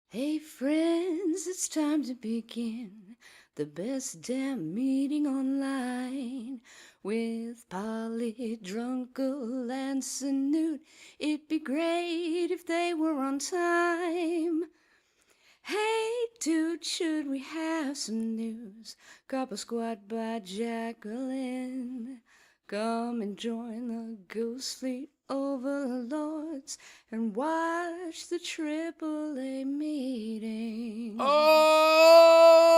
Hey friends, it's time to begin the best damn meeting online with Polly, Drunkle, and Snoot. It'd be great if they were on time. Hey dude, should we have some news? Copper Squad by Jacqueline. Come and join the Goose Fleet overlords and watch the AAA meeting. Oh,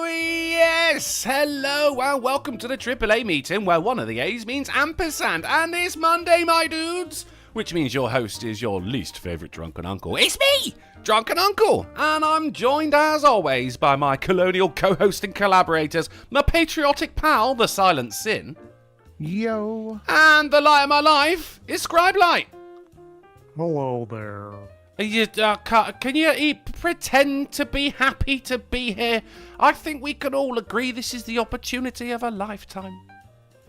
yes! Hello and welcome to the AAA meeting where one of the A's means ampersand. And it's Monday, my dudes! Which means your host is your least favourite drunken uncle. It's me, Drunken Uncle! And I'm joined, as always, by my colonial co-host and collaborators, my patriotic pal, the Silent Sin. Yo. And the light of my life is Scribe Light. Hello there. Can you pretend to be happy to be here? I think we can all agree this is the opportunity of a lifetime.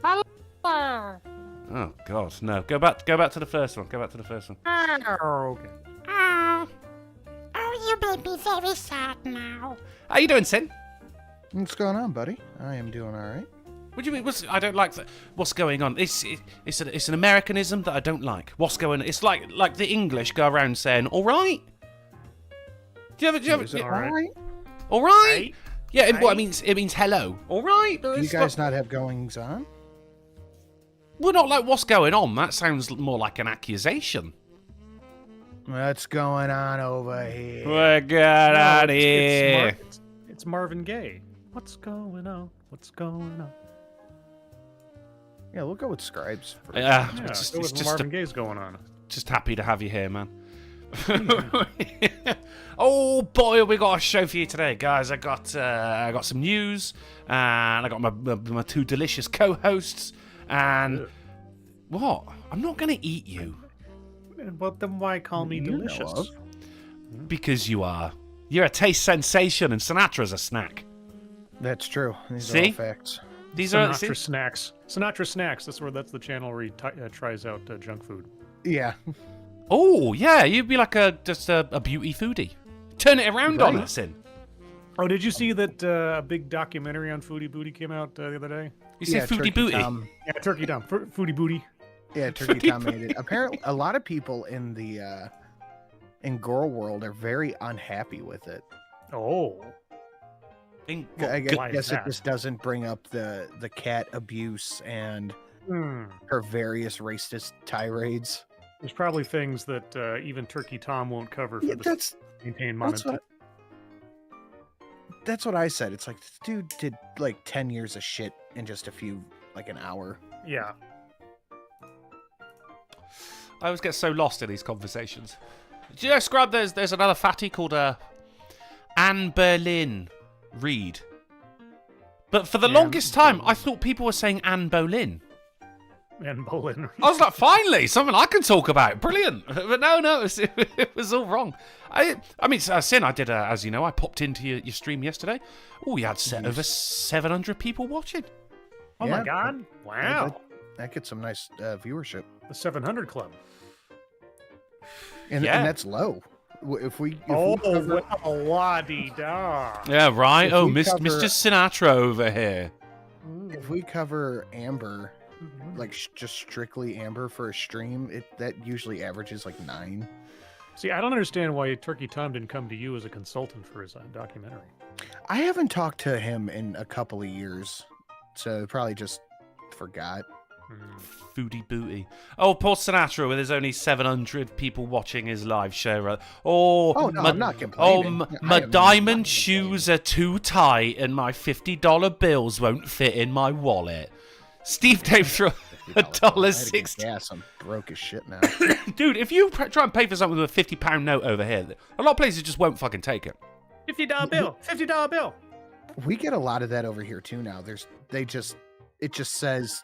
Hello. Oh God, no! Go back to the first one. Oh, okay. Oh, you made me very sad now. How you doing, Sin? What's going on, buddy? I am doing all right. What do you mean? I don't like that. What's going on? It's an Americanism that I don't like. What's going on? It's like the English go around saying, "All right." Do you ever? Is it all right? All right. Yeah. What it means hello. All right. Do you guys not have goings on? Well, not like what's going on. That sounds more like an accusation. What's going on over here? We're good out here. It's Marvin Gaye. What's going on? What's going on? Yeah, we'll go with Scribes. Yeah, Yeah, it's go with just Marvin Gaye's going on. Just happy to have you here, man. Oh boy, we got a show for you today, guys. I got some news, and I got my two delicious co-hosts. And what? I'm not gonna eat you. But then why call me You know delicious? of. Because you are. You're a taste sensation, and Sinatra's a snack. That's true. These are See? all facts. These are Sinatra Snacks. Sinatra Snacks. That's the channel where he tries out junk food. Yeah. Oh yeah, you'd be like just a beauty foodie. Turn it around on Right. us, in. Oh, did you see that a big documentary on Foodie Booty came out the other day? You say foodie Turkey booty. Tom. Yeah, Turkey Tom. Foodie Booty. Yeah, Turkey Tom made it. Apparently, a lot of people in the in girl world are very unhappy with it. Oh. In- I Why is guess it that? just doesn't bring up the cat abuse and Hmm. her various racist tirades. There's probably things that even Turkey Tom won't cover for Yeah, the that's maintained That's monetary. That's what I said. It's like this dude did like 10 years of shit in just an hour. Yeah. I always get so lost in these conversations. Do you know, Scrub, there's another fatty called Anne Boleyn Reed. But for the Anne longest time, Boleyn. I thought people were saying Anne Boleyn. And Bolin. I was like, finally, something I can talk about. Brilliant. But no, it was all wrong. I mean, Sin, I did, as you know, I popped into your stream yesterday. Oh, you had over 700 people watching. Oh Yeah, my God! Wow. That gets some nice viewership. The 700 Club. And, Yeah. and that's low. If we Oh, cover, well, la-di-da. Yeah, right. If Oh, we Mr. cover- Sinatra over here. if we cover Amber, like just strictly Amber for a stream, that usually averages like 9. See, I don't understand why Turkey Tom didn't come to you as a consultant for his documentary. I haven't talked to him in a couple of years, so probably just forgot. Foodie booty. Oh, poor Sinatra with his only 700 people watching his live show. Oh, Oh, no, I'm not Oh, complaining. my I am diamond not shoes are too tight and my $50 bills won't fit in my wallet. Steve Dave threw $1.60. Gas, I'm broke as shit now. Dude, if you try and pay for something with a £50 note over here, a lot of places just won't fucking take it. $50 bill. $50 bill. We get a lot of that over here too now. It just says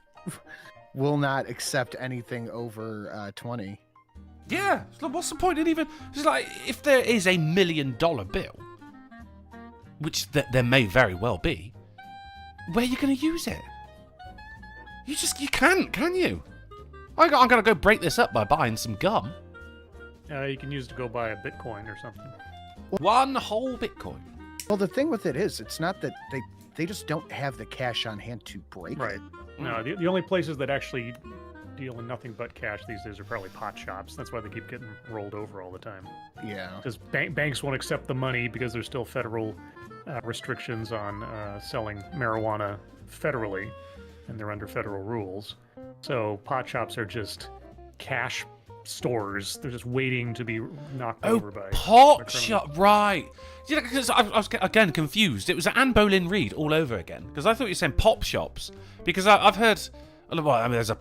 will not accept anything over 20. Yeah, so what's the point in even... It's like, if there is $1 million bill, which there may very well be, where are you going to use it? You can't, can you? I'm going to go break this up by buying some gum. You can use it to go buy a Bitcoin or something. 1 whole Bitcoin. Well, the thing with it is, it's not that they just don't have the cash on hand to break Right. it. No, the only places that actually deal in nothing but cash these days are probably pot shops. That's why they keep getting rolled over all the time. Yeah. Because banks won't accept the money because there's still federal restrictions on selling marijuana federally, and they're under federal rules. So pot shops are just cash stores. They're just waiting to be knocked over by pot by shop, right? Yeah, because I was again confused. It was Anne Boleyn Reid all over again. Because I thought you were saying pop shops. Because I've heard, well, I mean, there's a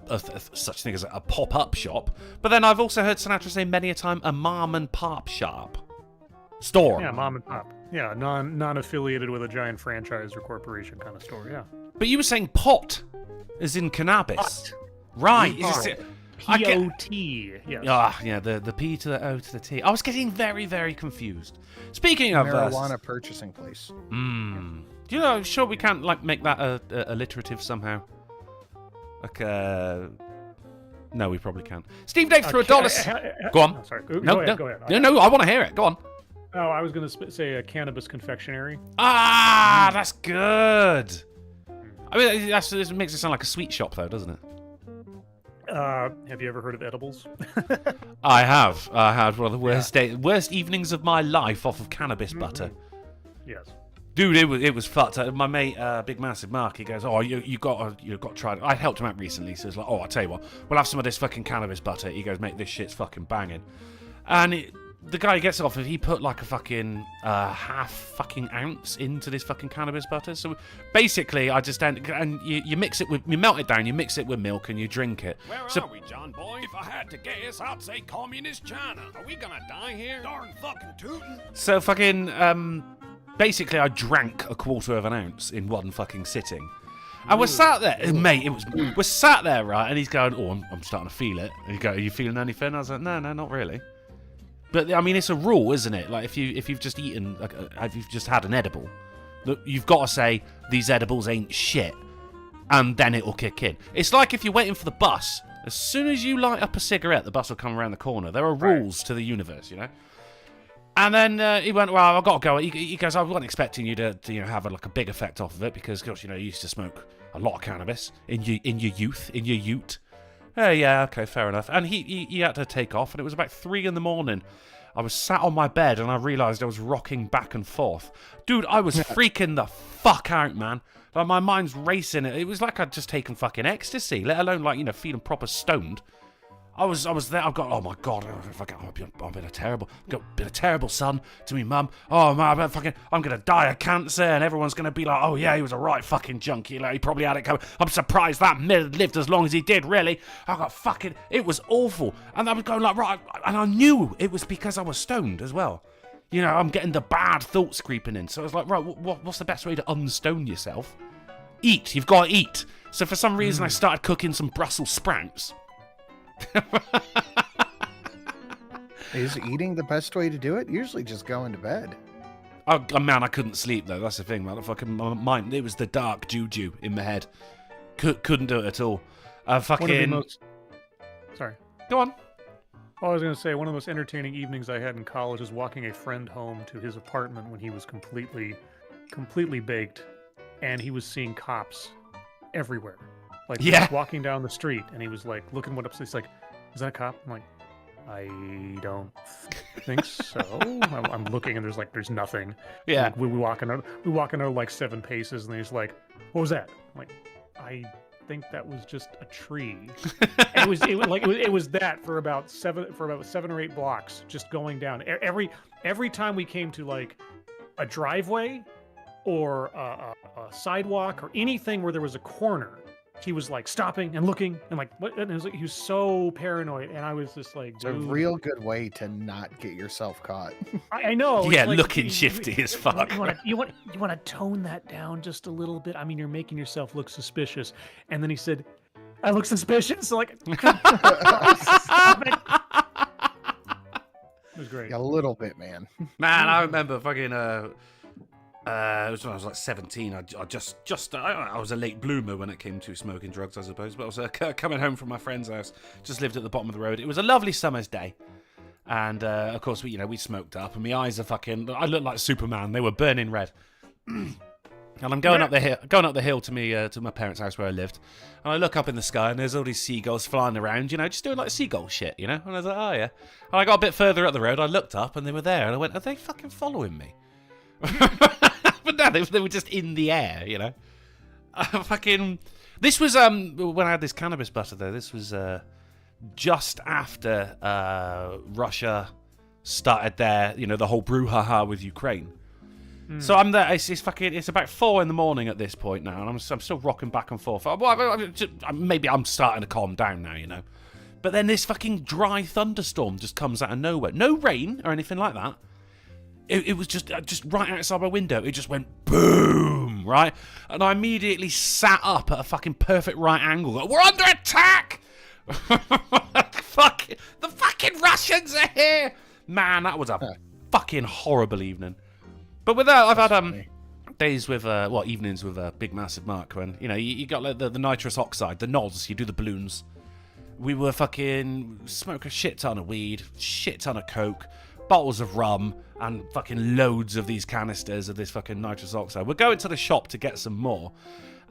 such thing as a pop-up shop, but then I've also heard Sinatra say many a time a mom and pop shop store. Yeah, mom and pop. Yeah, non-affiliated with a giant franchise or corporation kind of store. Yeah. But you were saying pot, as in cannabis, Pot. right? Pot. I get- P-O-T. Yes. Yeah, the P to the O to the T. I was getting very, very confused. Speaking of Marijuana purchasing place. do you know? Sure, we can't like make that alliterative somehow. Like, no, we probably can't. Steve Dave threw $1. Go on. Oh, sorry. No, Go ahead. no, I want to hear it. Go on. Oh, I was going to say a cannabis confectionery. Ah, that's good. I mean, this makes it sound like a sweet shop, though, doesn't it? Have you ever heard of edibles? I have. I had one of the worst evenings of my life off of cannabis butter. Yes. Dude, it was fucked. My mate, Big Massive Mark, he goes, "Oh, you got to try it." I helped him out recently, so he's like, "Oh, I'll tell you what, we'll have some of this fucking cannabis butter." He goes, "Mate, this shit's fucking banging," and the guy gets off it. He put like a fucking half fucking ounce into this fucking cannabis butter. So basically, I just and you mix it with, you melt it down, you mix it with milk, and you drink it. Where are we, John Boy? If I had to guess, I'd say communist China. Are we gonna die here? Darn fucking tootin'. So fucking basically, I drank a quarter of an ounce in one fucking sitting. And we're sat there, mate. We're sat there, right? And he's going, "Oh, I'm starting to feel it." And he go, "Are you feeling anything?" I was like, "No, not really." But I mean, it's a rule, isn't it? Like if you've just eaten, like, if you've just had an edible, look, you've got to say these edibles ain't shit, and then it'll kick in. It's like if you're waiting for the bus. As soon as you light up a cigarette, the bus will come around the corner. There are rules to the universe, you know. And then he went, "Well, I've got to go." He goes, "I wasn't expecting you to have a big effect off of it because, gosh, you used to smoke a lot of cannabis in your youth, in your ute." Oh, yeah, okay, fair enough. And he had to take off, and it was about 3 a.m. I was sat on my bed, and I realised I was rocking back and forth. Dude, I was freaking the fuck out, man. Like, my mind's racing. It was like I'd just taken fucking ecstasy, let alone, like, feeling proper stoned. I was there. I've got, oh my god, I've been a terrible son to me mum. Oh man, I'm gonna die of cancer, and everyone's gonna be like, "Oh yeah, he was a right fucking junkie. Like, he probably had it coming." I'm surprised that lived as long as he did. Really, I got fucking. It was awful, and I was going like, right, and I knew it was because I was stoned as well. I'm getting the bad thoughts creeping in. So I was like, right, what's the best way to unstone yourself? Eat. You've got to eat. So for some reason, I started cooking some Brussels sprouts. Is eating the best way to do it? Usually just going to bed. Oh man, I couldn't sleep though. That's the thing, man. My mind, it was the dark juju in my head. Couldn't do it at all. Sorry. Go on. Well, I was going to say, one of the most entertaining evenings I had in college was walking a friend home to his apartment when he was completely baked, and he was seeing cops everywhere. Like, he was walking down the street, and he was like looking what up. He's like, "Is that a cop?" I'm like, "I don't think so." I'm looking, and there's nothing. Yeah. Like, we walk another like 7 paces, and he's like, "What was that?" I'm like, "I think that was just a tree." And it was that for about 7 or 8 blocks, just going down. Every time we came to like a driveway or a sidewalk or anything where there was a corner, he was like stopping and looking and like what? And it was like he was so paranoid, and I was just like, It's a real good way to not get yourself caught. I know. Yeah, like, looking shifty as fuck. You want to tone that down just a little bit. I mean, you're making yourself look suspicious. And then he said, "I look suspicious." So like, it was great. A little bit, man. Man, I remember fucking. It was when I was like 17. I was a late bloomer when it came to smoking drugs, I suppose. But I was coming home from my friend's house. Just lived at the bottom of the road. It was a lovely summer's day. And of course, we smoked up, and my eyes are fucking. I look like Superman. They were burning red. And I'm going up the hill to my parents' house where I lived, and I look up in the sky, and there's all these seagulls flying around, just doing like seagull shit, And I was like, oh yeah. And I got a bit further up the road, I looked up, and they were there, and I went, are they fucking following me? But no, they were just in the air, This was when I had this cannabis butter though. This was just after Russia started their, the whole brouhaha with Ukraine. So I'm there. It's about 4 a.m. at this point now, and I'm still rocking back and forth. Maybe I'm starting to calm down now, But then this fucking dry thunderstorm just comes out of nowhere. No rain or anything like that. It was just right outside my window. It just went boom, right? And I immediately sat up at a fucking perfect right angle. Like, we're under attack! Fuck, the fucking Russians are here! Man, that was a fucking horrible evening. But with that, I've had days with, evenings with Big Massive Mark when, you got like the nitrous oxide, the nods, you do the balloons. We were fucking smoke a shit ton of weed, shit ton of coke, bottles of rum, and fucking loads of these canisters of this fucking nitrous oxide. We're going to the shop to get some more.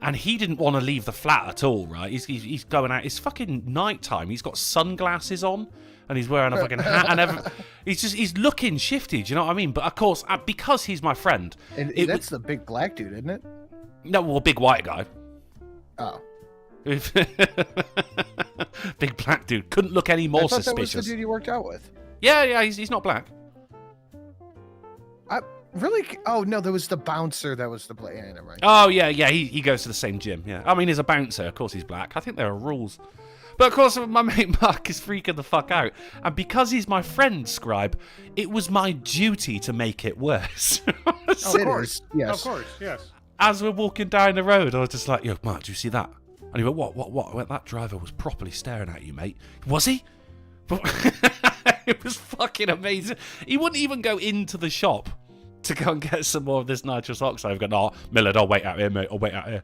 And he didn't want to leave the flat at all, right? He's going out. It's fucking nighttime. He's got sunglasses on, and he's wearing a fucking hat and everything. He's looking shifty. Do you know what I mean? But of course, because he's my friend, and that's the big black dude, isn't it? No, well, big white guy. Oh, big black dude couldn't look any more suspicious. That was the dude you worked out with. Yeah, he's not black. Really? Oh no, there was the bouncer that was the play. Yeah, never mind. Oh yeah, he goes to the same gym. Yeah, I mean he's a bouncer. Of course he's black. I think there are rules. But of course my mate Mark is freaking the fuck out, and because he's my friend Scribe, it was my duty to make it worse. Of course, yes. As we're walking down the road, I was just like, "Yo, Mark, do you see that?" And he went, "What?" I went, "That driver was properly staring at you, mate." Was he? It was fucking amazing. He wouldn't even go into the shop to go and get some more of this nitrous oxide. I've gone, "No, Millard, I'll wait out here, mate. I'll wait out here."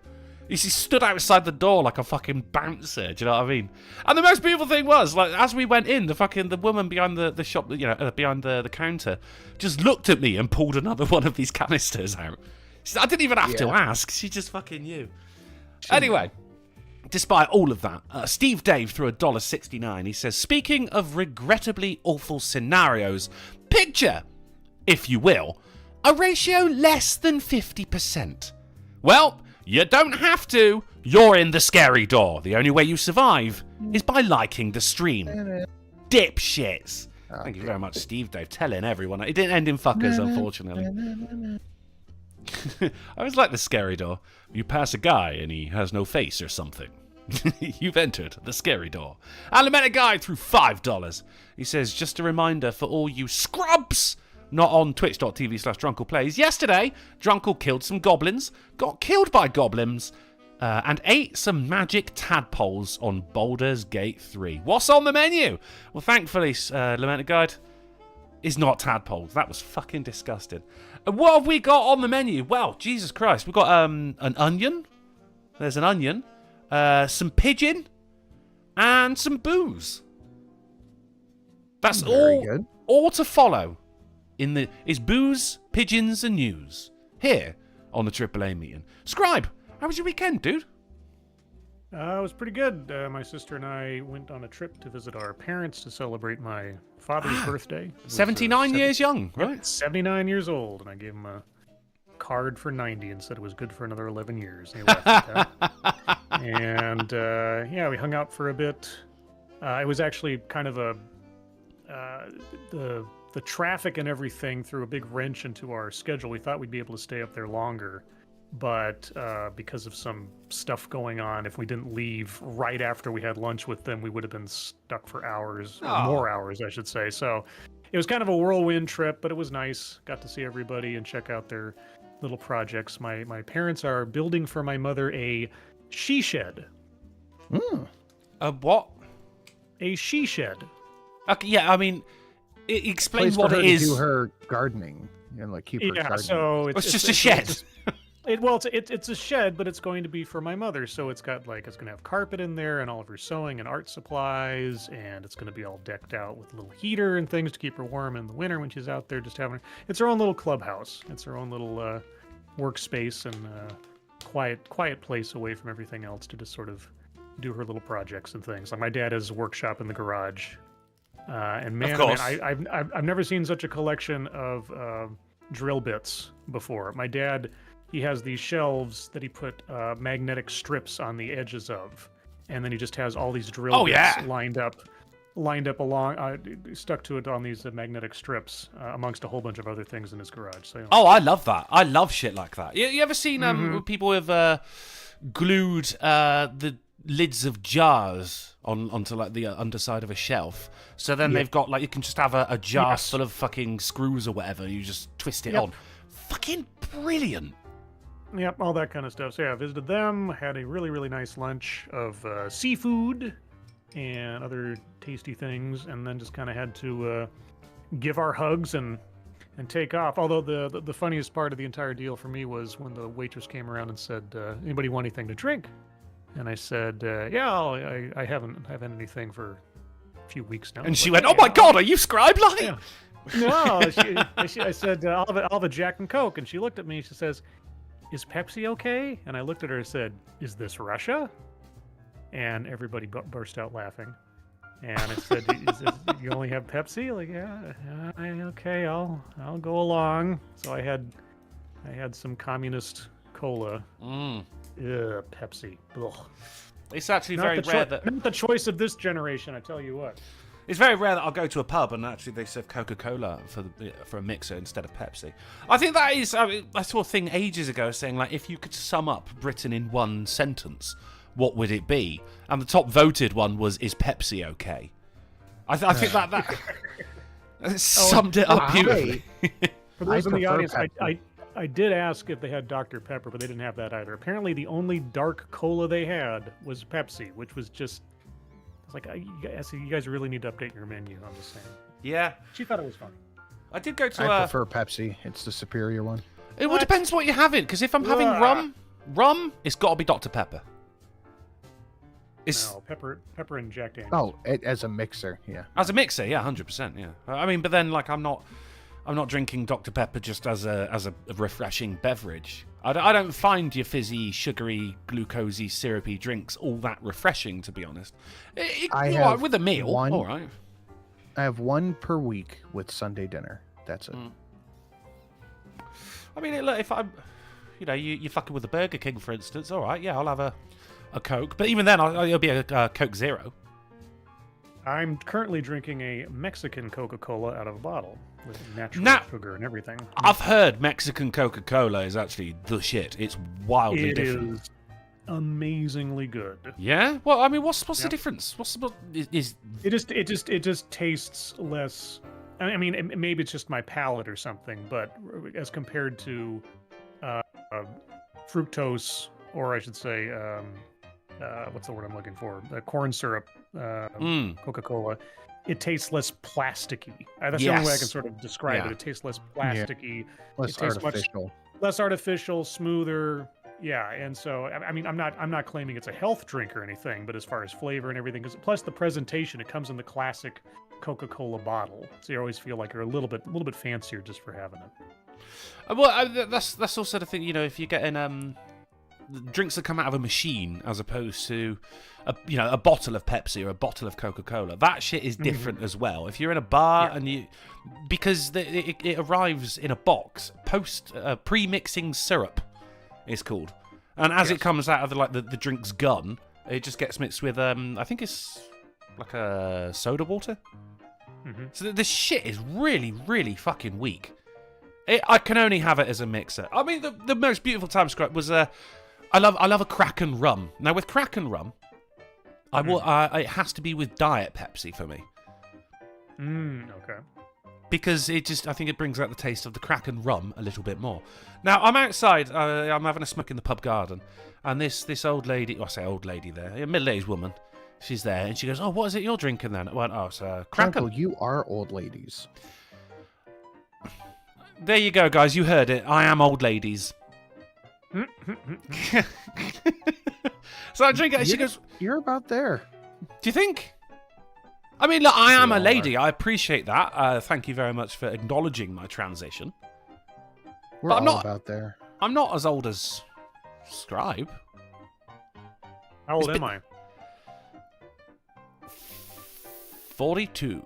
He stood outside the door like a fucking bouncer. Do you know what I mean? And the most beautiful thing was, like, as we went in, the woman behind the shop, behind the counter, just looked at me and pulled another one of these canisters out. I didn't even have to ask. She just fucking knew. Anyway, despite all of that, Steve Dave threw $1.69. He says, speaking of regrettably awful scenarios, picture, if you will, a ratio less than 50%. Well, you don't have to. You're in the scary door. The only way you survive is by liking the stream. Dipshits. Thank you very much, Steve Dave, telling everyone. It didn't end in fuckers, unfortunately. I always like the scary door. You pass a guy and he has no face or something. You've entered the scary door. Alimenta Guy threw $5. He says, just a reminder for all you scrubs not on twitch.tv/drunkleplays. Yesterday, Drunkle killed some goblins, got killed by goblins, and ate some magic tadpoles on Baldur's Gate 3. What's on the menu? Well, thankfully, Lamented Guide, is not tadpoles. That was fucking disgusting. And what have we got on the menu? Well, Jesus Christ. We've got an onion. There's an onion. Some pigeon. And some booze. That's all to follow. Is booze, pigeons, and news here on the AAA meeting. Scribe, how was your weekend, dude? It was pretty good. My sister and I went on a trip to visit our parents to celebrate my father's birthday. 79 years young, right? 79 years old, and I gave him a card for 90 and said it was good for another 11 years. And he laughed at that. And we hung out for a bit. It was actually kind of the traffic and everything threw a big wrench into our schedule. We thought we'd be able to stay up there longer, but because of some stuff going on, if we didn't leave right after we had lunch with them, we would have been stuck for hours, or more hours, I should say. So it was kind of a whirlwind trip, but it was nice. Got to see everybody and check out their little projects. My parents are building for my mother a she shed. A what? A she shed. Okay, yeah, I mean, explain Place what for her it is. to do her gardening and like keep her gardening. So it's just a shed. It's a shed, but it's going to be for my mother. So it's got it's going to have carpet in there and all of her sewing and art supplies, and it's going to be all decked out with a little heater and things to keep her warm in the winter when she's out there just having. It's her own little clubhouse. It's her own little workspace and quiet place away from everything else to just sort of do her little projects and things. Like my dad has a workshop in the garage, and man, Of course. I've never seen such a collection of drill bits before. My dad. He has these shelves that he put magnetic strips on the edges of, and then he just has all these drill bits lined up along, stuck to it on these magnetic strips, amongst a whole bunch of other things in his garage. So, Oh, I love that. I love shit like that. You ever seen people with glued the lids of jars onto like the underside of a shelf? So then they've got you can just have a jar full of fucking screws or whatever. You just twist it on. Fucking brilliant. Yep, all that kind of stuff. So yeah, I visited them, had a really, really nice lunch of seafood and other tasty things, and then just kind of had to give our hugs and take off. Although the funniest part of the entire deal for me was when the waitress came around and said, anybody want anything to drink? And I said, I haven't had anything for a few weeks now. And she went, oh my God, are you Scribe? Yeah. No, I said, I'll have a Jack and Coke. And she looked at me and she says, is Pepsi okay? And I looked at her and said, is this Russia? And everybody burst out laughing. And I said, you only have Pepsi? Like, yeah, okay, I'll go along. So I had some communist cola. Pepsi. Ugh. It's actually very rare that... Not the choice of this generation, I tell you what. It's very rare that I'll go to a pub and actually they serve Coca-Cola for a mixer instead of Pepsi. I think that is... I saw a thing ages ago saying, if you could sum up Britain in one sentence, what would it be? And the top voted one was, is Pepsi okay? I think that summed it up beautifully. For those in the audience, Pepsi. I did ask if they had Dr. Pepper, but they didn't have that either. Apparently, the only dark cola they had was Pepsi, which was just... It's like, you guys really need to update your menu, I'm just saying. Yeah. She thought it was funny. I did go to I prefer Pepsi. It's the superior one. It well, depends what you're having, because if I'm having rum, it's got to be Dr. Pepper. No, pepper and Jack Daniels. Oh, as a mixer, yeah. As a mixer, yeah, 100%, yeah. I mean, but then, I'm not drinking Dr. Pepper just as a refreshing beverage. I don't find your fizzy, sugary, glucosey, syrupy drinks all that refreshing, to be honest. With a meal, all right. I have one per week with Sunday dinner. That's it. I mean, look, if I'm, you're fucking with a Burger King, for instance, all right, yeah, I'll have a Coke. But even then, it'll be a Coke Zero. I'm currently drinking a Mexican Coca-Cola out of a bottle with natural sugar and everything. I've heard Mexican Coca-Cola is actually the shit. It's wildly different. It is amazingly good. Yeah? Well, I mean, what's the difference? It just tastes less. I mean, maybe it's just my palate or something, but as compared to fructose, or I should say, what's the word I'm looking for? Corn syrup. Coca-Cola, it tastes less plasticky. That's the only way I can sort of describe it. It tastes less plasticky, less artificial, less artificial, smoother. Yeah, and so I mean, I'm not claiming it's a health drink or anything, but as far as flavor and everything, plus the presentation, it comes in the classic Coca-Cola bottle, so you always feel like you're a little bit fancier just for having it. Well, that's also the thing. If you're getting drinks that come out of a machine as opposed to a bottle of Pepsi or a bottle of Coca-Cola, that shit is different as well. If you're in a bar and because it arrives in a box pre-mixing syrup, it's called, and as it comes out of the drink's gun, it just gets mixed with I think it's like a soda water. So this shit is really, really fucking weak. I can only have it as a mixer. I mean, the most beautiful time Scribe was I love a Kraken rum. Now with Kraken rum, it has to be with Diet Pepsi for me. Okay. Because I think it brings out the taste of the Kraken rum a little bit more. Now I'm outside. I'm having a smoke in the pub garden, and this old lady. Well, I say old lady there, a middle-aged woman. She's there, and she goes, "Oh, what is it you're drinking then?" I went, "Oh, it's Kraken." Drunkle, you are old ladies. There you go, guys. You heard it. I am old ladies. So I drink it, and she goes, You're about there. do you think? I mean, look, I am a are. lady. I appreciate that. Thank you very much for acknowledging my transition. We're But all I'm not- about there. I'm not as old as Scribe. How old It's am I? 42.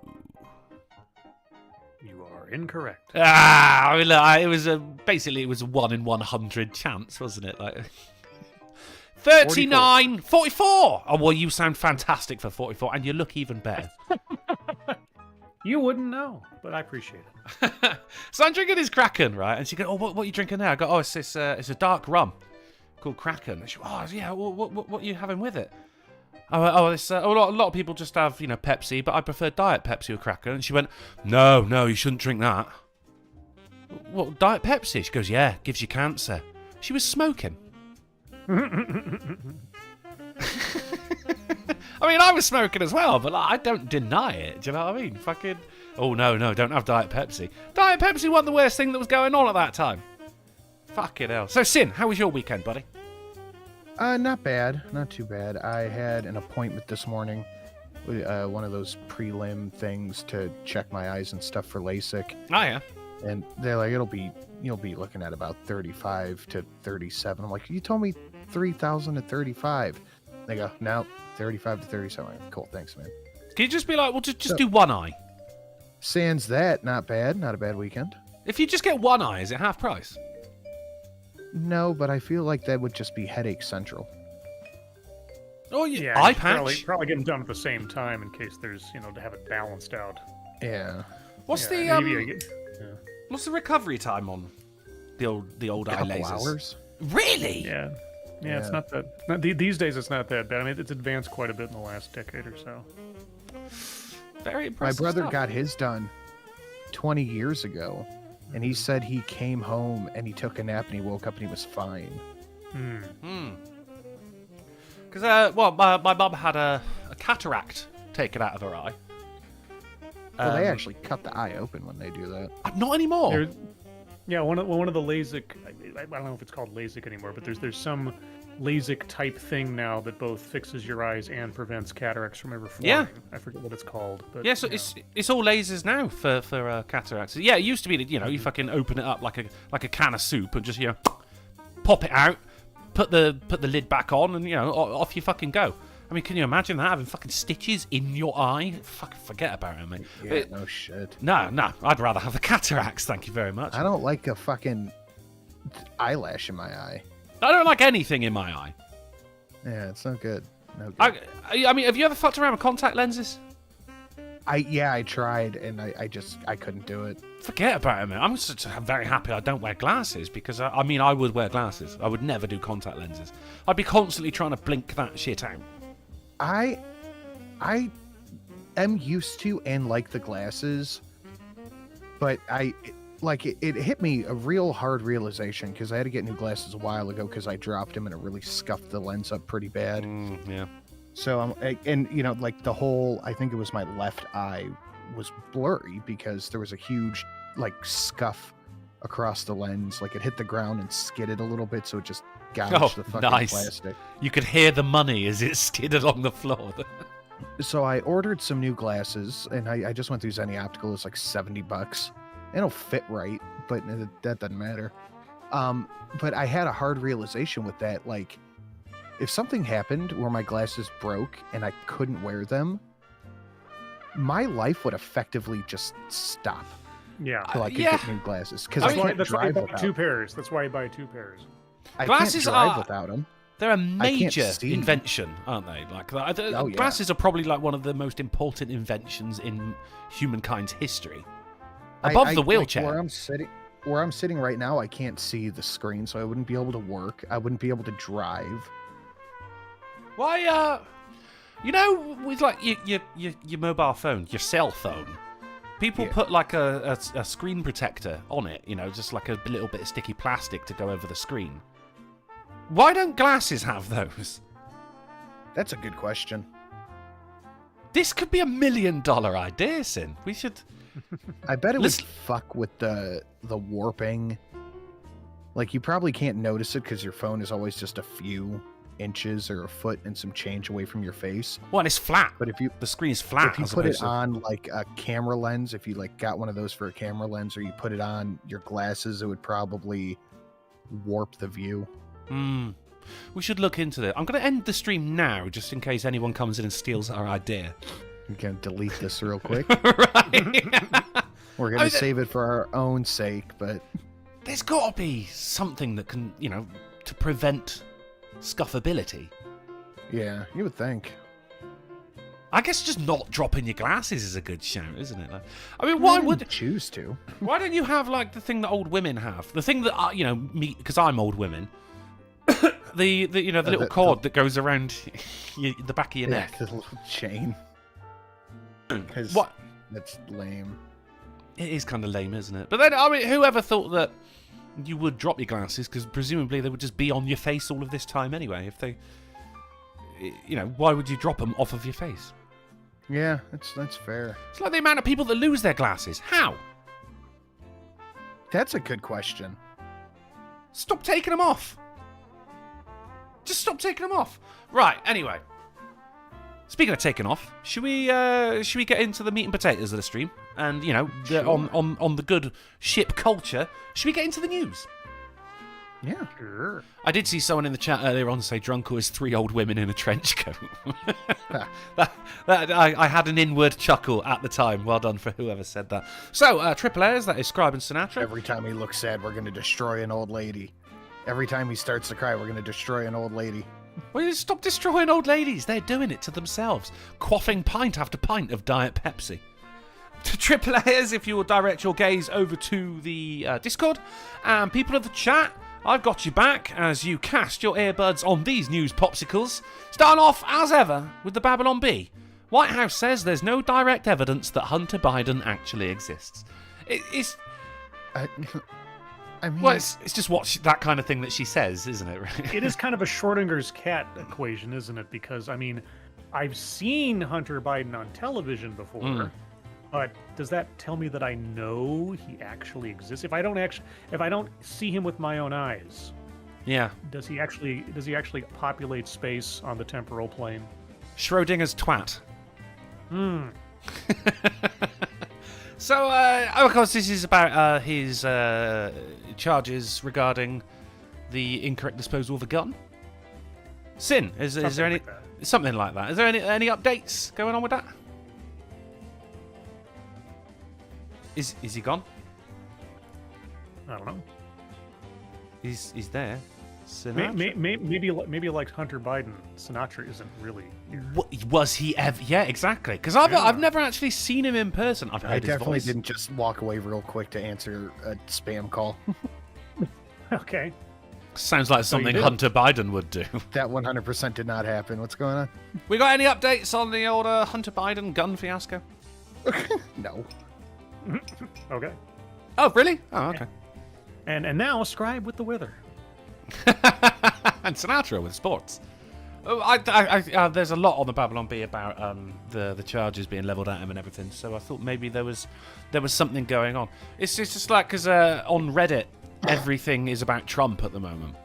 You are incorrect. I mean, look, it was basically it was a 1 in 100 chance, wasn't it? Like 39, 44. Oh well, you sound fantastic for 44, and you look even better. You wouldn't know, but I appreciate it. So I'm drinking this Kraken, right? And she goes, "Oh, what are you drinking now?" I go, "Oh, it's a dark rum called Kraken." And she goes, "Oh, yeah. What are you having with it?" A lot of people just have, Pepsi, but I prefer Diet Pepsi with Kraken. And she went, no, you shouldn't drink that. What, Diet Pepsi? She goes, yeah, gives you cancer. She was smoking. I mean, I was smoking as well, but I don't deny it. Do you know what I mean? Fucking, oh, no, don't have Diet Pepsi. Diet Pepsi wasn't the worst thing that was going on at that time. Fucking hell. So, Sin, how was your weekend, buddy? Not bad. Not too bad. I had an appointment this morning, one of those prelim things to check my eyes and stuff for Lasik. Oh, yeah. And they're like, you'll be looking at about 35 to 37. I'm like, you told me 3,000 to 35. They go, no, 35 to 37. I'm like, cool, thanks, man. Can you just be like, well, just do one eye? Sans that, not bad. Not a bad weekend. If you just get one eye, is it half price? No, but I feel like that would just be headache central. Oh, Yeah, eye you should patch? Probably get them done at the same time in case there's, to have it balanced out. Yeah. What's Yeah, the what's the recovery time on the old eye Couple lasers? hours. Really? Yeah. Yeah, it's Yeah. not that. These days, it's not that bad. I mean, it's advanced quite a bit in the last decade or so. Very My impressive. brother stuff. got his done 20 years ago, and he said he came home and he took a nap and he woke up and he was fine. Because my mum had a cataract taken out of her eye. Well, they actually cut the eye open when they do that. Not anymore. Yeah, one of the LASIK. I don't know if it's called LASIK anymore, but there's some LASIK type thing now that both fixes your eyes and prevents cataracts from ever forming. Yeah. I forget what it's called. But, Yeah, so it's all lasers now for cataracts. Yeah, it used to be that you fucking open it up like a can of soup and just pop it out, put the lid back on, and off you fucking go. I mean, can you imagine that, having fucking stitches in your eye? Fucking forget about it, mate. Yeah, no shit. No, I'd rather have the cataracts. Thank you very much. I don't like a fucking eyelash in my eye. I don't like anything in my eye. Yeah, it's no good. No good. I mean, have you ever fucked around with contact lenses? I tried and I couldn't do it. Forget about it, man. I'm very happy I don't wear glasses because I would wear glasses. I would never do contact lenses. I'd be constantly trying to blink that shit out. I am used to and like the glasses, but it hit me a real hard realization because I had to get new glasses a while ago because I dropped them and it really scuffed the lens up pretty bad. Yeah. So the whole, I think it was my left eye was blurry because there was a huge scuff across the lens. Like it hit the ground and skidded a little bit, so it just gouged the fucking nice. plastic. You could hear the money as it skid along the floor. So I ordered some new glasses and I just went through Zenny Optical. It's like $70. It'll fit right, but that doesn't matter. But I had a hard realization with that. Like, if something happened where my glasses broke and I couldn't wear them, my life would effectively just stop Yeah. till I could get new glasses. Because I That's why can't you drive buy without. two pairs. That's why you buy two pairs. I Glasses can't drive are- without them. They're a major see. invention, aren't they? Oh, yeah. Glasses are probably like one of the most important inventions in humankind's history. Above the wheelchair. Where I'm sitting right now, I can't see the screen, so I wouldn't be able to work. I wouldn't be able to drive. Why, with like your mobile phone, your cell phone, people Yeah. put like a screen protector on it, just like a little bit of sticky plastic to go over the screen. Why don't glasses have those? That's a good question. This could be $1 million idea, Sin. We should. I bet it Let's- would fuck with the warping Like, you probably can't notice it because your phone is always just a few inches or a foot and some change away from your face. Well, and it's flat. But if you The screen's flat. if you as put it opposed to- on like a camera lens, if you like got one of those for a camera lens, or you put it on your glasses, it would probably warp the view. We should look into that. I'm going to end the stream now, just in case anyone comes in and steals our idea. You can delete this real quick. Right. We're gonna save it for our own sake, but There's got to be something that can, to prevent scuffability. yeah, you would think. I guess just not dropping your glasses is a good shout, isn't it? Like, I mean, why would choose to? Why don't you have like the thing that old women have? The thing that me, because I'm old women. the little cord that goes around the back of your Yeah, neck. the little chain. 'Cause What? That's lame. It is kind of lame, isn't it? But then, I mean, whoever thought that you would drop your glasses? Because presumably they would just be on your face all of this time anyway. If they, why would you drop them off of your face? Yeah, that's fair. It's like the amount of people that lose their glasses. How? That's a good question. Stop taking them off. Just stop taking them off. Right. Anyway, speaking of taking off, should we get into the meat and potatoes of the stream? And Sure. on the good ship culture, should we get into the news? Yeah. Sure. I did see someone in the chat earlier on say Drunkle is 3 old women in a trench coat. I had an inward chuckle at the time. Well done for whoever said that. So, AAAs, that is Scribe and Sinatra. Every time he looks sad, we're gonna destroy an old lady. Every time he starts to cry, we're gonna destroy an old lady. Well, stop destroying old ladies. They're doing it to themselves. Quaffing pint after pint of Diet Pepsi. To AAAs, if you will direct your gaze over to the Discord. And people of the chat, I've got you back as you cast your earbuds on these news popsicles. Starting off, as ever, with the Babylon Bee. White House says there's no direct evidence that Hunter Biden actually exists. I mean, Well, it's just that kind of thing that she says, isn't it? Right? It is kind of a Schrodinger's cat equation, isn't it? Because, I mean, I've seen Hunter Biden on television before, but does that tell me that I know he actually exists? If I don't see him with my own eyes, Yeah. does he actually populate space on the temporal plane? Schrodinger's twat. So, of course, this is about his charges regarding the incorrect disposal of a gun. Sin, is there Something any like that. something like that? Is there any updates going on with that? Is he gone? I don't know. He's there. Sinatra? Maybe like Hunter Biden, Sinatra isn't really here. Was he ever? Yeah, exactly. Because I've never actually seen him in person. I've heard I his definitely voice. didn't just walk away real quick to answer a spam call. Okay. Sounds like you something did. Hunter Biden would do. That 100% did not happen. What's going on? We got any updates on the old Hunter Biden gun fiasco? No. Okay. Oh, really? Oh, okay. And now Scribe with the weather. And Sinatra with sports. Oh, there's a lot on the Babylon Bee about the charges being leveled at him and everything. So I thought maybe there was something going on. It's just like because on Reddit everything is about Trump at the moment.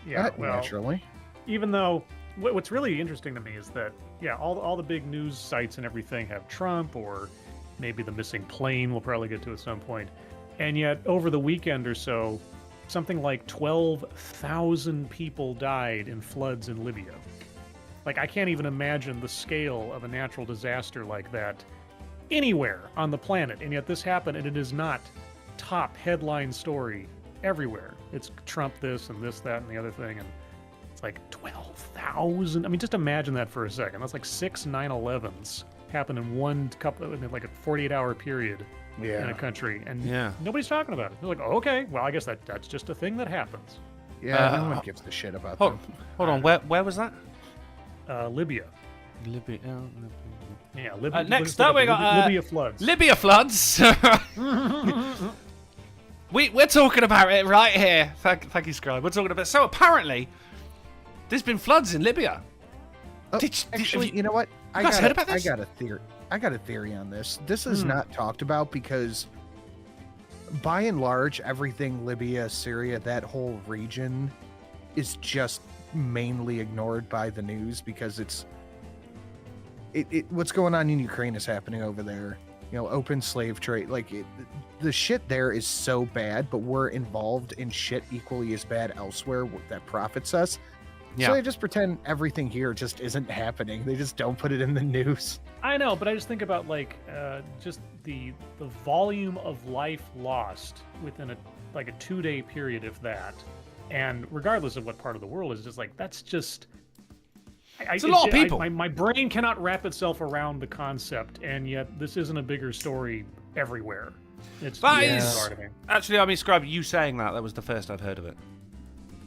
Yeah. Well, Naturally. even though what's really interesting to me is that all the big news sites and everything have Trump, or maybe the missing plane we'll probably get to at some point, and yet over the weekend or so, something like 12,000 people died in floods in Libya. Like, I can't even imagine the scale of a natural disaster like that anywhere on the planet, and yet this happened, and it is not top headline story everywhere. It's Trump this and this, that, and the other thing, and it's like 12,000. I mean, just imagine that for a second. That's like 6 9/11s happened in like a 48-hour period in a country, and nobody's talking about it. They're like, oh, okay, well, I guess that's just a thing that happens. Yeah, no one gives a shit about them. Hold on, where was that? Libya. Libya. Yeah, Libya. Next up, we got Libya floods. Libya floods. We're talking about it right here. Thank you, Scribe. We're talking about. So apparently, there's been floods in Libya. Oh, actually, you know what? You guys heard about this? I got a theory on this. This is not talked about because by and large, everything Libya, Syria, that whole region is just mainly ignored by the news because what's going on in Ukraine is happening over there. You know, open slave trade, the shit there is so bad, but we're involved in shit equally as bad elsewhere that profits us. Yeah. So they just pretend everything here just isn't happening. They just don't put it in the news. I know, but I just think about just the volume of life lost within a 2-day period, if that, and regardless of what part of the world is, just that's just. It's a lot of people. My brain cannot wrap itself around the concept, and yet this isn't a bigger story everywhere. It's disheartening. Actually, I mean, Scribe, you saying that was the first I've heard of it.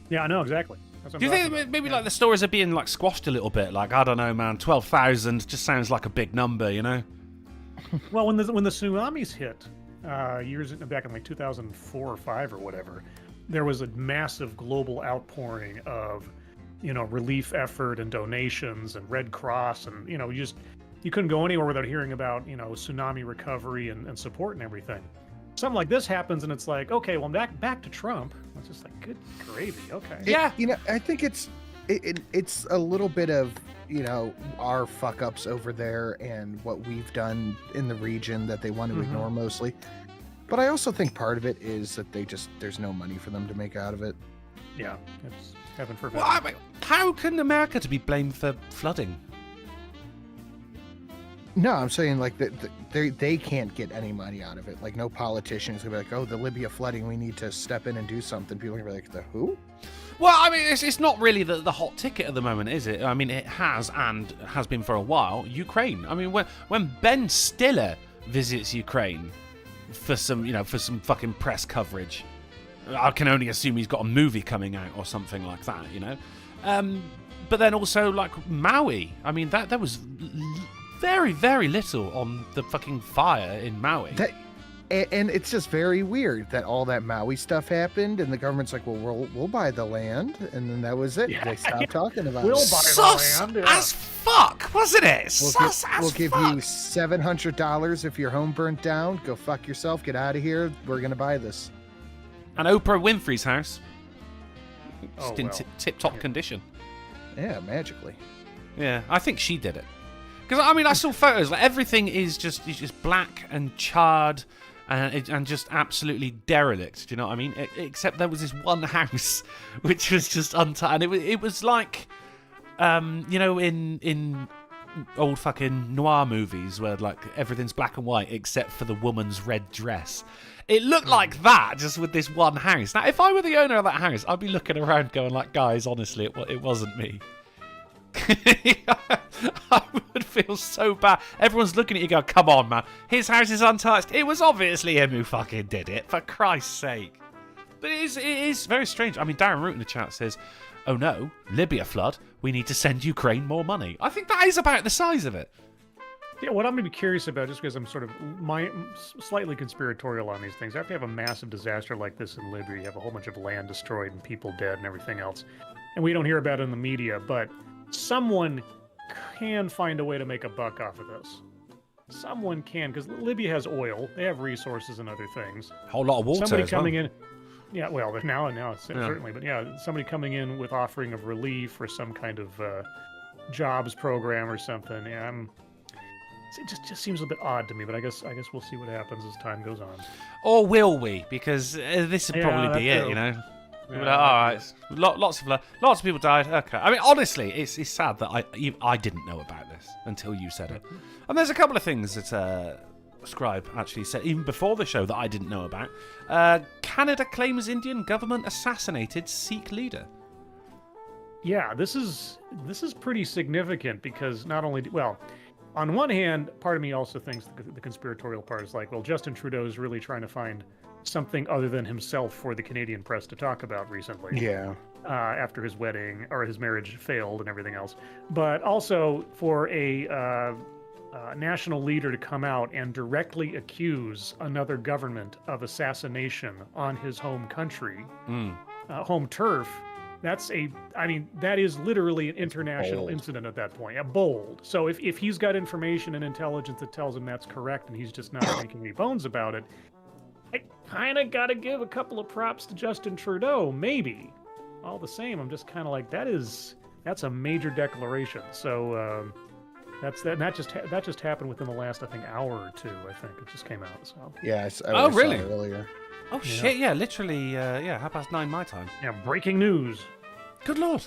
Yeah, I know exactly. Do you think maybe the stories are being squashed a little bit? I don't know, man. 12,000 just sounds like a big number, you know? Well, when the tsunamis hit years back in 2004 or 5 or whatever, there was a massive global outpouring of relief effort and donations and Red Cross, and you couldn't go anywhere without hearing about tsunami recovery and support and everything. Something like this happens, and it's okay, well, back to Trump. It's just good gravy. Okay. Yeah. I think it's a little bit of our fuck ups over there and what we've done in the region that they want to ignore mostly. But I also think part of it is that there's no money for them to make out of it. Yeah, it's heaven forbid. Well, I mean, how can America to be blamed for flooding? No, I'm saying they can't get any money out of it. No politician is gonna be oh, the Libya flooding, we need to step in and do something. People are gonna be the who? Well, I mean, it's not really the hot ticket at the moment, is it? I mean, it has and has been for a while. Ukraine. I mean, when Ben Stiller visits Ukraine for some fucking press coverage, I can only assume he's got a movie coming out or something like that, But then also Maui. I mean, there was very, very little on the fucking fire in Maui. And it's just very weird that all that Maui stuff happened, and the government's well, we'll buy the land, and then that was it. They stopped talking about we'll it. Buy Sus the land. Yeah. as fuck, wasn't it? We'll give you $700 if your home burnt down. Go fuck yourself. Get out of here. We're gonna buy this. And Oprah Winfrey's house, Oh, in tip-top condition. Yeah, magically. Yeah, I think she did it. Because I mean, I saw photos. Everything is just black and charred, and just absolutely derelict. Do you know what I mean? Except there was this one house which was just untouched, and it was in old fucking noir movies where everything's black and white except for the woman's red dress. It looked like that, just with this one house. Now, if I were the owner of that house, I'd be looking around going guys, honestly, it wasn't me. I would feel so bad. Everyone's looking at you going, come on, man. His house is untouched. It was obviously him who fucking did it, for Christ's sake. But it is very strange. I mean, Darren Root in the chat says, oh no, Libya flood, we need to send Ukraine more money. I think that is about the size of it. Yeah, what I'm going to be curious about, just because I'm sort of slightly conspiratorial on these things, after you have a massive disaster like this in Libya, you have a whole bunch of land destroyed and people dead and everything else, and we don't hear about it in the media, but someone can find a way to make a buck off of this. Someone can, because Libya has oil, they have resources and other things. A whole lot of water. Somebody coming in, yeah, well, now certainly, but yeah, somebody coming in with offering of relief or some kind of jobs program or something. Yeah, it just seems a bit odd to me, but I guess we'll see what happens as time goes on. Or will we? Because this will probably be it, you know. Yeah, all right, lots of people died. Okay, I mean, honestly, it's sad that I didn't know about this until you said it. And there's a couple of things that Scribe actually said even before the show that I didn't know about. Canada claims Indian government assassinated Sikh leader. Yeah, this is pretty significant because not only on one hand, part of me also thinks the conspiratorial part is well, Justin Trudeau is really trying to find something other than himself for the Canadian press to talk about recently. Yeah. After his wedding or his marriage failed and everything else, but also for a national leader to come out and directly accuse another government of assassination on his home country, home turf. That is literally an international incident at that point. Bold. So if he's got information and intelligence that tells him that's correct and he's just not making any bones about it, kind of got to give a couple of props to Justin Trudeau, maybe. All the same, I'm just kind of like, that's a major declaration. So that just happened within the last, I think, hour or two. I think it just came out. So Yeah, I Oh, saw really? it earlier. Oh shit! Yeah, literally. 9:30 my time. yeah, breaking news. Good lord!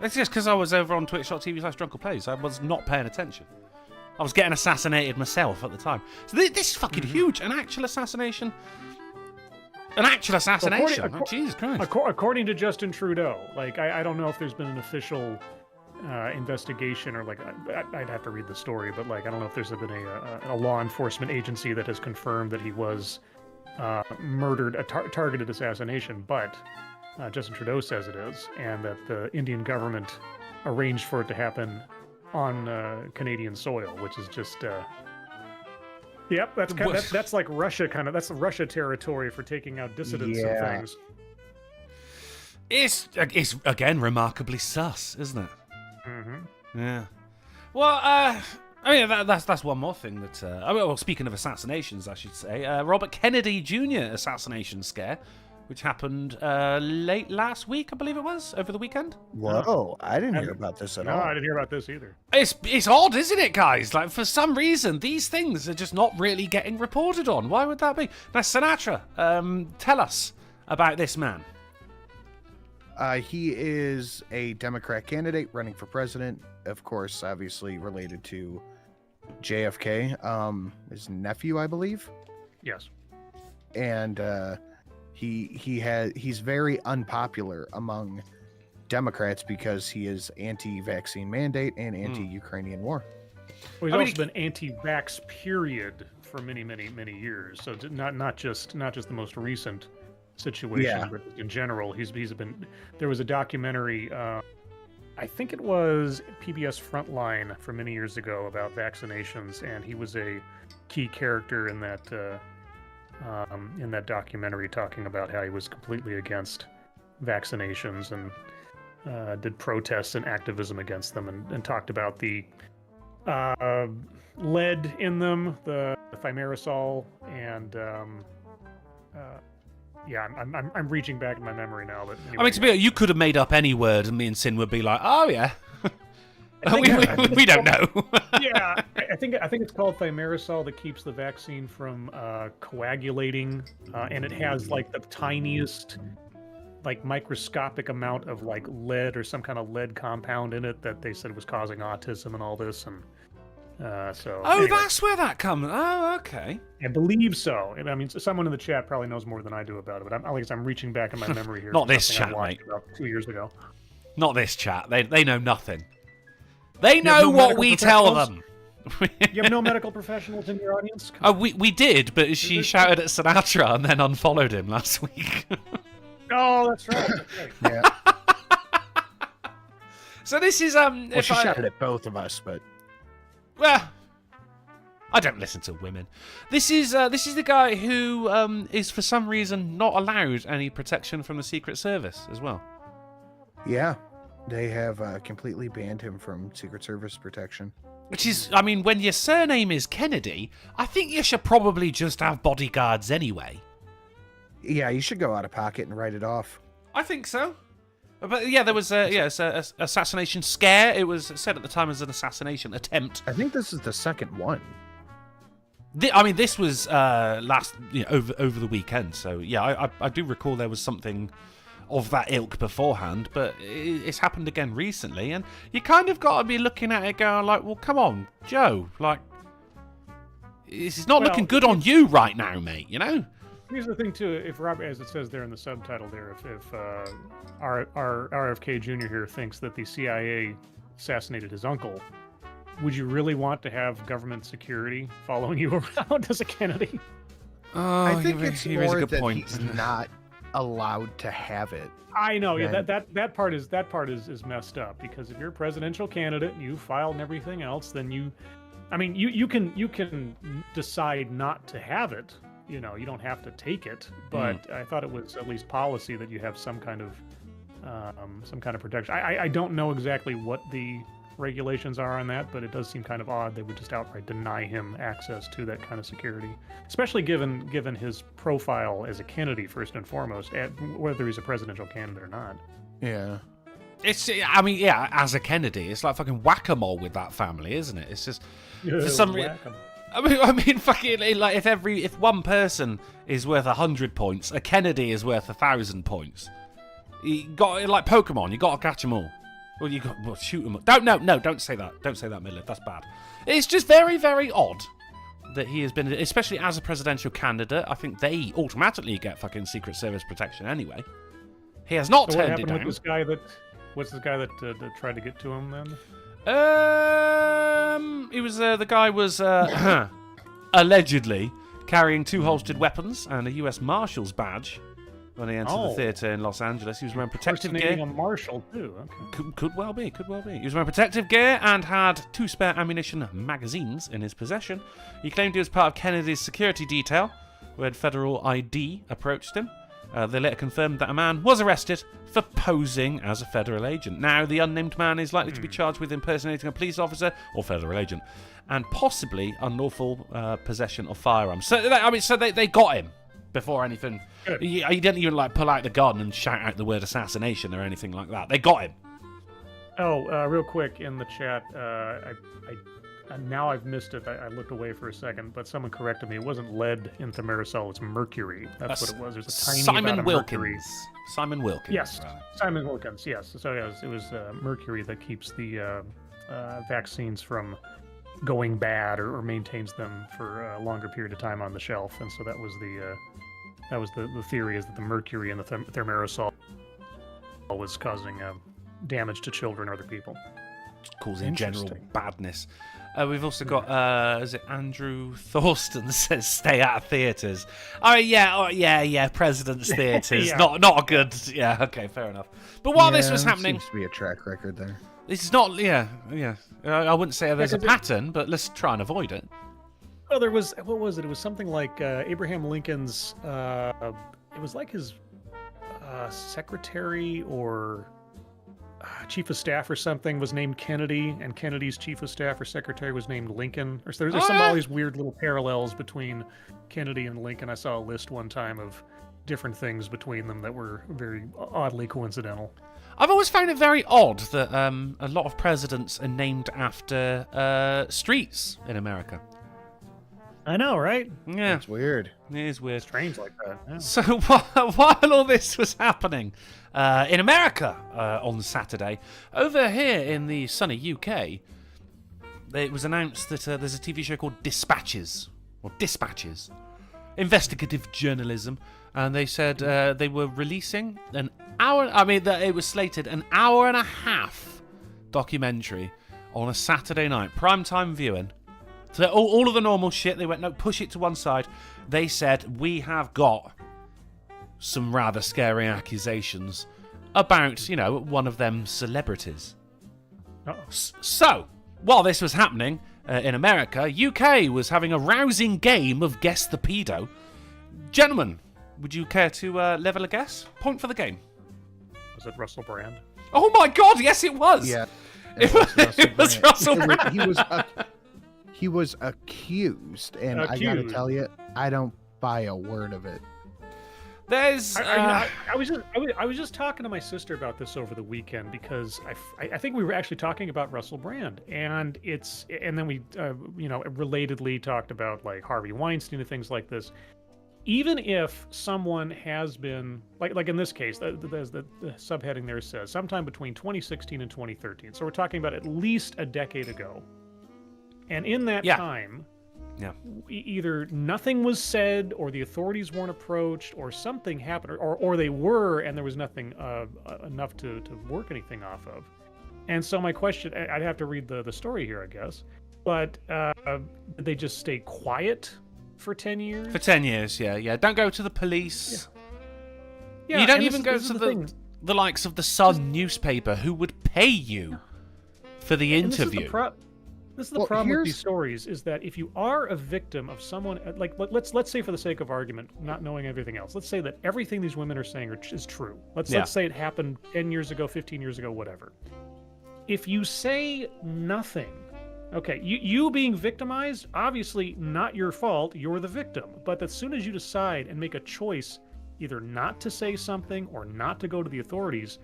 It's just because I was over on twitch.tv/Drunkle Plays. I was not paying attention. I was getting assassinated myself at the time. So this is fucking huge. An actual assassination. An actual assassination. According- Jesus Christ. According to Justin Trudeau, like I don't know if there's been an official investigation or like I'd have to read the story, but like I don't know if there's been a law enforcement agency that has confirmed that he was murdered, a targeted assassination, but Justin Trudeau says it is, and that the Indian government arranged for it to happen on Canadian soil, which is just yep, that's like Russia that's Russia territory for taking out dissidents and Yeah. things. It's again remarkably sus, isn't it? Mm-hmm. Yeah. Well, I mean that's one more thing that. Well, speaking of assassinations, I should say, Robert Kennedy Jr. assassination scare, which happened late last week, I believe it was, over the weekend. Whoa, I didn't hear about this at No, all. I didn't hear about this either. It's odd, isn't it, guys? Like, for some reason, these things are just not really getting reported on. Why would that be? Now, Sinatra, tell us about this man. He is a Democrat candidate running for president. Of course, obviously related to JFK, his nephew, I believe. Yes. And he's very unpopular among Democrats because he is anti-vaccine mandate and anti-Ukrainian war. Well, he's I mean, also been anti-vax period for many, many, many years. So not just the most recent situation, Yeah. but in general, he's been. There was a documentary, I think it was PBS Frontline from many years ago about vaccinations, and he was a key character in that documentary, talking about how he was completely against vaccinations and did protests and activism against them, and talked about the lead in them, the thimerosal, and yeah, I'm reaching back in my memory now. But anyway, I mean, to be honest, you could have made up any word, and me and Sin would be like, "Oh yeah." we don't know. yeah, I think it's called thimerosal that keeps the vaccine from coagulating, and it has like the tiniest, like microscopic amount of like lead or some kind of lead compound in it that they said was causing autism and all this, and so. Oh, anyway, that's where that comes. Oh, okay. I believe so. And I mean, someone in the chat probably knows more than I do about it, but I'm reaching back in my memory here. Not for this something I chat, watched mate. About 2 years ago. Not this chat. They know nothing. They have know no what medical we tell them. You have no medical professionals in your audience? Oh, we did, but she shouted at Sinatra and then unfollowed him last week. Oh, that's right. Yeah. So this is Well, she shouted at both of us, but well, I don't listen to women. This is the guy who is for some reason not allowed any protection from the Secret Service as well. yeah, they have completely banned him from Secret Service protection. Which is, I mean, when your surname is Kennedy, I think you should probably just have bodyguards anyway. Yeah, you should go out of pocket and write it off. I think so. But yeah, there was it's a assassination scare. It was said at the time as an assassination attempt. I think this is the second one. I mean, this was over the weekend. So yeah, I do recall there was something of that ilk beforehand, but it's happened again recently, and you kind of got to be looking at it going like, well, come on, Joe, like this is not looking good on you right now, mate. You know. Here's the thing too. If Robert, as it says there in the subtitle, there, if our RFK Jr. here thinks that the CIA assassinated his uncle, would you really want to have government security following you around as a Kennedy? Oh, I think it's he raised more a good that point. he's not allowed to have it. I know, yeah. Then- That part is messed up, because if you're a presidential candidate and you filed and everything else, then you can decide not to have it. You know, you don't have to take it, but I thought it was at least policy that you have some kind of protection. I don't know exactly what the regulations are on that, but it does seem kind of odd they would just outright deny him access to that kind of security, especially given his profile as a Kennedy first and foremost, whether he's a presidential candidate or not. Yeah. I mean, yeah, as a Kennedy, it's like fucking whack-a-mole with that family, isn't it? It's just for some reason. I mean, fucking like if one person is worth 100 points, a Kennedy is worth 1,000 points. You got like Pokemon, you got to catch them all. Well, you got shoot them. Don't say that. Don't say that, Miller. That's bad. It's just very, very odd that he has been, especially as a presidential candidate. I think they automatically get fucking Secret Service protection anyway. He has not turned it down. What's this guy that tried to get to him then? He was the guy was allegedly carrying 2 holstered weapons and a U.S. Marshal's badge when he entered the theater in Los Angeles. He was wearing protective gear. A marshal too. Okay. Could well be. He was wearing protective gear and had 2 spare ammunition magazines in his possession. He claimed he was part of Kennedy's security detail when federal ID approached him. They later confirmed that a man was arrested for posing as a federal agent. Now, the unnamed man is likely to be charged with impersonating a police officer or federal agent, and possibly unlawful possession of firearms. So, they got him before anything. He didn't even like pull out the gun and shout out the word assassination or anything like that. They got him. Oh, real quick in the chat, now I've missed it. I looked away for a second, but someone corrected me. It wasn't lead in thimerosal, it's mercury. That's what it was. There's a tiny Simon amount of Wilkins. mercury. Simon Wilkins. Yes, right. Simon Wilkins, yes. So it was mercury that keeps the vaccines from going bad or maintains them for a longer period of time on the shelf. And so that was the theory, is that the mercury in the thimerosal was causing damage to children or other people. Causing general badness. We've also got, is it Andrew Thorsten that says stay out of theatres? Oh yeah, President's Theatres. Yeah. Not a good, yeah, okay, fair enough. But while this was happening... Seems to be a track record there. This is not, yeah. I wouldn't say there's a pattern, but let's try and avoid it. Well, there was, what was it? It was something like Abraham Lincoln's, it was like his secretary or... chief of staff or something was named Kennedy, and Kennedy's chief of staff or secretary was named Lincoln. Or so there's all these weird little parallels between Kennedy and Lincoln. I saw a list one time of different things between them that were very oddly coincidental. I've always found it very odd that a lot of presidents are named after streets in America. I know, right? Yeah. It's weird. It is weird. Strange like that. Yeah. So while all this was happening in America on Saturday, over here in the sunny UK, it was announced that there's a TV show called Dispatches, investigative journalism, and they said they were releasing an hour. I mean, it was slated an hour and a half documentary on a Saturday night, primetime viewing. So all of the normal shit, they went, no, push it to one side. They said, we have got some rather scary accusations about, one of them celebrities. Uh-oh. So, while this was happening in America, UK was having a rousing game of Guess the Pedo. Gentlemen, would you care to level a guess? Point for the game. Was it Russell Brand? Oh my god, yes it was! Yeah. It was Russell Brand. He was accused, and I gotta tell you, I don't buy a word of it. There's. I was just talking to my sister about this over the weekend because I think we were actually talking about Russell Brand, and then we relatedly talked about like Harvey Weinstein and things like this. Even if someone has been like in this case, the subheading there says sometime between 2016 and 2013. So we're talking about at least a decade ago. And in that time, either nothing was said, or the authorities weren't approached, or something happened, or they were, and there was nothing enough to work anything off of. And so my question, I'd have to read the story here, I guess, but did they just stay quiet for 10 years? For 10 years, yeah. Don't go to the police. Yeah, you don't even go to the likes of the Sun newspaper, who would pay you for the interview. This is the problem with these stories, is that if you are a victim of someone, like let's say for the sake of argument, not knowing everything else, let's say that everything these women are saying is true. Let's say it happened 10 years ago, 15 years ago, whatever. if you say nothing, okay, you being victimized, obviously not your fault, you're the victim. But as soon as you decide and make a choice either not to say something or not to go to the authorities,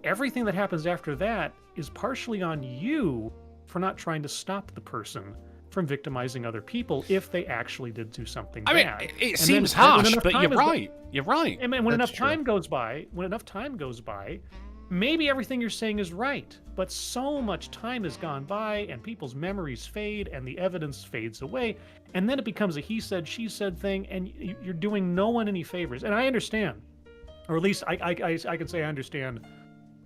everything that happens after that is partially on you for not trying to stop the person from victimizing other people if they actually did do something I mean, bad. it seems harsh, but you're right. You're right. And when That's enough time goes by, maybe everything you're saying is right, but so much time has gone by and people's memories fade and the evidence fades away, and then it becomes a he said, she said thing, and you're doing no one any favors. And I understand, or at least I can say I understand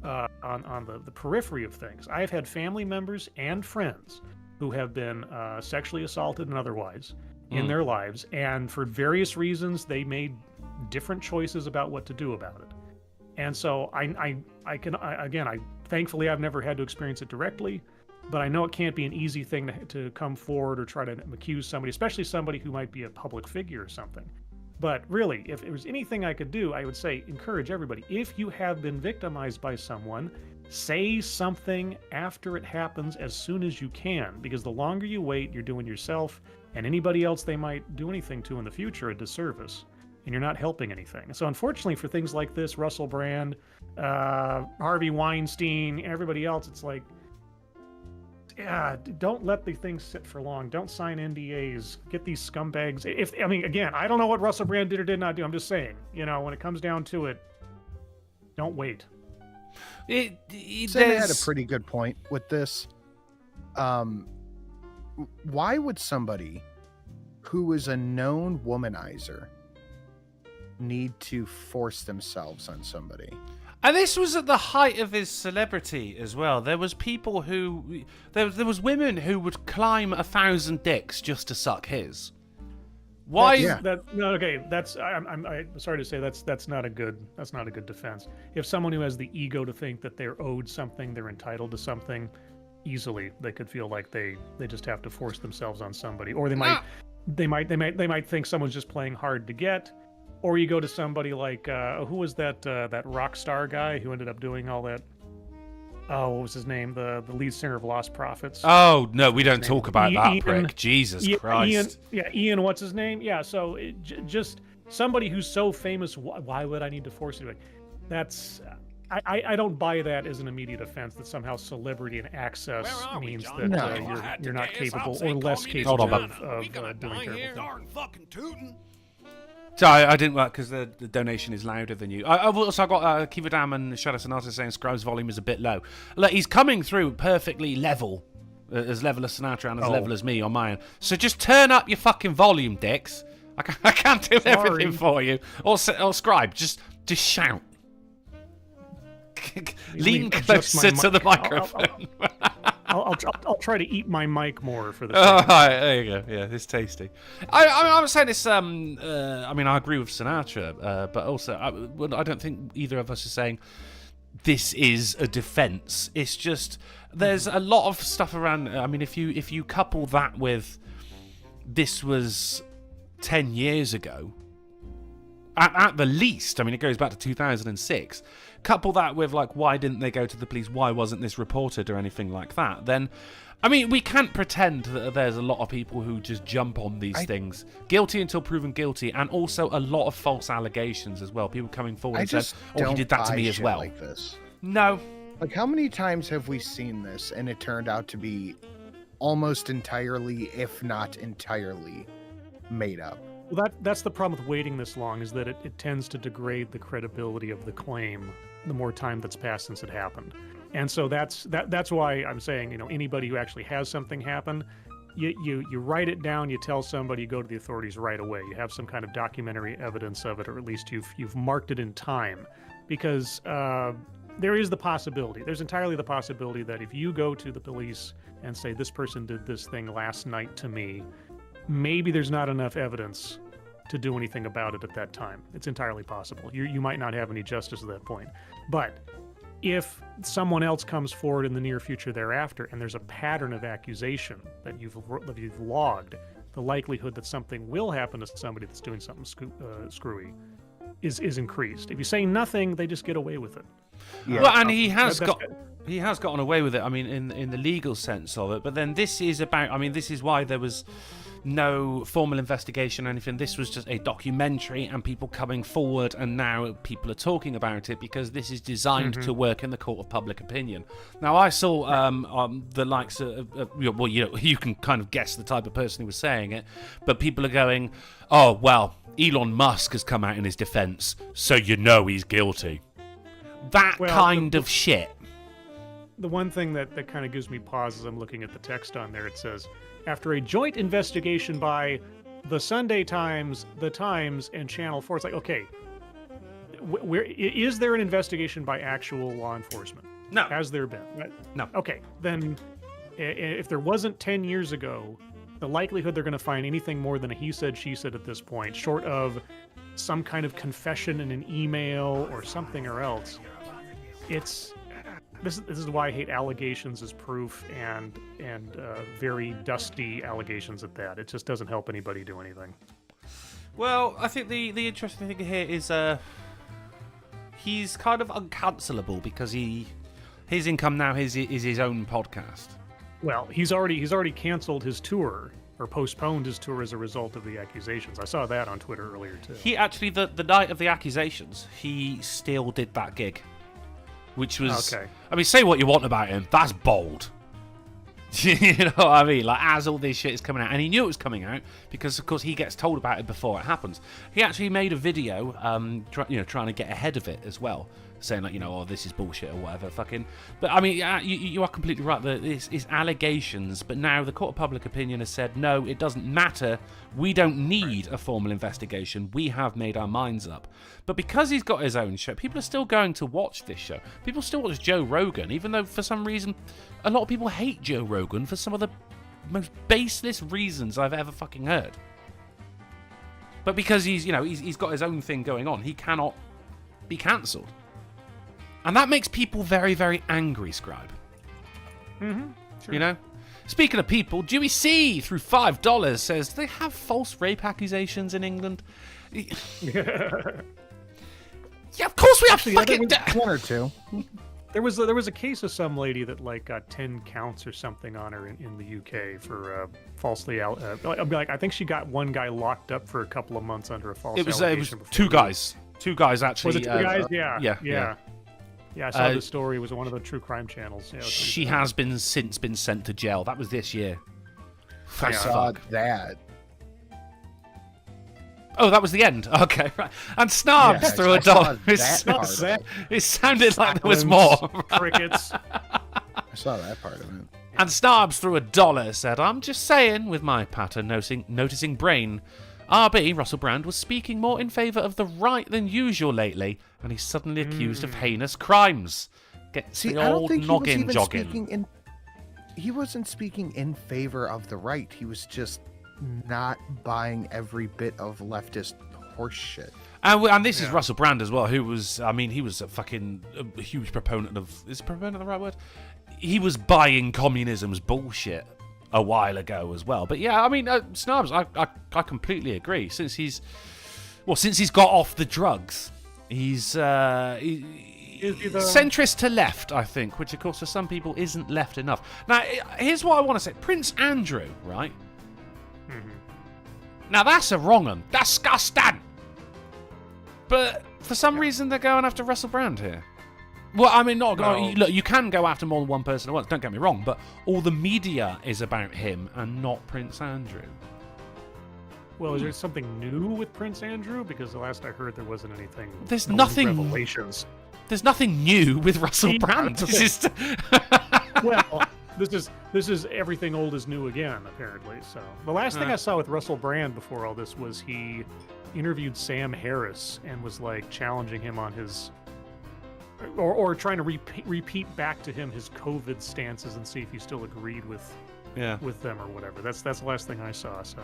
on the periphery of things. I've had family members and friends who have been sexually assaulted and otherwise in their lives, and for various reasons they made different choices about what to do about it. And so I thankfully I've never had to experience it directly, but I know it can't be an easy thing to come forward or try to accuse somebody, especially somebody who might be a public figure or something. But really, if it was anything I could do, I would say encourage everybody. If you have been victimized by someone, say something after it happens as soon as you can, because the longer you wait, you're doing yourself and anybody else they might do anything to in the future a disservice, and you're not helping anything. So unfortunately for things like this, Russell Brand, Harvey Weinstein, everybody else, it's like, yeah, don't let the things sit for long. Don't sign NDAs. Get these scumbags. Again, I don't know what Russell Brand did or did not do. I'm just saying, when it comes down to it, don't wait. Sam had a pretty good point with this. Why would somebody who is a known womanizer need to force themselves on somebody? And this was at the height of his celebrity as well. There was people who... There was women who would climb 1,000 dicks just to suck his. Why? I'm sorry to say that's not a good defense. If someone who has the ego to think that they're owed something, they're entitled to something, easily they could feel like they just have to force themselves on somebody, or they might think someone's just playing hard to get. Or you go to somebody like who was that rock star guy who ended up doing all that? Oh, what was his name? The lead singer of Lost Prophets. Oh no, we don't talk about that prick. Jesus Christ. Ian. What's his name? Yeah. So just somebody who's so famous. Why would I need to force it? That's. I don't buy that as an immediate offense. That somehow celebrity and access means that you're not capable or less capable of doing terrible. Darn fucking tootin'. So I didn't work because the donation is louder than you. I've also got Kiva Dam and Shadow Sonata saying Scribe's volume is a bit low. Look, he's coming through perfectly level, as level as Sinatra and as level as me on mine. So just turn up your fucking volume, dicks. I can't do everything for you. Or Scribe, just shout. Lean closer to the microphone. I'll try to eat my mic more for this. Oh, there you go. Yeah, it's tasty. I was saying this. I agree with Sinatra, but also I don't think either of us is saying this is a defense. It's just there's a lot of stuff around. I mean, if you couple that with this was 10 years ago, at the least. I mean, it goes back to 2006. Couple that with, like, why didn't they go to the police? Why wasn't this reported or anything like that? Then, I mean, we can't pretend that there's a lot of people who just jump on these things. Guilty until proven guilty, and also a lot of false allegations as well. People coming forward and saying, oh, he did that to me as well. Like this. No. Like, how many times have we seen this and it turned out to be almost entirely, if not entirely, made up? Well, that's the problem with waiting this long, is that it tends to degrade the credibility of the claim the more time that's passed since it happened. And so that's why I'm saying, anybody who actually has something happen, you write it down, you tell somebody, you go to the authorities right away. You have some kind of documentary evidence of it, or at least you've marked it in time, because there is the possibility. There's entirely the possibility that if you go to the police and say, this person did this thing last night to me, maybe there's not enough evidence to do anything about it at that time. It's entirely possible. You might not have any justice at that point. But if someone else comes forward in the near future thereafter, and there's a pattern of accusation that you've logged, the likelihood that something will happen to somebody that's doing something screwy is increased. If you say nothing, they just get away with it. Yeah. Well, and he has That's got. He has gotten away with it, I mean, in the legal sense of it. But then this is about, I mean, this is why there was no formal investigation or anything. This was just a documentary and people coming forward, and now people are talking about it because this is designed to work in the court of public opinion. Now, I saw the likes of, well, you can kind of guess the type of person who was saying it, but people are going, oh, well, Elon Musk has come out in his defense, so you know he's guilty. That kind of shit. The one thing that kind of gives me pause as I'm looking at the text on there, it says, after a joint investigation by the Sunday Times, the Times, and Channel 4, it's like, okay, where is there an investigation by actual law enforcement? No. Has there been? No. Okay, then if there wasn't 10 years ago, the likelihood they're going to find anything more than a he said, she said at this point, short of some kind of confession in an email or something or else, it's... This is why I hate allegations as proof and very dusty allegations at that. It just doesn't help anybody do anything. Well, I think the interesting thing here is he's kind of uncancelable because his income now is his own podcast. Well, he's already canceled his tour or postponed his tour as a result of the accusations. I saw that on Twitter earlier too. He actually the night of the accusations, he still did that gig. Which was, okay. I mean, say what you want about him, that's bold. You know what I mean? Like, as all this shit is coming out, and he knew it was coming out because, of course, he gets told about it before it happens. He actually made a video, trying to get ahead of it as well, saying like, oh, this is bullshit or whatever, fucking. But I mean, you are completely right. That it's allegations, but now the court of public opinion has said no, it doesn't matter. We don't need a formal investigation. We have made our minds up. But because he's got his own show, people are still going to watch this show. People still watch Joe Rogan, even though for some reason a lot of people hate Joe Rogan for some of the most baseless reasons I've ever fucking heard. But because he's got his own thing going on, he cannot be cancelled. And that makes people very, very angry, Scribe. Mm-hmm. Sure. Speaking of people, Dewey C through $5 says, do they have false rape accusations in England? Yeah, of course we have fucking... One or two. There was a case of some lady that got 10 counts or something on her in the UK for falsely I think she got one guy locked up for a couple of months under a false allegation. It was two guys. Two guys actually. Was it two guys? Yeah. Yeah, I saw the story. It was one of the true crime channels. Yeah, she has since been sent to jail. That was this year. I saw that. Oh, that was the end. Okay, right. And Snarbs threw $1. It sounded like there was more. Crickets. I saw that part of it. And Snarbs threw $1. Said, "I'm just saying, with my pattern noticing brain, RB Russell Brand was speaking more in favour of the right than usual lately, and he's suddenly accused of heinous crimes. Gets the old noggin jogging." He wasn't speaking in favour of the right. He was just not buying every bit of leftist horse shit. And this is Russell Brand as well, who was, he was a huge proponent of, is proponent the right word? He was buying communism's bullshit a while ago as well. But yeah, Snarbs, I completely agree. Since he's got off the drugs, he's centrist to left, I think, which of course for some people isn't left enough. Now, here's what I want to say. Prince Andrew, right? Mm-hmm. Now that's a wrong one. Disgusting. But for some reason they're going after Russell Brand here. Well, look, you can go after more than one person at once, don't get me wrong, but all the media is about him and not Prince Andrew. Well, is there something new with Prince Andrew? Because the last I heard, there wasn't anything. There's nothing. Revelations. There's nothing new with Russell Brand. Well, this is everything old is new again, apparently. So the last thing I saw with Russell Brand before all this was he interviewed Sam Harris and was challenging him on his, or trying to repeat back to him his COVID stances and see if he still agreed with them or whatever. That's the last thing I saw. So.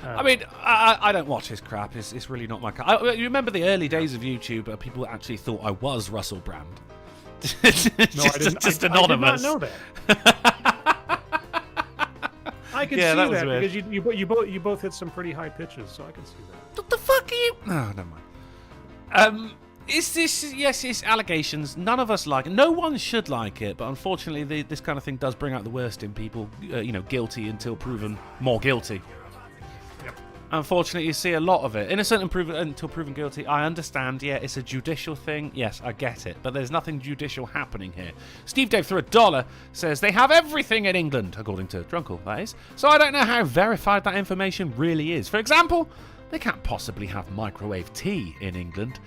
I don't watch his crap. It's really not my kind. You remember the early days of YouTube? People actually thought I was Russell Brand. No, I didn't. Just anonymous. I did not know that. I can see that because you both hit some pretty high pitches, so I can see that. What the fuck are you? No, never mind. Is this? Yes, it's allegations. None of us like it. No one should like it, but unfortunately, this kind of thing does bring out the worst in people. Guilty until proven more guilty. Yep. Unfortunately, you see a lot of it. Innocent until proven guilty. I understand. Yeah, it's a judicial thing. Yes, I get it. But there's nothing judicial happening here. Steve Dave through $1 says they have everything in England, according to Drunkle, that is. So I don't know how verified that information really is. For example, they can't possibly have microwave tea in England.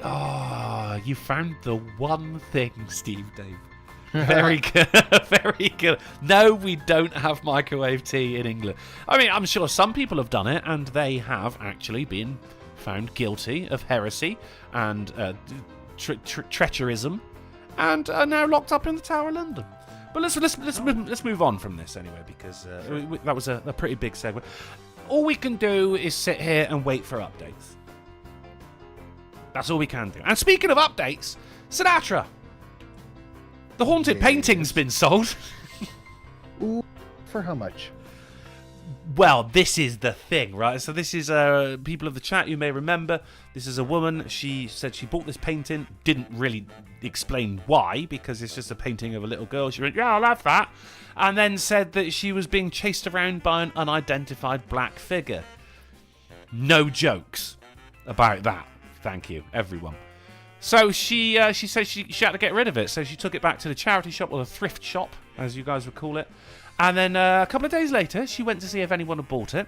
Oh, you found the one thing, Steve Dave. Very good. Very good. No, we don't have microwave tea in England. I mean, I'm sure some people have done it, and they have actually been found guilty of heresy and treacherism, and are now locked up in the Tower of London. But let's move on from this anyway, because that was a pretty big segue. All we can do is sit here and wait for updates. That's all we can do. And speaking of updates, Sinatra. The haunted painting's been sold. Ooh, for how much? Well, this is the thing, right? So this is people of the chat, you may remember. This is a woman. She said she bought this painting. Didn't really explain why, because it's just a painting of a little girl. She went, yeah, I'll have that. And then said that she was being chased around by an unidentified black figure. No jokes about that. Thank you, everyone. So she said she had to get rid of it. So she took it back to the charity shop, or the thrift shop, as you guys would call it. And then a couple of days later, she went to see if anyone had bought it.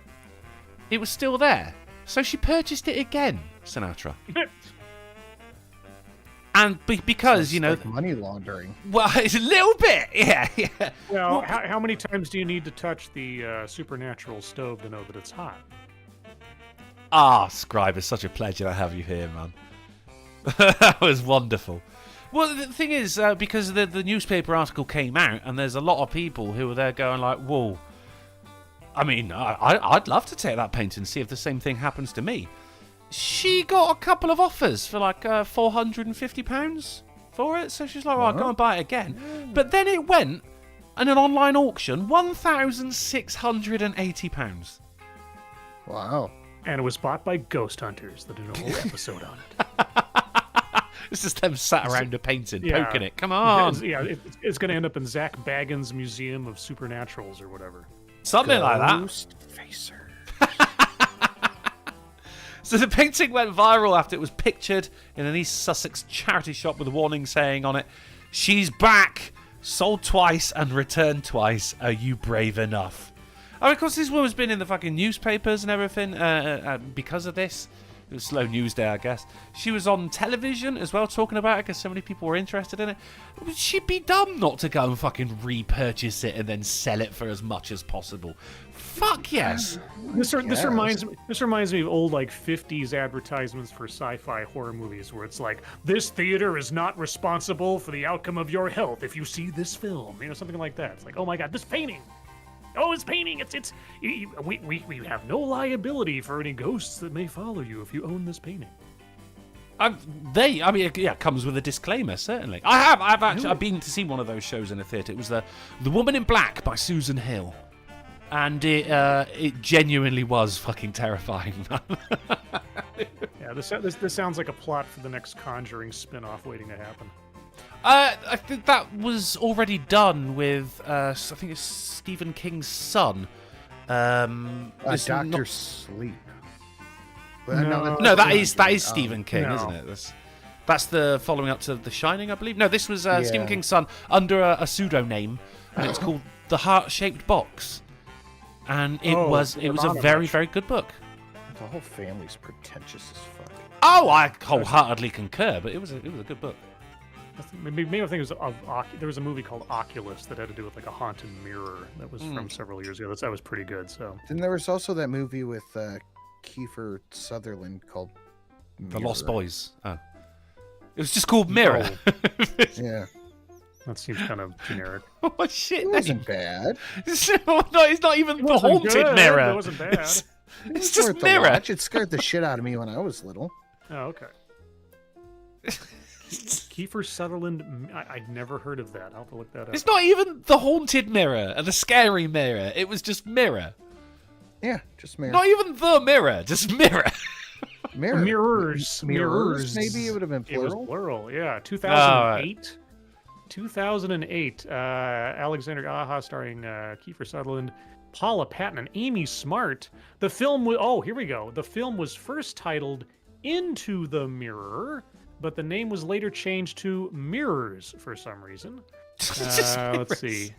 It was still there. So she purchased it again, Sinatra. And because, like money laundering. Well, it's a little bit, yeah. Well, how many times do you need to touch the supernatural stove to know that it's hot? Scribe, it's such a pleasure to have you here, man. That was wonderful. Well, the thing is, because the newspaper article came out, and there's a lot of people who were there going like, whoa. I mean, I'd love to take that painting and see if the same thing happens to me. She got a couple of offers for like £450 for it, so she's like, right, go and buy it again. But then it went in an online auction, £1,680. Wow. And it was bought by ghost hunters that did a whole episode on it. It's just them sat around a painting, poking it. Come on. It's going to end up in Zach Baggins' Museum of Supernaturals or whatever. Something like that. Ghost Facer. So the painting went viral after it was pictured in an East Sussex charity shop with a warning saying on it, "She's back, sold twice and returned twice. Are you brave enough?" I mean, of course, this woman's been in the fucking newspapers and everything because of this. It was slow news day, I guess. She was on television as well talking about it because so many people were interested in it. She'd be dumb not to go and fucking repurchase it and then sell it for as much as possible. Fuck yes. This reminds me of old like 50s advertisements for sci-fi horror movies where it's like, this theater is not responsible for the outcome of your health if you see this film. Something like that. It's like, oh my god, this painting. Oh, it's painting. We have no liability for any ghosts that may follow you if you own this painting. It comes with a disclaimer, certainly. I've been to see one of those shows in a theatre. It was the Woman in Black by Susan Hill, and it genuinely was fucking terrifying. Yeah, this sounds like a plot for the next Conjuring spin-off waiting to happen. I think that was already done with, I think it's Stephen King's son. Dr. Sleep. No, that is Stephen King, isn't it? That's the following up to The Shining, I believe. No, this was Stephen King's son under a pseudonym, and it's called The Heart-Shaped Box. And it was a very, very good book. The whole family's pretentious as fuck. Oh, I wholeheartedly concur, but it was a good book. Maybe I think there was a movie called Oculus that had to do with like a haunted mirror that was from several years ago. That was pretty good. So then there was also that movie with Kiefer Sutherland called The Lost Boys. Oh, it was just called Mirror. Yeah, that seems kind of generic. Oh shit! It wasn't bad. No, it's not even the haunted mirror. It wasn't bad. It's just Mirror. It scared the shit out of me when I was little. Oh, okay. Kiefer Sutherland, I'd never heard of that. I'll have to look that up. It's not even the haunted mirror or the scary mirror. It was just Mirror. Yeah, just Mirror. Not even the mirror, just Mirror. Mirrors. Maybe it would have been It was plural. plural, yeah. 2008. 2008. Alexander Aha starring Kiefer Sutherland, Paula Patton, and Amy Smart. The film was... Oh, here we go. The film was first titled Into the Mirror, but the name was later changed to Mirrors for some reason. Let's see.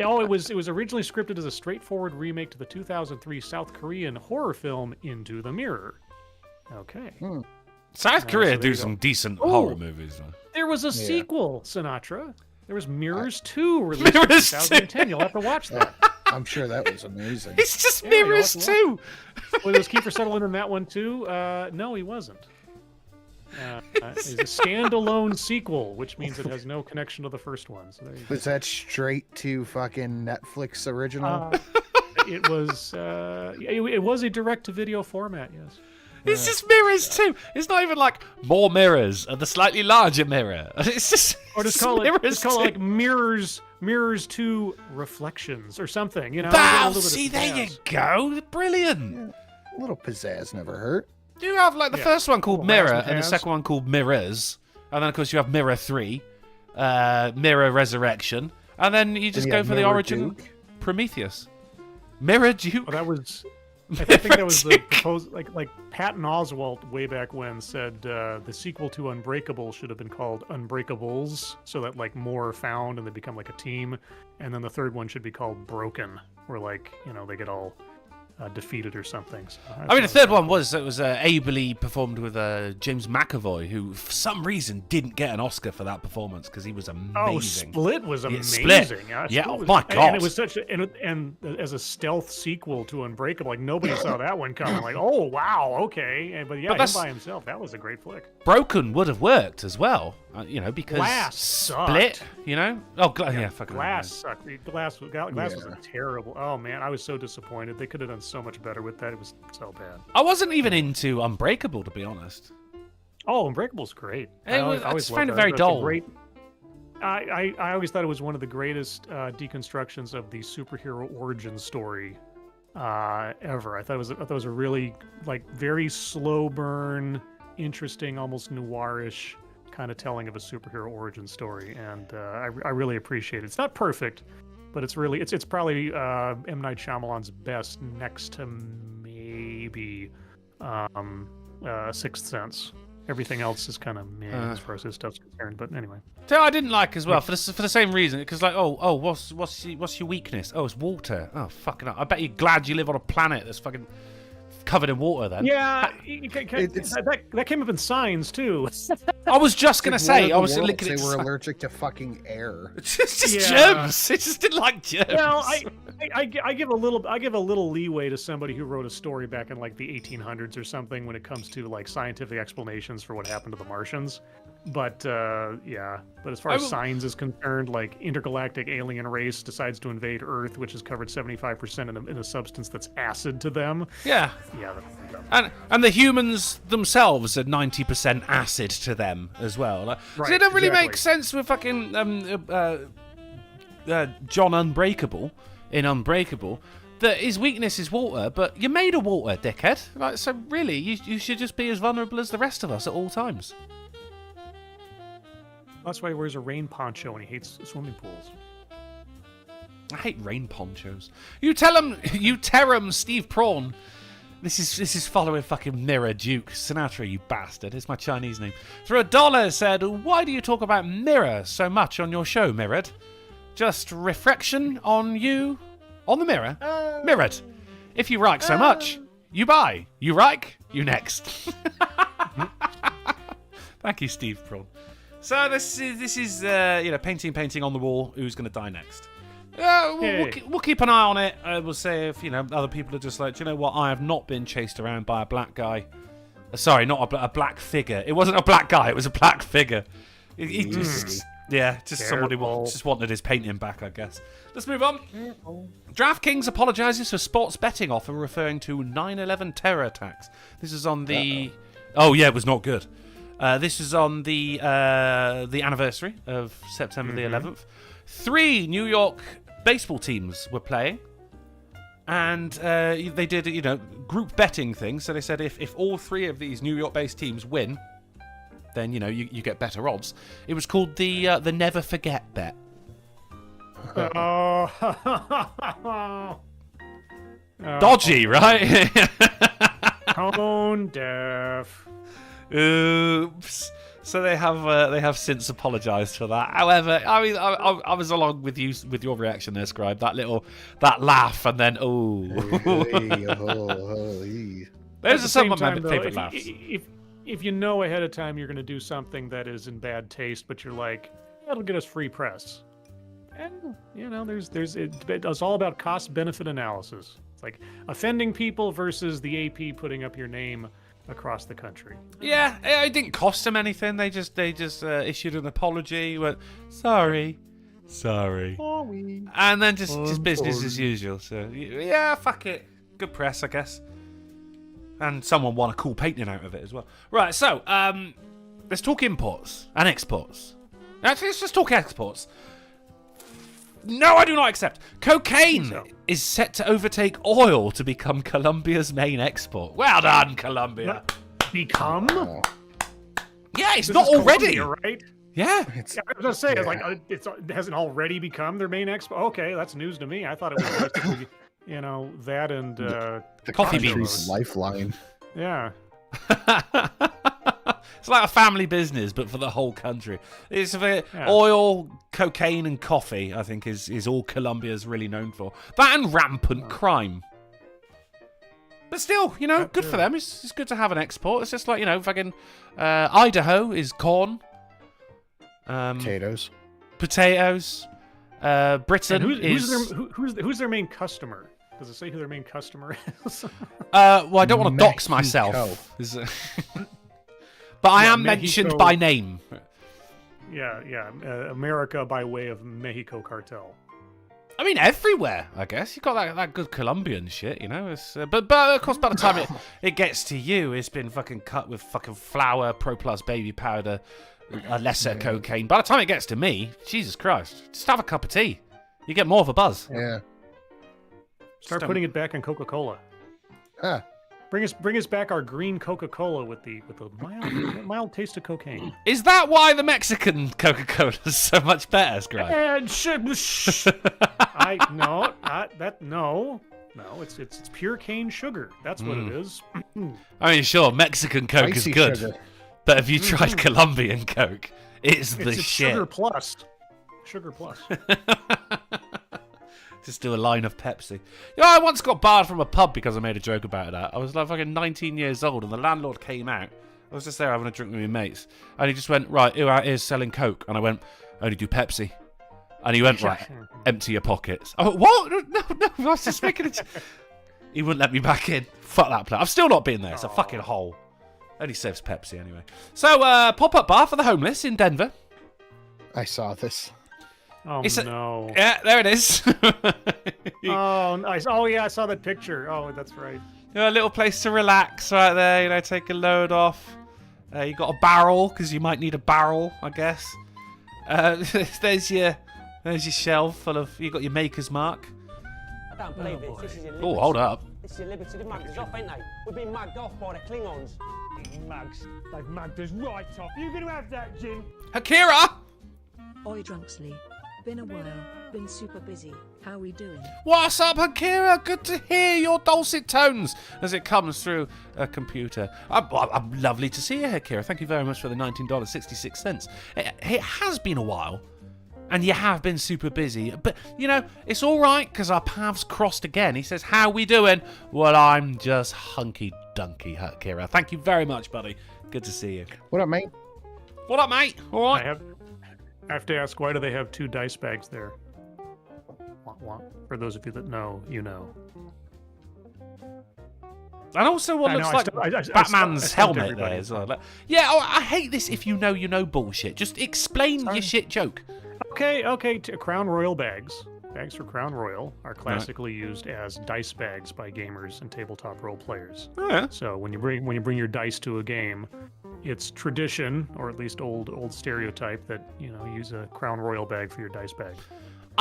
Oh, it was originally scripted as a straightforward remake to the 2003 South Korean horror film Into the Mirror. Okay. South Korea so there do you some go. decent Ooh. horror movies, though. There was a sequel, Sinatra. There was Mirrors 2 released in Mirrors 2010. You'll have to watch that. I'm sure that was amazing. It's just Yeah, you'll Mirrors have to too. Was Kiefer Sutherland in that one too? No, he wasn't. It's a standalone sequel, which means it has no connection to the first one. So there you go. Was that straight to fucking Netflix original? It was. It was a direct-to-video format. Yes. It's just Mirrors too. It's not even like more mirrors and the slightly larger mirror. It's just Or just it's call it. Mirrors Just call it 2. like Mirrors 2 Reflections or something. You know. Wow, a little bit of see, there you pizzazz. go. Brilliant. A little pizzazz never hurt. You have like the Yeah. first one called Little Mirror and the razzmatazz. second one called Mirrors, and then of course you have Mirror 3, Mirror Resurrection, and then you just you go have for the Mirror origin Duke. Prometheus. Mirror Duke. Oh, that was. I think that was the proposed. Like Patton Oswalt way back when said the sequel to Unbreakable should have been called Unbreakables, so that like more are found and they become like a team, and then the third one should be called Broken, where like they get all defeated or something. So I mean, the third one was ably performed with James McAvoy, who for some reason didn't get an Oscar for that performance because he was amazing. Split was Yeah, amazing. Split. Yeah, Yeah, Split oh was- my and God. it was such and as a stealth sequel to Unbreakable, like nobody saw that one coming. Like, oh wow, okay, but yeah, him that's- by himself, that was a great flick. Broken would have worked as well, because Glass Split, sucked. yeah, fucking Glass sucked. Glass was Yeah. a terrible. Oh man, I was so disappointed. They could have done so much better with that. It was so bad. I wasn't even into Unbreakable, to be honest. Oh, Unbreakable's great. I always just found loved it very That's a dull. Great. I always thought it was one of the greatest deconstructions of the superhero origin story ever. I thought it was a really very slow burn, interesting, almost noirish kind of telling of a superhero origin story, and I really appreciate it. It's not perfect, but it's probably M. Night Shyamalan's best, next to maybe Sixth Sense. Everything else is kind of meh as far as his stuff's concerned. But anyway, So I didn't like as well for the same reason, because what's your weakness? Oh, it's water. Oh, fucking up. I bet you're glad you live on a planet that's fucking covered in water. Then yeah, It's- that came up in Signs too. I was just gonna Like, say one I of was the looking worlds at they were allergic to fucking air. it's just Yeah. germs. It just didn't like germs. Well, I give a little leeway to somebody who wrote a story back in like the 1800s or something when it comes to like scientific explanations for what happened to the Martians. But but as far as Signs is concerned, like intergalactic alien race decides to invade Earth, which is covered 75% in a substance that's acid to them. Yeah. Yeah. And the humans themselves are 90% acid to them as well. So Right, it don't really exactly. make sense with fucking John Unbreakable in Unbreakable that his weakness is water, but you're made of water, dickhead. So really, you should just be as vulnerable as the rest of us at all times. That's why he wears a rain poncho and he hates swimming pools. I hate rain ponchos. You tell him, Steve Prawn. This is following fucking Mirror Duke Sinatra, you bastard. It's my Chinese name. For $1 said, why do you talk about mirror so much on your show, Mirrored? Just reflection on you, on the mirror. Mirrored. If you like so much, you buy. You like, you next. Thank you, Steve Prawn. So this is painting on the wall. Who's going to die next? We'll keep an eye on it. We'll say if other people are just like, do you know what? I have not been chased around by a black guy. Sorry, not a black figure. It wasn't a black guy. It was a black figure. He just somebody just wanted his painting back, I guess. Let's move on. DraftKings apologizes for sports betting offer referring to 9/11 terror attacks. This is on the. Oh yeah, it was not good. This is on the anniversary of September the 11th. 3 New York baseball teams were playing, And they did, group betting thing. So they said if all 3 of these New York-based teams win, then, you get better odds. It was called the Never Forget bet. Dodgy, right? Tone deaf. Oops. So they have since apologised for that. However, I mean, I was along with you with your reaction there, Scribe. That laugh, and then those are some of my favourite laughs. If you know ahead of time you're going to do something that is in bad taste, but you're like, that'll get us free press. And it's all about cost-benefit analysis. It's like offending people versus the AP putting up your name across the country. Yeah, it didn't cost them anything. They just issued an apology. Went sorry, and then just business as usual. So yeah, fuck it. Good press, I guess. And someone won a cool painting out of it as well. Right, so let's talk imports and exports. Actually, let's just talk exports. No, I do not accept. Cocaine is set to overtake oil to become Colombia's main export. Well done, Colombia. Become? Yeah, it's not already. Colombia, right? Yeah. I was going to say, it hasn't already become their main export. Okay, that's news to me. I thought it was basically, that and the coffee country's beans. lifeline. Yeah. It's like a family business, but for the whole country. It's oil, cocaine, and coffee, I think, is all Colombia's really known for. That and rampant crime. But still, good for them. It's good to have an export. It's just like, fucking Idaho is corn. Potatoes. Britain is... Who's their main customer? Does it say who their main customer is? Well, I don't want to dox myself. But I am mentioned by name. Yeah. America by way of Mexico cartel. I mean, everywhere, I guess. You got that good Colombian shit, It's, but of course, by the time it gets to you, it's been fucking cut with fucking flour, Pro Plus baby powder, a lesser cocaine. By the time it gets to me, Jesus Christ, just have a cup of tea. You get more of a buzz. Yeah. Start putting it back in Coca-Cola. Ah. Bring us back our green Coca-Cola with the mild taste of cocaine. Is that why the Mexican Coca-Cola is so much better, Scribe? And no, it's pure cane sugar. That's what it is. I mean, sure, Mexican Coke Icy is good, sugar. but if you tried Colombian Coke, it's the shit. Sugar plus. Just do a line of Pepsi. I once got barred from a pub because I made a joke about that. I was like fucking 19 years old, and the landlord came out. I was just there having a drink with my mates, and he just went, right, who out here is selling Coke? And I went, only do Pepsi. And he went, right, empty your pockets. I went, what? No, I was just making it. He wouldn't let me back in. Fuck that place. I've still not been there. It's a fucking hole. Only serves Pepsi anyway. So, pop-up bar for the homeless in Denver. I saw this. Oh, no. Yeah, there it is. Oh, nice. Oh, yeah, I saw that picture. Oh, that's right. A little place to relax right there, take a load off. You got a barrel, because you might need a barrel, I guess. There's your shelf full of... You got your Maker's Mark. I don't believe this. This is your Oh, hold up. This is your liberty. They've mugged us off, ain't they? We've been mugged off by the Klingons. Mugs. They've mugged us right off. You gonna have that, Jim? Hakira! Oi, Drunksley. Been a while. Been super busy. How we doing? What's up, Hakira? Good to hear your dulcet tones as it comes through a computer. I'm lovely to see you, Hakira. Thank you very much for the $19.66. It has been a while, and you have been super busy. But, it's all right, because our paths crossed again. He says, how we doing? Well, I'm just hunky-dunky, Hakira. Thank you very much, buddy. Good to see you. What up, mate? What up, mate? All right? I have to ask, why do they have 2 dice bags there? For those of you that know, you know. And also what looks like Batman's helmet there as well. I hate this if you know bullshit. Just explain your shit joke. Okay. Crown Royal bags. Bags for Crown Royal are classically used as dice bags by gamers and tabletop role players. Oh, yeah. So when you bring your dice to a game, it's tradition, or at least old stereotype, that use a Crown Royal bag for your dice bag.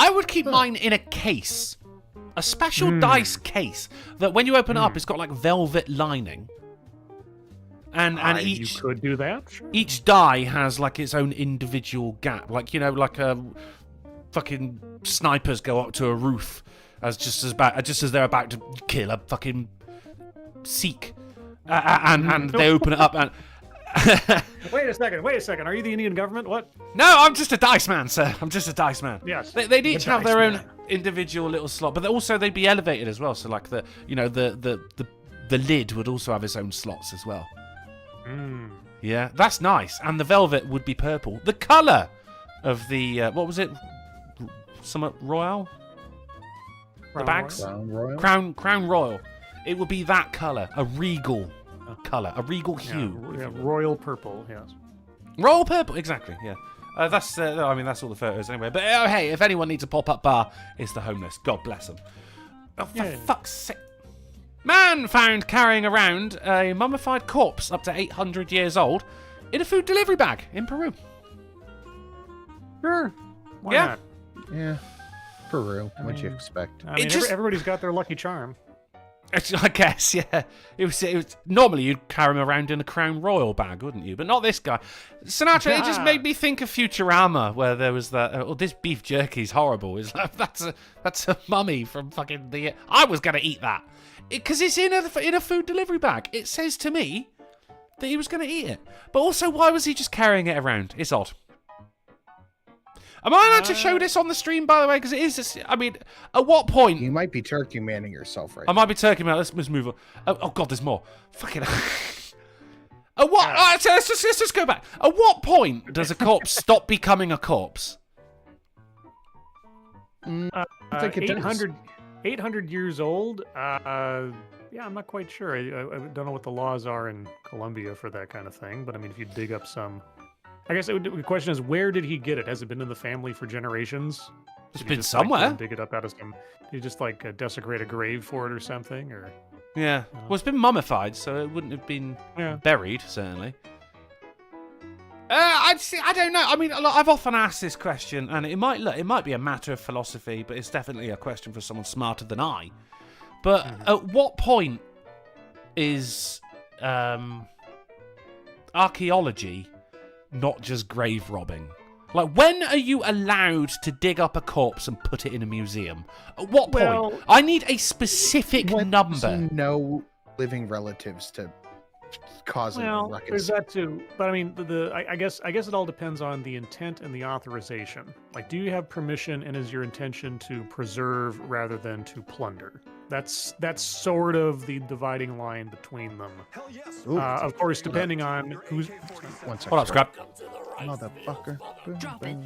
I would keep mine in a case. a special dice case that when you open it up, it's got like velvet lining. And you could do that. Sure. each die has like its own individual gap. Like, you know, like fucking snipers go up to a roof just as they're about to kill a fucking Sikh. And they open it up and... Wait a second. Are you the Indian government? What? No, I'm just a dice man, sir. I'm just a dice man. Yes. They'd each have their dice own individual little slot, but also they'd be elevated as well. So like the lid would also have its own slots as well. Yeah, that's nice. And the velvet would be purple. The colour of the what was it? Summit Royale? The bags? Crown Royal. It would be that colour, a regal colour, a regal hue. Yeah, royal purple. Yes. Royal purple, exactly. Yeah. That's all the photos anyway. But hey, if anyone needs a pop-up bar, it's the homeless. God bless them. Oh, for fuck's sake. Man found carrying around a mummified corpse up to 800 years old in a food delivery bag in Peru. Sure. Why not? Yeah. Peru. What'd you expect? I mean, everybody's got their lucky charm. I guess, yeah. It was normally you'd carry him around in a Crown Royal bag, wouldn't you? But not this guy. Sinatra, it just made me think of Futurama, where there was that. This beef jerky's horrible. It's like that's a mummy from fucking the. I was gonna eat that because it's in a food delivery bag. It says to me that he was gonna eat it, but also why was he just carrying it around? It's odd. Am I allowed to show this on the stream, by the way? Because it is. I mean, at what point? You might be turkey manning yourself right I might be turkey man. Let's move on. Oh God, there's more. Fucking. At what? Let's just go back. At what point does a corpse stop becoming a corpse? I think it 800 years old. Yeah, I'm not quite sure. I don't know what the laws are in Colombia for that kind of thing. But I mean, if you dig up some. I guess the question is, where did he get it? Has it been in the family for generations? It's been somewhere. Dig it up out of some. Did he just desecrate a grave for it or something? Or yeah, well, it's been mummified, so it wouldn't have been buried, certainly. I don't know. I mean, I've often asked this question, and it might be a matter of philosophy, but it's definitely a question for someone smarter than I. But at what point is archaeology not just grave robbing? Like, when are you allowed to dig up a corpse and put it in a museum? At what point? I need a specific number. No living relatives to causing ruckus. There's that too. But I mean, I guess it all depends on the intent and the authorization. Like, do you have permission, and is your intention to preserve rather than to plunder? That's sort of the dividing line between them. Hell yes. Of course, depending on who's. One second. Hold up, Scribe. Motherfucker. Drop it.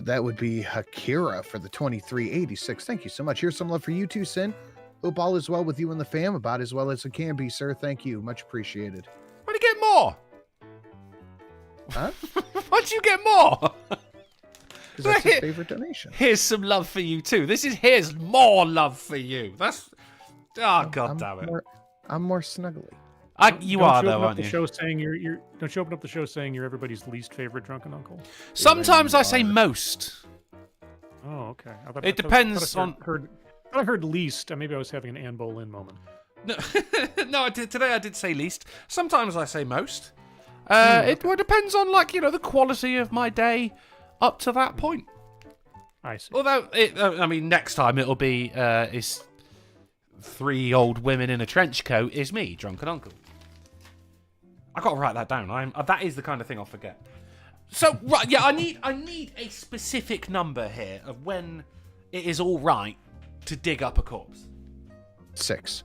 That would be Hakira for the 2386. Thank you so much. Here's some love for you too, Sin. Hope all is well with you and the fam, about as well as it can be, sir. Thank you. Much appreciated. Why'd you get more? Huh? Why'd you get more? Because that's his favorite donation. Here's some love for you too. Here's more love for you. That's God damn it. I'm more snuggly. You are though, aren't you? Don't you open up the show saying you're everybody's least favorite drunken uncle? Sometimes I say most. Oh, okay. It depends on. I heard least. Maybe I was having an Anne Boleyn moment. No, I did today. I did say least. Sometimes I say most. It depends on the quality of my day up to that point. I see. Although next time it'll be it's 3 old women in a trench coat is me, drunken uncle. I got to write that down. That is the kind of thing I'll forget. So right, yeah, I need a specific number here of when it is all right to dig up a corpse. 6.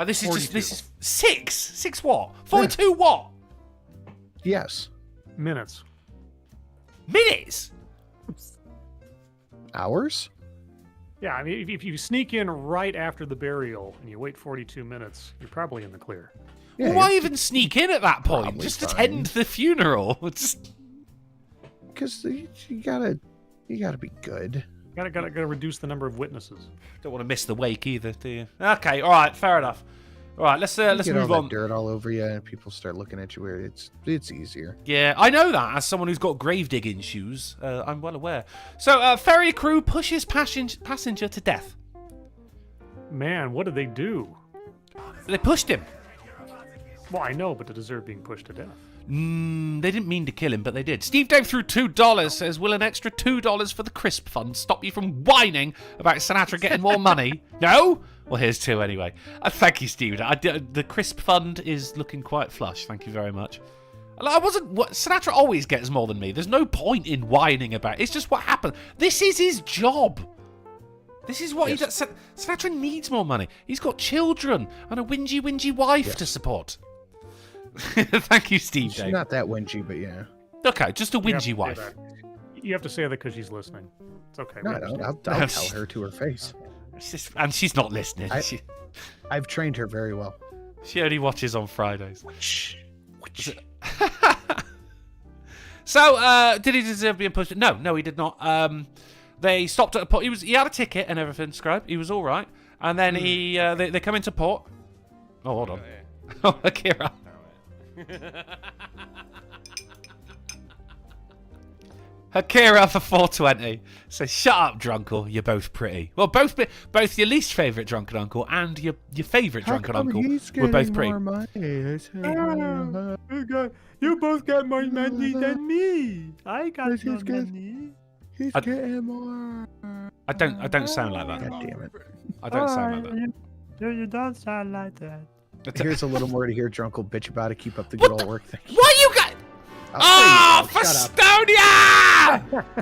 This is 6. 6 what? 42 what? Yes. Minutes. Minutes? Hours? Yeah, I mean, if you sneak in right after the burial and you wait 42 minutes, you're probably in the clear. Yeah, why even sneak in at that point? Just fine. attend the funeral. Because you gotta be good. Gotta reduce the number of witnesses. Don't want to miss the wake either, do you? Okay, all right, fair enough. All right, let's You move get all on. that dirt all over you, and people start looking at you weird. It's easier. Yeah, I know that as someone who's got grave digging shoes. I'm well aware. So, ferry crew pushes passenger to death. Man, what did they do? They pushed him. Well, I know, but to deserve being pushed to death. They didn't mean to kill him, but they did. Steve Dave threw $2, says, will an extra $2 for the crisp fund stop you from whining about Sinatra getting more money? No? Well, here's 2 anyway. Thank you, Steve. The crisp fund is looking quite flush. Thank you very much. Sinatra always gets more than me. There's no point in whining about it. It's just what happened. This is his job. This is what he does. Sinatra needs more money. He's got children and a whingy wife to support. Thank you, Steve. She's Dave. not that whingy, but yeah. Okay, just a You have whingy to say wife. that. You have to say that because she's listening. It's okay. No, we I don't. understand. I'll tell her to her face. And she's not listening. I've trained her very well. She only watches on Fridays. So, did he deserve being pushed? No, he did not. They stopped at a port. He had a ticket and everything, Scribe. He was all right. And then they come into port. Oh, hold on. Oh, Akira. Akira for 420 says, "Shut up, Drunkle. You're both pretty. Well, both your least favourite drunken uncle and your favourite drunken uncle were both pretty." You both got more money than me. I got more money. He's getting more. I don't sound like that. God damn it. I don't sound like that. You don't sound like that. Here's a little more to hear Drunkle bitch about it. Keep up the good old work. Thank you. What you got? I'll Oh, say you, shut up. Festonia!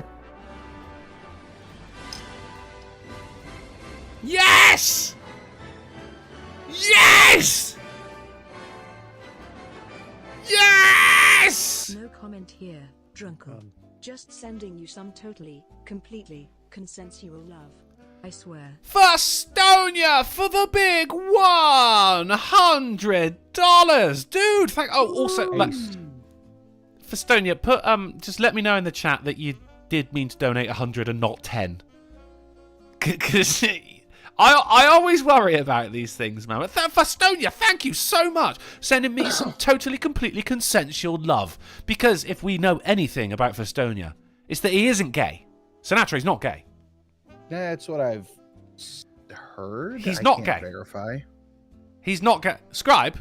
Yes! Yes! Yes! No comment here, Drunkle. Just sending you some totally, completely, consensual love. I swear. Festonia for the big $100, dude. Also, Festonia, put just let me know in the chat that you did mean to donate 100 and not 10. Because I always worry about these things, man. Festonia, thank you so much. Sending me some totally, completely consensual love. Because if we know anything about Festonia, it's that he isn't gay. Sinatra is not gay. That's what I've heard. He's I not can't gay. Verify. He's not gay. Scribe,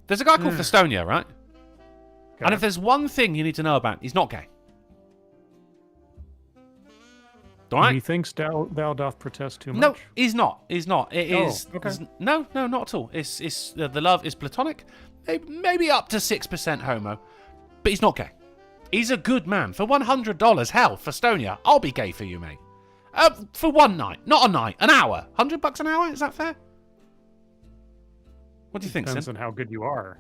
there's a guy called Festonia, right? Okay. And if there's one thing you need to know about, he's not gay. All right? Methinks thou doth protest too much. No, he's not. He's not. It is. Okay. No, not at all. It's the love is platonic, maybe up to 6% homo, but he's not gay. He's a good man. For $100, hell, Festonia, I'll be gay for you, mate. For one night, not a night, an hour. $100 an hour? Is that fair? What do you think, Depends Sin? on how good you are.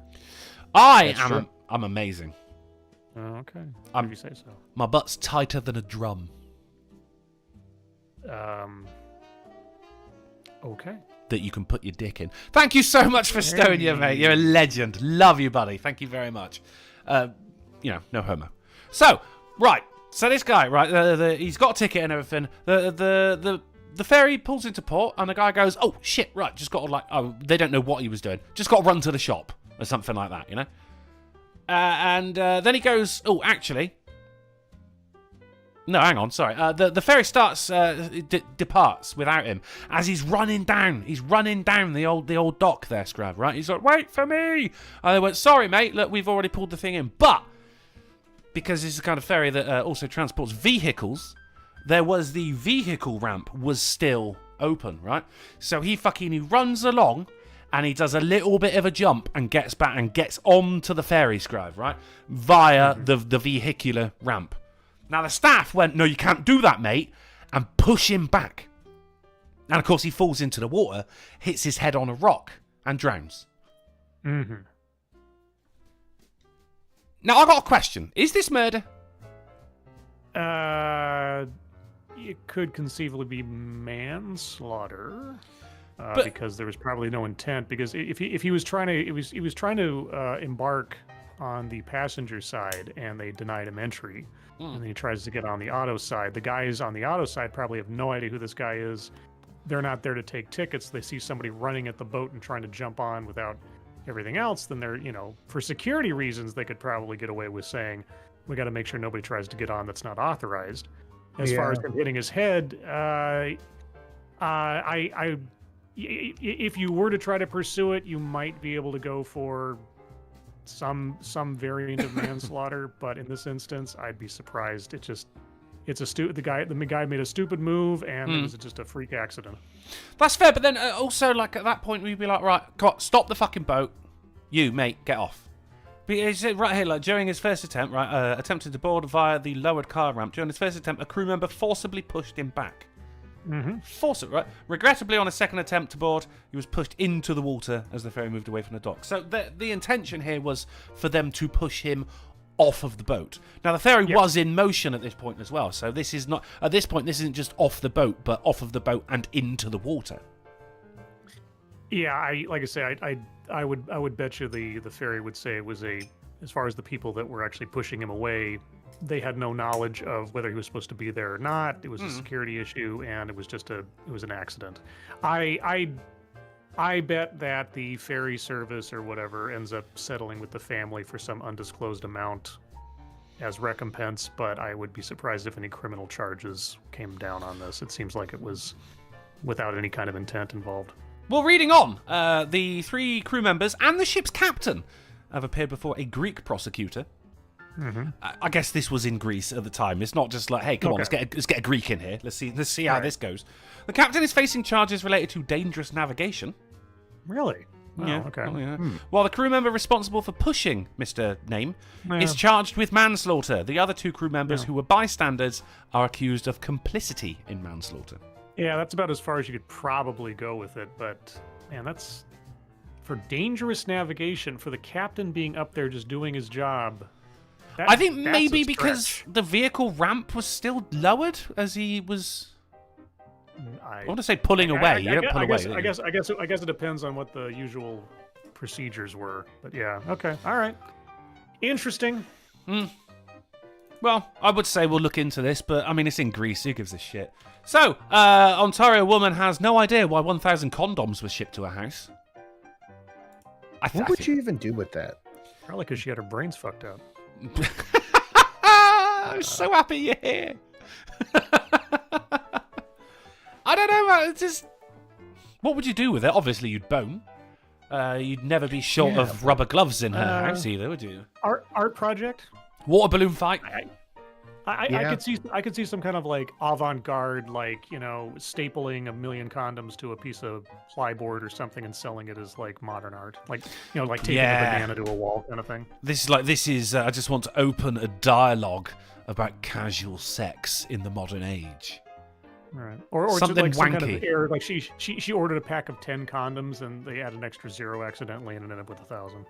I'm amazing. Okay. I'm- If you say so. My butt's tighter than a drum. Okay. That you can put your dick in. Thank you so much, Festonia, mate. You're a legend. Love you, buddy. Thank you very much. No homo. So, right. So this guy, right, he's got a ticket and everything. The ferry pulls into port, and the guy goes, "Oh shit, right, just got to they don't know what he was doing. Just got to run to the shop or something like that, you know." And then he goes, "Oh, actually, no, hang on, sorry. The ferry departs without him as he's running down. He's running down the old dock there, Scribe, right? He's like, "Wait for me!" And they went, "Sorry, mate. Look, we've already pulled the thing in, but." Because this is the kind of ferry that also transports vehicles, there was the vehicle ramp was still open, right? So he runs along and he does a little bit of a jump and gets back and gets onto the ferry, Scribe, right? Via the vehicular ramp. Now the staff went, "No, you can't do that, mate," and push him back. And of course he falls into the water, hits his head on a rock and drowns. Mm-hmm. Now, I got a question. Is this murder? It could conceivably be manslaughter, But- because there was probably no intent. Because if he was trying to embark on the passenger side and they denied him entry, and then he tries to get on the auto side. The guys on the auto side probably have no idea who this guy is, they're not there to take tickets. They see somebody running at the boat and trying to jump on without everything else. Then they're, for security reasons, they could probably get away with saying, we got to make sure nobody tries to get on that's not authorized. As far as him hitting his head, if you were to try to pursue it, you might be able to go for some variant of manslaughter, but in this instance, I'd be surprised. The guy made a stupid move, and it was just a freak accident. That's fair, but then also, like, at that point, we'd be like, right, stop the fucking boat. You, mate, get off. But right here, like, during his first attempt, attempted to board via the lowered car ramp. During his first attempt, a crew member forcibly pushed him back. Forcibly, right? Regrettably, on a second attempt to board, he was pushed into the water as the ferry moved away from the dock. So the intention here was for them to push him off of the boat. Now, the ferry was in motion at this point as well. So this is not, at this point, this isn't just off the boat, but off of the boat and into the water. Yeah, I would bet you the ferry would say it was as far as the people that were actually pushing him away, they had no knowledge of whether he was supposed to be there or not. It was a security issue, and it was an accident. I bet that the ferry service or whatever ends up settling with the family for some undisclosed amount as recompense, but I would be surprised if any criminal charges came down on this. It seems like it was without any kind of intent involved. Well, reading on, the 3 crew members and the ship's captain have appeared before a Greek prosecutor. I guess this was in Greece at the time. It's not just like, hey, come on, let's get a Greek in here. Let's see how this goes. The captain is facing charges related to dangerous navigation. Really? Oh, Yeah. Okay. Oh, yeah. While the crew member responsible for pushing Mr. Name is charged with manslaughter. The other 2 crew members who were bystanders are accused of complicity in manslaughter. Yeah, that's about as far as you could probably go with it, but man, that's for dangerous navigation, for the captain being up there just doing his job. I think maybe because the vehicle ramp was still lowered as he was. I want to say pulling away. You don't pull away. I guess it depends on what the usual procedures were. But yeah, okay, all right, interesting. Well, I would say we'll look into this, but I mean, it's in Greece. Who gives a shit? So, Ontario woman has no idea why 1,000 condoms were shipped to her house. What would you even do with that? Probably because she had her brains fucked up. I'm so happy you're here. I don't know, man. It's just, what would you do with it? Obviously, you'd bone. You'd never be short of rubber gloves in her house either, would you? Art project. Water balloon fight. I could see some kind of like avant-garde, like, stapling 1,000,000 condoms to a piece of plyboard or something and selling it as like modern art, like like taping a banana to a wall kind of thing. This is I just want to open a dialogue about casual sex in the modern age. Right. Or something like wanky. Some kind of error, like she ordered a pack of 10 condoms and they add an extra 0 accidentally and ended up with 1,000.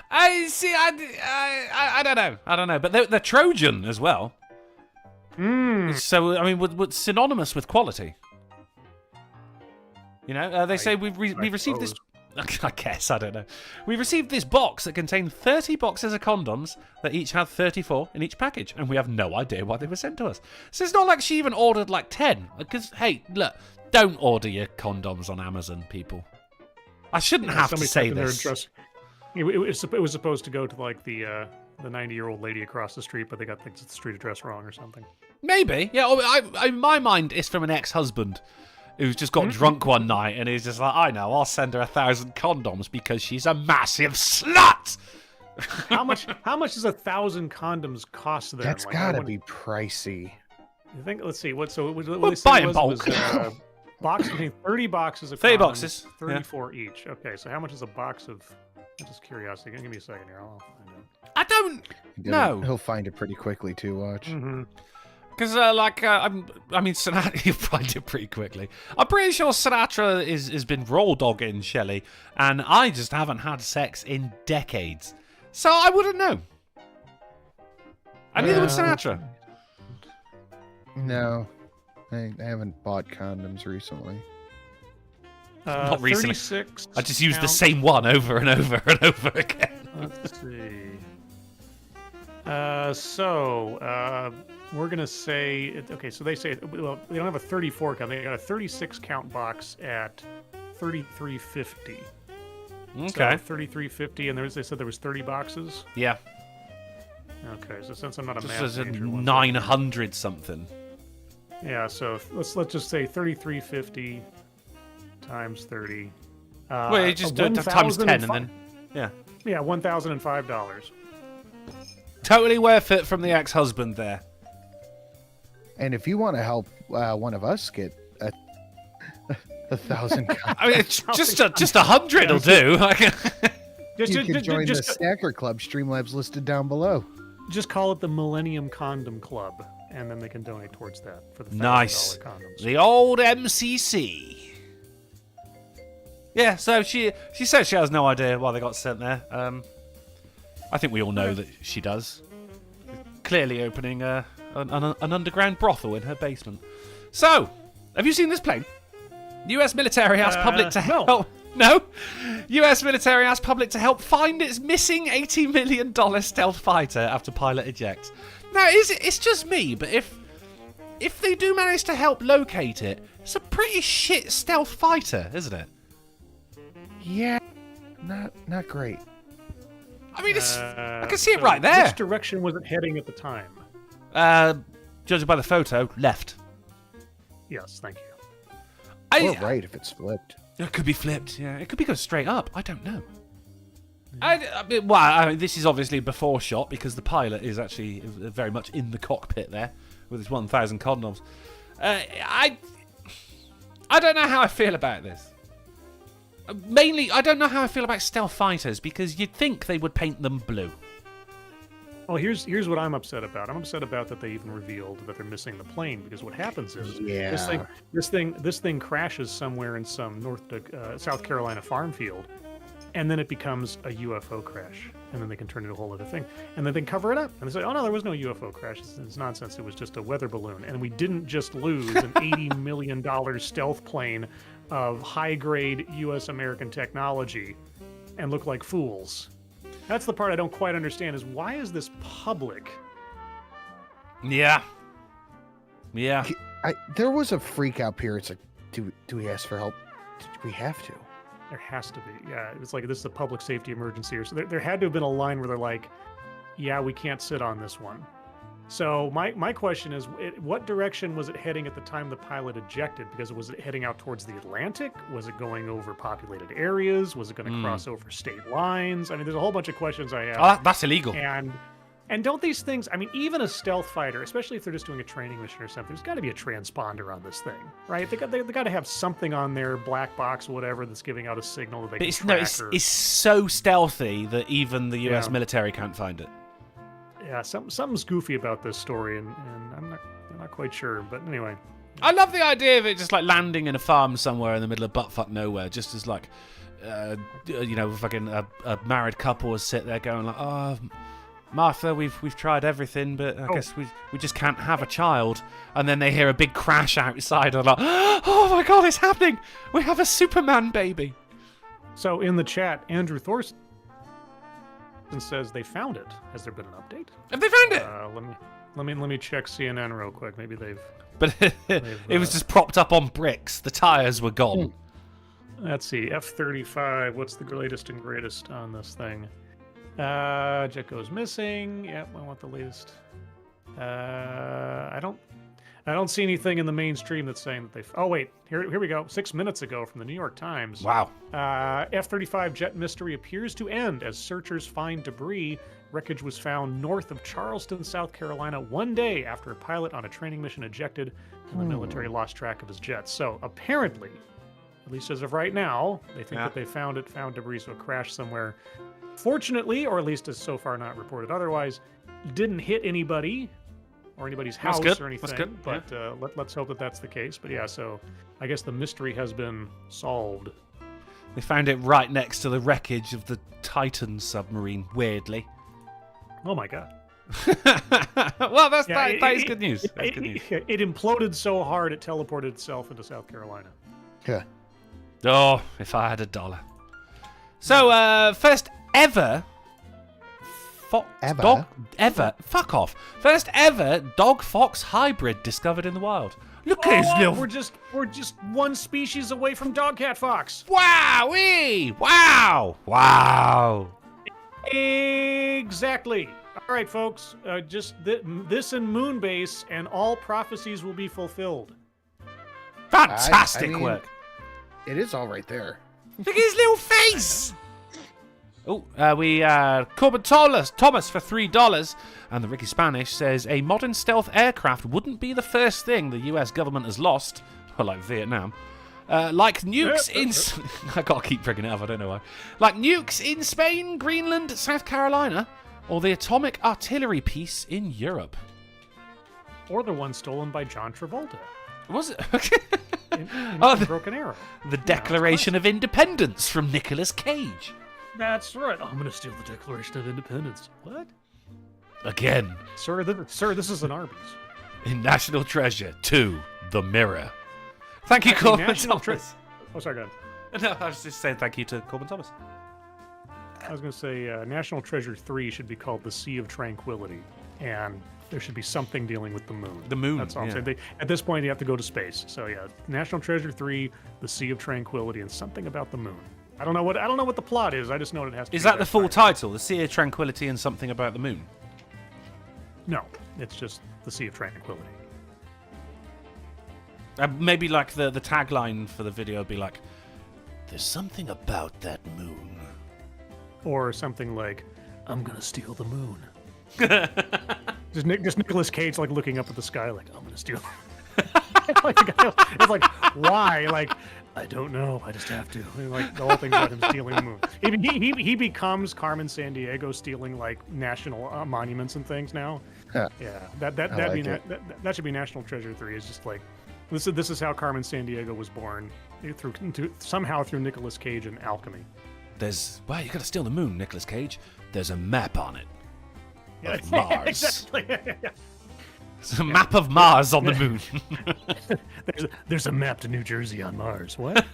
I see. I don't know. But they're Trojan as well. So I mean, what's synonymous with quality? They say we received this. I guess, I don't know. We received this box that contained 30 boxes of condoms that each had 34 in each package, and we have no idea why they were sent to us. So it's not like she even ordered like 10. Because, hey, look, don't order your condoms on Amazon, people. I shouldn't have to say this. It was supposed to go to like the 90-year-old lady across the street, but they got the street address wrong or something. Maybe. Yeah, in my mind, it's from an ex-husband who's just got drunk one night and he's just like, I know, I'll send her 1,000 condoms because she's a massive slut. How much does 1,000 condoms cost then? That's gotta be pricey. You think? Let's see. What buy in bulk. Box between 30 boxes of 30 condoms, boxes, 34 each. Okay, so how much is a box of? Just curiosity. Give me a second here. I'll find out. I don't know. He'll find it pretty quickly too. Watch. Because, Sinatra, you'll find it pretty quickly. I'm pretty sure Sinatra has been raw dogging Shelley, and I just haven't had sex in decades. So I wouldn't know. And neither would Sinatra. No. I haven't bought condoms recently. Not recently. 36 I just used the same one over and over and over again. Let's see. We're gonna say okay. So they say, well, they don't have a 34 count. They got a 36 count box at 33.50. Okay. So 33.50, and they said there was 30 boxes. Yeah. Okay, so since I'm not a This math is a major, 900 something. yeah. So let's just say 33.50 times 30. Well, you just do it times 10 and then, yeah. Yeah, $1,005. Totally worth it from the ex-husband there. And if you want to help one of us get a 1,000 I mean, it's just 100 will do. you can join the Snacker Club. Streamlabs listed down below. Just call it the Millennium Condom Club, and then they can donate towards that for the $1,000 Nice. condoms. The old MCC. Yeah, so she says she has no idea why they got sent there. I think we all know that she does. Clearly opening an underground brothel in her basement. So, have you seen this plane? U.S. military asked public to help. No? U.S. military asked public to help find its missing $80 million stealth fighter after pilot ejects. Now, it's just me, but if they do manage to help locate it, it's a pretty shit stealth fighter, isn't it? Yeah, not great. I mean, I can see it right there. Which direction was it heading at the time? Judging by the photo, left. Yes, thank you. Or right if it's flipped. It could be flipped, yeah. It could be going straight up. I don't know. I mean, this is obviously a before shot because the pilot is actually very much in the cockpit there with his 1,000 condoms. I don't know how I feel about this. Mainly, I don't know how I feel about stealth fighters because you'd think they would paint them blue. Well, here's what I'm upset about. I'm upset about that they even revealed that they're missing the plane because what happens is this thing crashes somewhere in some South Carolina farm field, and then it becomes a UFO crash, and then they can turn it into a whole other thing, and then they cover it up and they say, oh no, there was no UFO crash. It's nonsense. It was just a weather balloon, and we didn't just lose an $80 million stealth plane of high-grade U.S. American technology and look like fools. That's the part I don't quite understand is why is this public? Yeah. Yeah. There was a freak out period. It's like, do we ask for help? Do we have to? There has to be. Yeah, it's like this is a public safety emergency. Or so there had to have been a line where they're like, yeah, we can't sit on this one. So my question is, what direction was it heading at the time the pilot ejected? Because was it heading out towards the Atlantic? Was it going over populated areas? Was it going to cross over state lines? I mean, there's a whole bunch of questions I have. Oh, that's illegal. And don't these things, I mean, even a stealth fighter, especially if they're just doing a training mission or something, there's got to be a transponder on this thing, right? They got to have something on their black box, whatever, that's giving out a signal that they can track. It's so stealthy that even the U.S. military can't find it. Yeah, something's goofy about this story, and I'm not quite sure. But anyway, I love the idea of it just like landing in a farm somewhere in the middle of buttfuck nowhere, just as like, fucking a married couple will sit there going like, oh, Martha, we've tried everything, but I guess we just can't have a child. And then they hear a big crash outside, and they're like, oh my god, it's happening! We have a Superman baby. So in the chat, Andrew Thorson says they found it. Has there been an update? Have they found it? Let me check CNN real quick. Maybe they've. But it was just propped up on bricks. The tires were gone. Let's see. F-35. What's the latest and greatest on this thing? Jet goes missing. Yep, I want the latest. I don't see anything in the mainstream that's saying that they. Oh wait, here we go. 6 minutes ago from the New York Times. Wow. F-35 jet mystery appears to end as searchers find debris. Wreckage was found north of Charleston, South Carolina, 1 day after a pilot on a training mission ejected, and the military lost track of his jets. So apparently, at least as of right now, they think that they found debris, so it crashed somewhere. Fortunately, or at least as so far not reported otherwise, didn't hit anybody or anybody's house or anything. That's good. But let's hope that that's the case. But yeah, so I guess the mystery has been solved. They found it right next to the wreckage of the Titan submarine, weirdly. Oh my god. Well, that is good news. That's good news. It imploded so hard it teleported itself into South Carolina. Yeah. Oh, if I had $1. So, first ever fox Ever? dog ever. Fuck off. First ever dog fox hybrid discovered in the wild. Look at his little. We're just one species away from dog cat fox. Wowee! Wow! Exactly. All right, folks. Just this and Moonbase, and all prophecies will be fulfilled. Fantastic I mean, work. It is all right there. Look at his little face. Oh, we Corbin Thomas for $3, and the Ricky Spanish says a modern stealth aircraft wouldn't be the first thing the U.S. government has lost, well, like Vietnam. Like nukes in... I gotta keep bringing it up, I don't know why. Like nukes in Spain, Greenland, South Carolina, or the atomic artillery piece in Europe. Or the one stolen by John Travolta. Was it? in the Broken Arrow. The Declaration of Independence from Nicolas Cage. That's right. I'm gonna steal the Declaration of Independence. What? Again. Sir, this is an Arby's. In National Treasure 2, The Mirror. Thank you, Actually, Corbin National Thomas. Oh, sorry, go ahead. No, I was just saying thank you to Corbin Thomas. I was going to say National Treasure 3 should be called the Sea of Tranquility, and there should be something dealing with the moon. The moon, That's all I'm yeah. saying. At this point, you have to go to space. So yeah, National Treasure 3, the Sea of Tranquility, and something about the moon. I don't know what the plot is. I just know it has to. Is be that the full title. title? The Sea of Tranquility and something about the moon? No, it's just the Sea of Tranquility. Maybe like the tagline for the video would be like, "There's something about that moon." Or something like, I'm gonna steal the moon. just Nicolas Cage like looking up at the sky like, I'm gonna steal. It's like, why? Like, I don't know. I just have to. And, like the whole thing's about him stealing the moon. He becomes Carmen Sandiego stealing like national monuments and things now. Huh. Yeah, that should be National Treasure 3. It's just like this is how Carmen Sandiego was born somehow through Nicolas Cage and alchemy. Well, you gotta steal the moon, Nicolas Cage. There's a map on it. Of Yeah, Mars. exactly. There's a map of Mars on the moon. There's a map to New Jersey on Mars. What?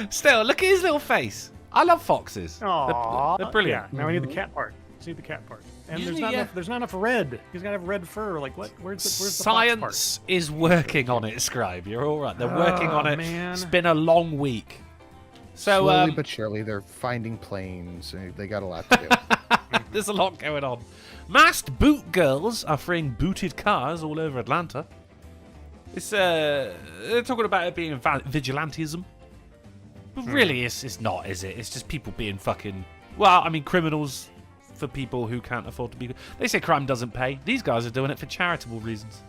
Still, look at his little face. I love foxes. Aww. They're brilliant. Yeah, now we need the cat part. Let's need the cat part. And Usually, there's not enough red. He's got to have red fur. Like what? Where's the fox Science is working on it, Scribe. You're all right. They're working on it. Man. It's been a long week. So Slowly but surely, they're finding planes. They got a lot to do. there's a lot going on. Masked boot girls are freeing booted cars all over Atlanta. It's they're talking about it being vigilantism. But really, it's not, is it? It's just people being fucking... Well, I mean, criminals for people who can't afford to be... They say crime doesn't pay. These guys are doing it for charitable reasons.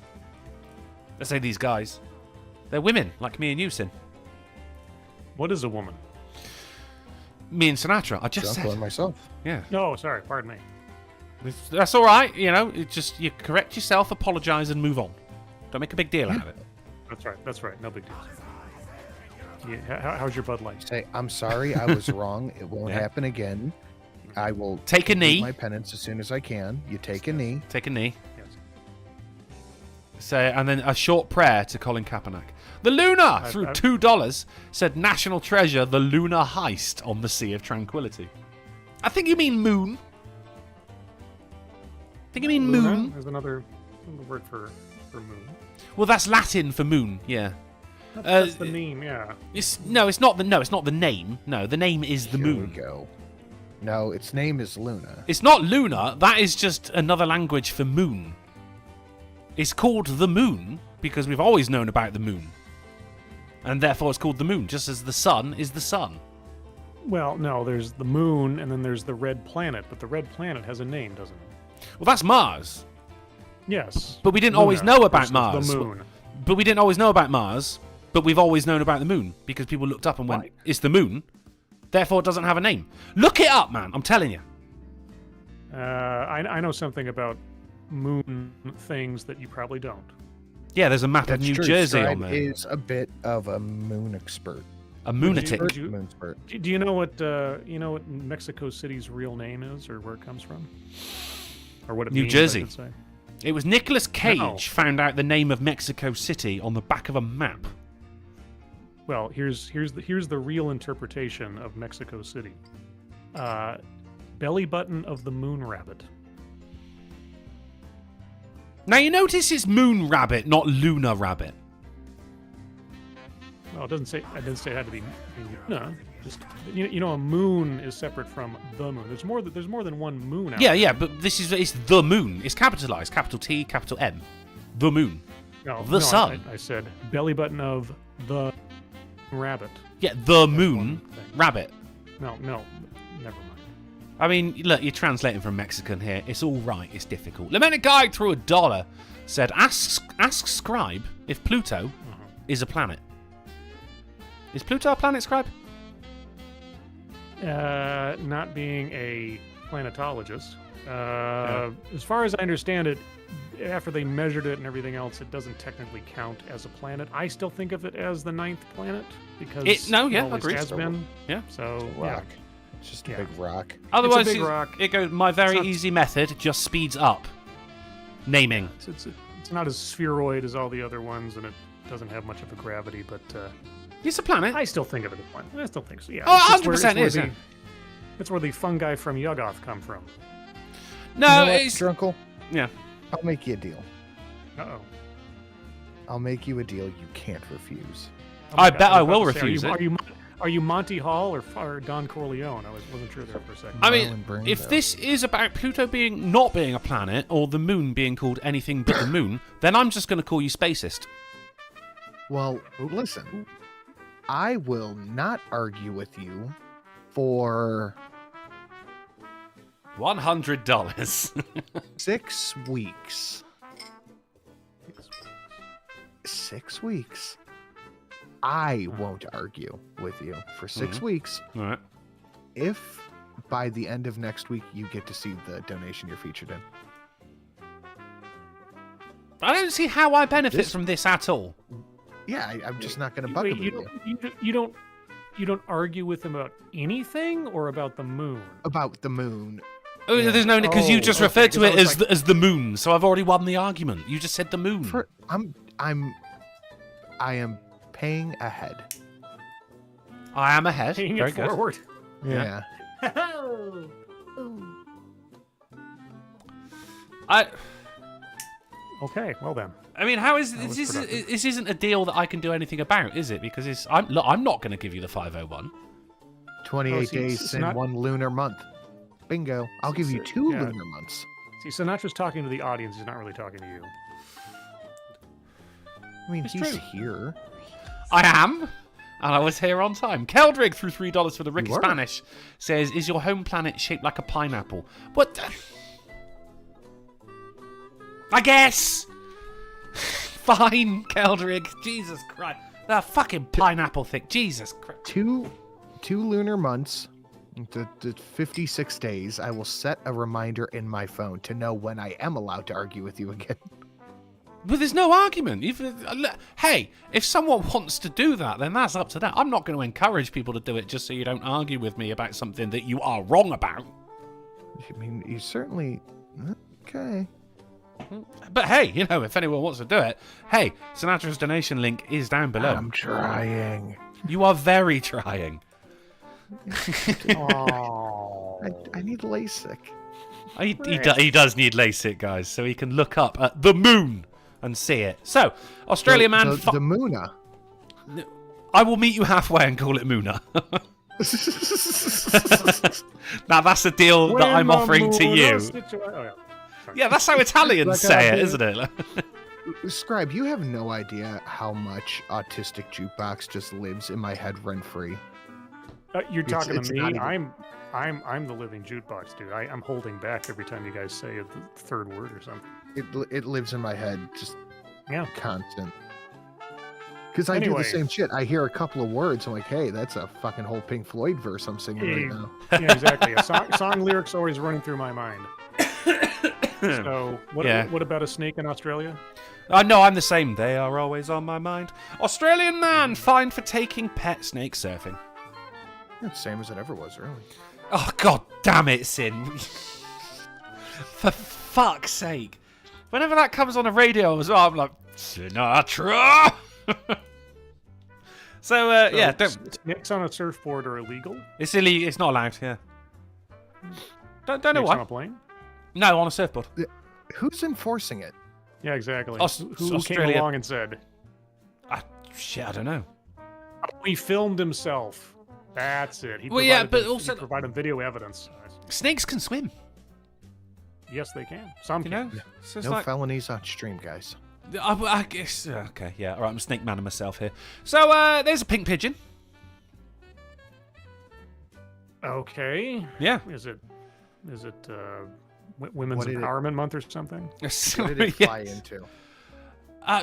I say these guys. They're women, like me and you, Sin. What is a woman? Me and Sinatra. I just Drunkle said... and myself. Yeah. No, sorry. Pardon me. That's all right. You know, you correct yourself, apologise, and move on. Don't make a big deal out of it. That's right. No big deal. Yeah, how's your Bud Light? Say, I'm sorry, I was wrong. It won't happen again. I will Take a knee. do my penance as soon as I can. You take a knee. Take a knee. Yes. Say, and then a short prayer to Colin Kaepernick. The Luna, through $2, said National Treasure, the Lunar Heist on the Sea of Tranquility. I think you mean moon. Moon. There's another word for moon. Well, that's Latin for moon, yeah. That's the name, yeah. It's not the name. No, the name is the Here moon. we go. No, its name is Luna. It's not lunar. That is just another language for moon. It's called the moon because we've always known about the moon. And therefore it's called the moon, just as the sun is the sun. Well, no, there's the moon and then there's the red planet, but the red planet has a name, doesn't it? Well, that's Mars. Yes. But we didn't Luna always know about versus Mars. The moon. But we didn't always know about Mars, but we've always known about the moon because people looked up and went, Right. it's the moon. Therefore it doesn't have a name. Look it up, man. I'm telling you. I know something about moon things that you probably don't. Yeah, there's a map That's of New true. Jersey Scribe on there. is a bit of a moon expert. A moonatic. Moon expert. Do you know what Mexico City's real name is, or where it comes from, or what it New means? Jersey. I should say? It was Nicolas Cage No. found out the name of Mexico City on the back of a map. Well, here's the real interpretation of Mexico City. Belly button of the moon rabbit. Now you notice it's moon rabbit, not lunar rabbit. Well, it doesn't say. I didn't say it had to be. No, just a moon is separate from the moon. There's more. There's more than one moon out Yeah, there. yeah, but it's the moon. It's capitalized, capital T, capital M. The moon. No, The sun. I said belly button of the rabbit. Yeah, the one moon thing. rabbit. No, never mind. I mean, look, you're translating from Mexican here. It's all right. It's difficult. Lamented Guy threw $1. Said, ask Scribe if Pluto is a planet. Is Pluto a planet, Scribe? Not being a planetologist, as far as I understand it, after they measured it and everything else, it doesn't technically count as a planet. I still think of it as the 9th planet because it always agreed. has been. Yeah. So Rock. It's just a big rock. Otherwise, It's a big rock. it goes. My very easy method just speeds up naming. It's not as spheroid as all the other ones, and it doesn't have much of a gravity, but It's a planet. I still think of it as one. I still think so. Yeah. Oh, It's just 100% where is. Yeah. That's where the fungi from Yuggoth come from. No, You know what, it's Drunkle? yeah. I'll make you a deal. Uh-oh. I'll make you a deal you can't refuse. Oh my I God, bet was I about will to say, refuse it. Are you Monty Hall or Don Corleone? I wasn't sure there for a second. I mean, Marlon Brando. if this is about Pluto not being a planet or the moon being called anything but the moon, then I'm just going to call you spacist. Well, listen. I will not argue with you for $100. 6 weeks. 6 weeks. I won't argue with you for 6 weeks All right. if by the end of next week you get to see the donation you're featured in. I don't see how I benefit from this at all. Yeah, I'm just not going to Wait, bugaboo you. you don't argue with him about anything or about the moon? About the moon. Oh, Yeah. there's no because you just okay, referred to 'cause I it was as the moon, so I've already won the argument. You just said the moon. I am paying ahead. I am ahead. Paying Very it good. forward. Yeah. Okay, well then. I mean, how is That was this? productive. This isn't a deal that I can do anything about, is it? Because I'm not going to give you the 501. 28 Oh, see, days it's and not- 1 lunar month. Bingo. I'll give you 2 yeah. lunar months. See, Sinatra's talking to the audience. He's not really talking to you. I mean, It's he's true. here. I am, and I was here on time. Keldrig threw $3 for the Ricky You were. Spanish. Says, "Is your home planet shaped like a pineapple?" What? I guess. Fine, Keldrig. Jesus Christ, that fucking pineapple thing. Jesus Christ. 2 lunar months. The 56 days. I will set a reminder in my phone to know when I am allowed to argue with you again. But there's no argument. Hey, if someone wants to do that, then that's up to them. I'm not going to encourage people to do it just so you don't argue with me about something that you are wrong about. I mean, you certainly. Okay. But hey, if anyone wants to do it, hey, Sinatra's donation link is down below. I'm trying. You are very trying. Oh. I need LASIK. He does need LASIK, guys, so he can look up at the moon and see it. So, Australia man... The Moona. I will meet you halfway and call it Moona. Now, that's a deal that I'm offering to you. Yeah, that's how Italians Like say I it, did. isn't it? Scribe, you have no idea how much autistic jukebox just lives in my head rent free. You're talking it's to not me. even- I'm the living jukebox, dude. I'm holding back every time you guys say the third word or something. It lives in my head, just Yeah. constant. Because I do Anyway. the same shit. I hear a couple of words, I'm like, hey, that's a fucking whole Pink Floyd verse I'm singing right now. Yeah, exactly. A song lyrics always running through my mind. So, what about a snake in Australia? No, I'm the same. They are always on my mind. Australian man fined for taking pet snake surfing. It's the same as it ever was, really. Oh, god damn it, Sin. For fuck's sake. Whenever that comes on the radio as well, I'm like, Sinatra! So, yeah, don't... Snakes on a surfboard are illegal. It's illegal. It's not allowed, yeah. Don't know Snakes why. on a plane? No, on a surfboard. Who's enforcing it? Yeah, exactly. Who came Australia. along and said, Shit, I don't know. oh, he filmed himself. That's it. He Well, yeah, provided but also- he provided video evidence. Snakes can swim. Yes, they can. Some You can. know. So it's No like, felonies on stream, guys. I guess. Okay, yeah. All right, I'm a snake man of myself here. So there's a pink pigeon. Okay. Yeah. Is it Women's What did it- Empowerment Month or something? What did it fly into?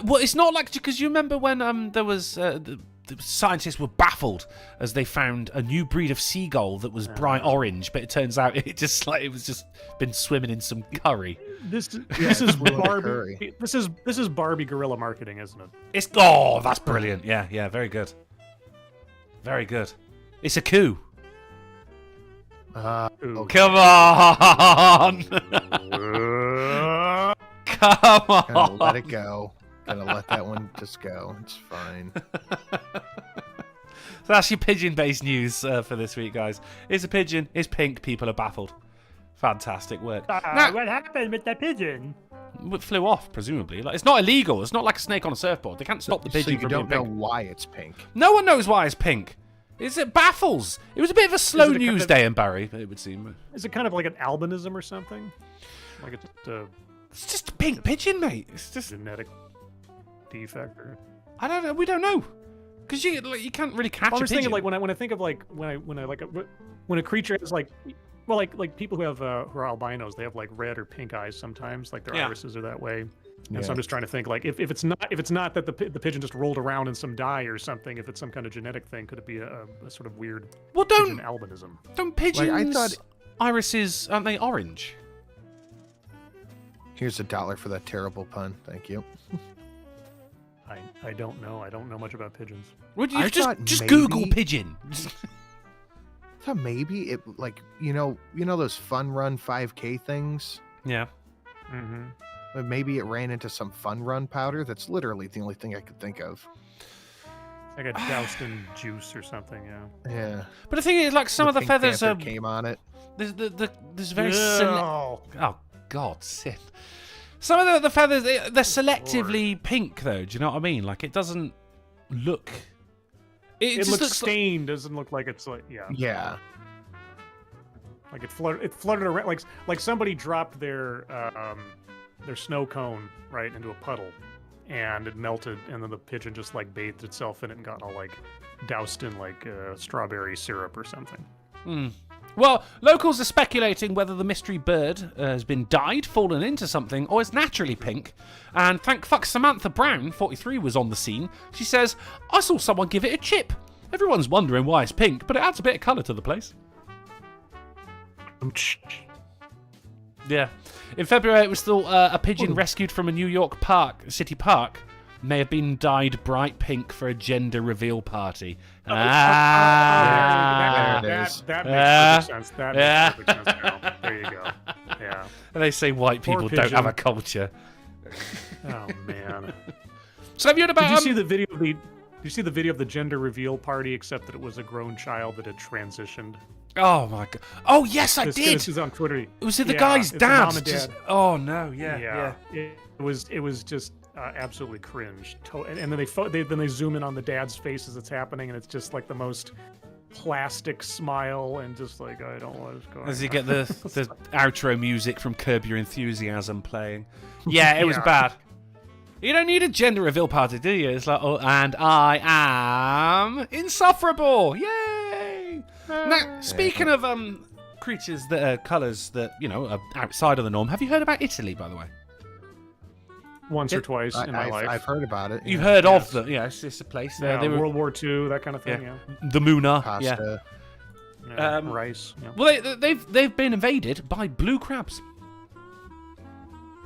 Well, it's not like because you remember when there was the scientists were baffled as they found a new breed of seagull that was bright orange, but it turns out it was just been swimming in some curry. This it's is flew in the Barbie. curry. This is Barbie guerrilla marketing, isn't it? That's brilliant. Yeah, very good. Very good. It's a coup. Ooh. Come on. Come on. Gotta let it go. Gotta let that one just go. It's fine. So that's your pigeon-based news for this week, guys. It's a pigeon. It's pink. People are baffled. Fantastic work. Now, What happened with the pigeon? it flew off, presumably. Like, it's not illegal. It's not like a snake on a surfboard. They can't stop the So pigeon you from don't being know pink. why it's pink. No one knows why it's pink. It baffles. It was a bit of a slow it a kind news of- day in Barry, it would seem. Is it kind of like an albinism or something? Like it's just a It's just a pink pigeon, mate. It's just genetic defect or? I don't know. We don't know because you can't really catch I'm a just pigeon. thinking like when I think of like when a creature is like, well, like people who have who are albinos, they have like red or pink eyes sometimes, like their Yeah. irises are that way. And Yeah. so I'm just trying to think like if it's not that the pigeon just rolled around in some dye or something, if it's some kind of genetic thing, could it be a sort of weird well, pigeon albinism? don't pigeons? Like, I thought- irises aren't they orange? Here's $1 for that terrible pun. Thank you. I don't know. I don't know much about pigeons. Would you I just thought Google maybe- pigeon? So maybe it like you know those Fun Run 5K things. Yeah. Mm-hmm. But maybe it ran into some Fun Run powder. That's literally the only thing I could think of. I got doused in juice or something. Yeah. Yeah. But the thing is, like some of the Pink feathers Panther are came on it. there's very select. Oh, Oh God, sin. Some of the feathers they're selectively pink though. Do you know what I mean? Like it doesn't look. It it just looks looks like- stained. Doesn't look like it's like Yeah. Like it fluttered around like somebody dropped their snow cone right into a puddle, and it melted, and then the pigeon just like bathed itself in it and got all like doused in like strawberry syrup or something. Well, locals are speculating whether the mystery bird has been dyed, fallen into something, or is naturally pink. And thank fuck Samantha Brown, 43, was on the scene. She says, I saw someone give it a chip. Everyone's wondering why it's pink, but it adds a bit of colour to the place. Yeah. In February, it was thought a pigeon rescued from a New York city park may have been dyed bright pink for a gender reveal party. There it is. That makes perfect sense. That Yeah. makes perfect sense now. There you go. Yeah. And they say white Poor people don't pigeon. have a culture. Oh man. So have you heard about... Did you see the video of the? Did you see the video of the gender reveal party? Except that it was a grown child that had transitioned. Oh my god! Oh yes, I did. This is on Twitter. Was it the Yeah, guy's it's the dad? mom and Just- dad. oh no! Yeah. It was just absolutely cringe. And then they zoom in on the dad's face as it's happening, and it's just like the most plastic smile, and just like I don't want to go. As you get the outro music from Curb Your Enthusiasm playing. Yeah, it was Yeah. bad. You don't need a gender reveal party, do you? It's like, oh, and I am insufferable. Yay! Now, speaking of creatures that are colours that are outside of the norm, have you heard about Italy, by the way? Once or twice in my life. I've heard about it. You've yeah. heard of them? Yeah, it's a place. Yeah, They were World War II, that kind of thing. Yeah. the Muna. Yeah. Pasta. Rice. Yeah. Well, they've been invaded by blue crabs.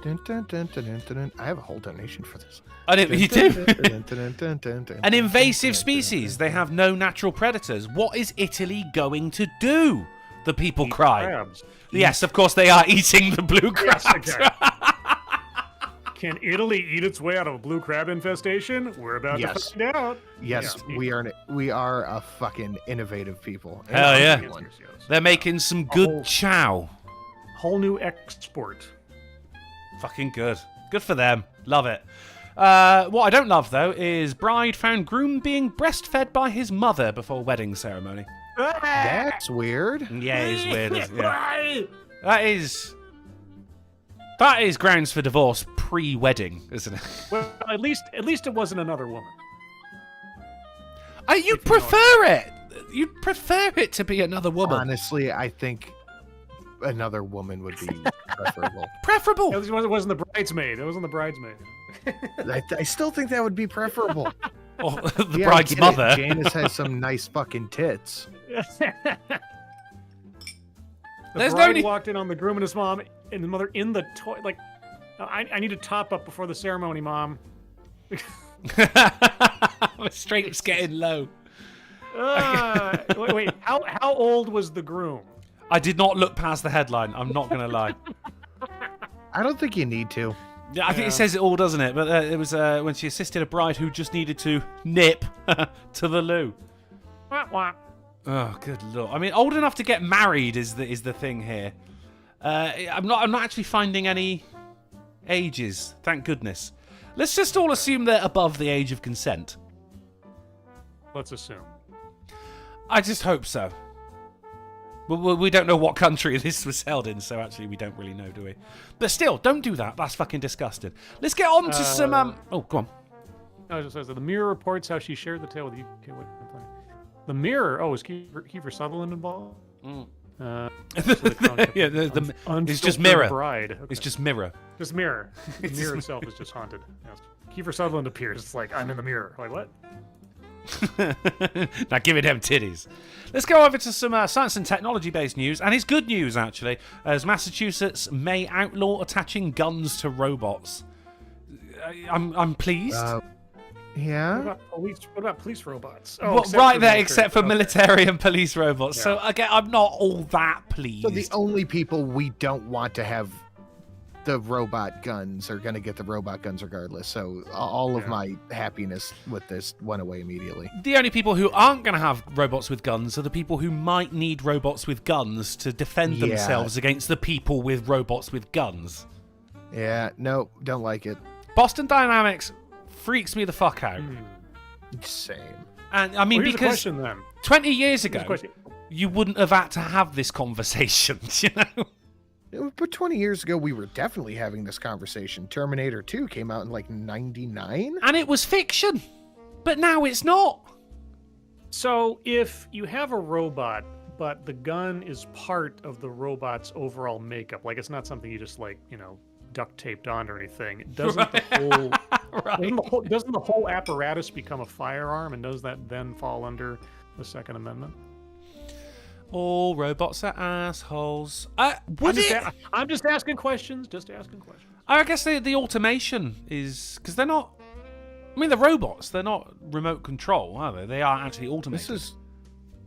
Dun, dun, dun, dun, dun, dun, dun. I have a whole donation for this. I didn't. You do. Dun, dun, dun, dun, dun, dun, An invasive dun, dun, species. They have no natural predators. What is Italy going to do? The people cry. Crabs. Yes, of course they are eating the blue crabs. Yes, okay. Can Italy eat its way out of a blue crab infestation? We're about to find out. Yes, Yeah. we are a fucking innovative people. Hell yeah. Everyone. They're making some good chow. Whole new export. Fucking good. Good for them. Love it. What I don't love, though, is bride found groom being breastfed by his mother before wedding ceremony. That's weird. Yeah, it is weird. That is grounds for divorce pre-wedding, isn't it? Well, at least it wasn't another woman. You'd prefer it. You'd prefer it to be another woman. Honestly, I think another woman would be preferable. Preferable. At least it wasn't the bridesmaid. It wasn't the bridesmaid. I still think that would be preferable. Or the Yeah, bride's I get it. mother. Janice has some nice fucking tits. There's bride no need- walked in on the groom and his mom and the mother in the toy. Like, I need to top up before the ceremony, Mom. Straight's getting low. Wait. How old was the groom? I did not look past the headline. I'm not going to lie. I don't think you need to. Yeah, I think it says it all, doesn't it? But it was when she assisted a bride who just needed to nip to the loo. Wah, wah. Oh, good lord! I mean, old enough to get married is the thing here. I'm not actually finding any ages. Thank goodness. Let's just all assume they're above the age of consent. Let's assume. I just hope so. We don't know what country this was held in, so actually we don't really know, do we? But still, don't do that. That's fucking disgusting. Let's get on to some... Oh, go on. No, it just says that the Mirror reports how she shared the tale with the UK. The Mirror? Oh, is Kiefer Sutherland involved? Mm. Yeah, it's just Mirror. Bride. Okay. It's just Mirror. Just Mirror. The mirror itself is just haunted. Yes. Kiefer Sutherland appears. It's like, I'm in the mirror. Like, what? Now give it them titties. Let's go over to some science and technology-based news, and it's good news actually, as Massachusetts may outlaw attaching guns to robots. I'm pleased. Yeah. What about police robots? Well, right there, except for military and police robots. Yeah. So again, I'm not all that pleased. So the only people we don't want to have the robot guns are going to get the robot guns regardless. So all of my happiness with this went away immediately. The only people who aren't going to have robots with guns are the people who might need robots with guns to defend themselves against the people with robots with guns. Yeah, no, don't like it. Boston Dynamics freaks me the fuck out. Same. And I mean, here's because a question, then. 20 years ago, Here's a question. you wouldn't have had to have this conversation, you know? But 20 years ago, we were definitely having this conversation. Terminator 2 came out in like 99. And it was fiction. But now it's not. So if you have a robot, but the gun is part of the robot's overall makeup, like it's not something you just like, duct taped on or anything, doesn't doesn't the whole apparatus become a firearm, and does that then fall under the Second Amendment? All robots are assholes. I'm just asking questions. I guess the automation is... Because they're not... I mean, the robots, they're not remote control, are they? They are actually automated. This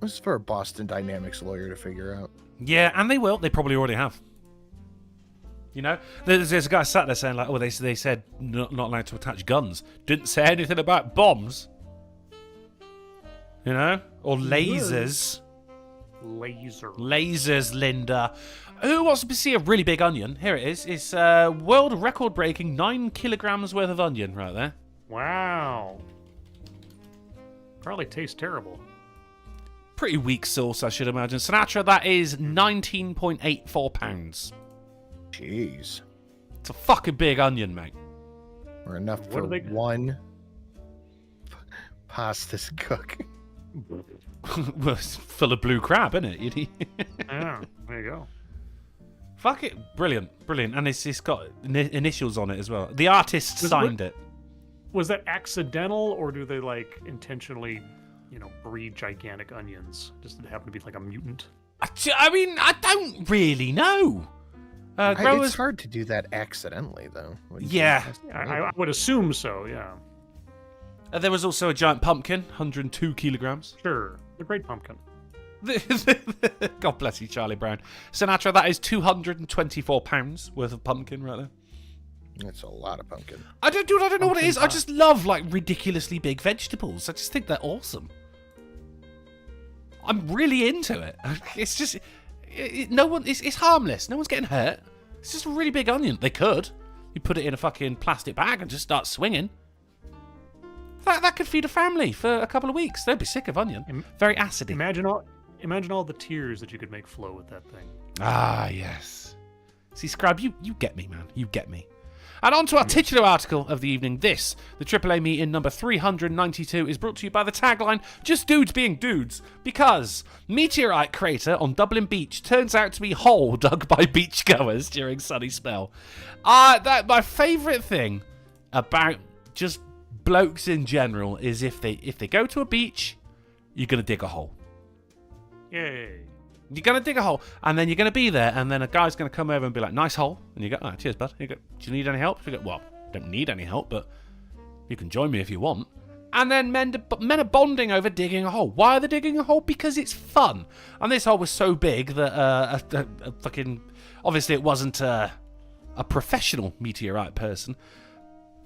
is for a Boston Dynamics lawyer to figure out. Yeah, and they will. They probably already have. You know? There's a guy sat there saying, like, oh, they said not allowed to attach guns. Didn't say anything about bombs. You know? Or lasers. Lasers, Linda. Who wants to see a really big onion? Here it is. It's world record-breaking 9 kilograms worth of onion right there. Wow. Probably tastes terrible. Pretty weak sauce, I should imagine. Sinatra, that is 19.84 pounds. Jeez. It's a fucking big onion, mate. Or enough for one pasta's cook. Well, it's full of blue crab, isn't it? Yeah, there you go. Fuck it. Brilliant. And it's got initials on it as well. The artist signed it. Was that accidental, or do they, like, intentionally, breed gigantic onions? Just to happen to be, like, a mutant? I mean, I don't really know. It's hard to do that accidentally, though. Yeah. I would assume so, yeah. There was also a giant pumpkin, 102 kilograms. Sure. The great pumpkin. God bless you, Charlie Brown. Sinatra, that is 224 pounds worth of pumpkin right there. That's a lot of pumpkin. I don't know what it is. I just love like ridiculously big vegetables. I just think they're awesome. I'm really into it. It's just it's harmless. No one's getting hurt. It's just a really big onion. They could. You put it in a fucking plastic bag and just start swinging. That could feed a family for a couple of weeks. They'd be sick of onion. Very acidy. Imagine all the tears that you could make flow with that thing. Ah, yes. See, Scribe, you get me, man. You get me. And on to our titular article of the evening. This, the AAA meeting number 392, is brought to you by the tagline, Just Dudes Being Dudes, because meteorite crater on Dublin beach turns out to be hole dug by beachgoers during sunny spell. My favourite thing about just blokes in general is if they go to a beach, you're going to dig a hole. Yay. You're going to dig a hole, and then you're going to be there, and then a guy's going to come over and be like, nice hole. And you go, cheers, bud. You go, do you need any help? You go, well, don't need any help, but you can join me if you want. And then men are bonding over digging a hole. Why are they digging a hole? Because it's fun. And this hole was so big that a fucking... Obviously, it wasn't a professional meteorite person,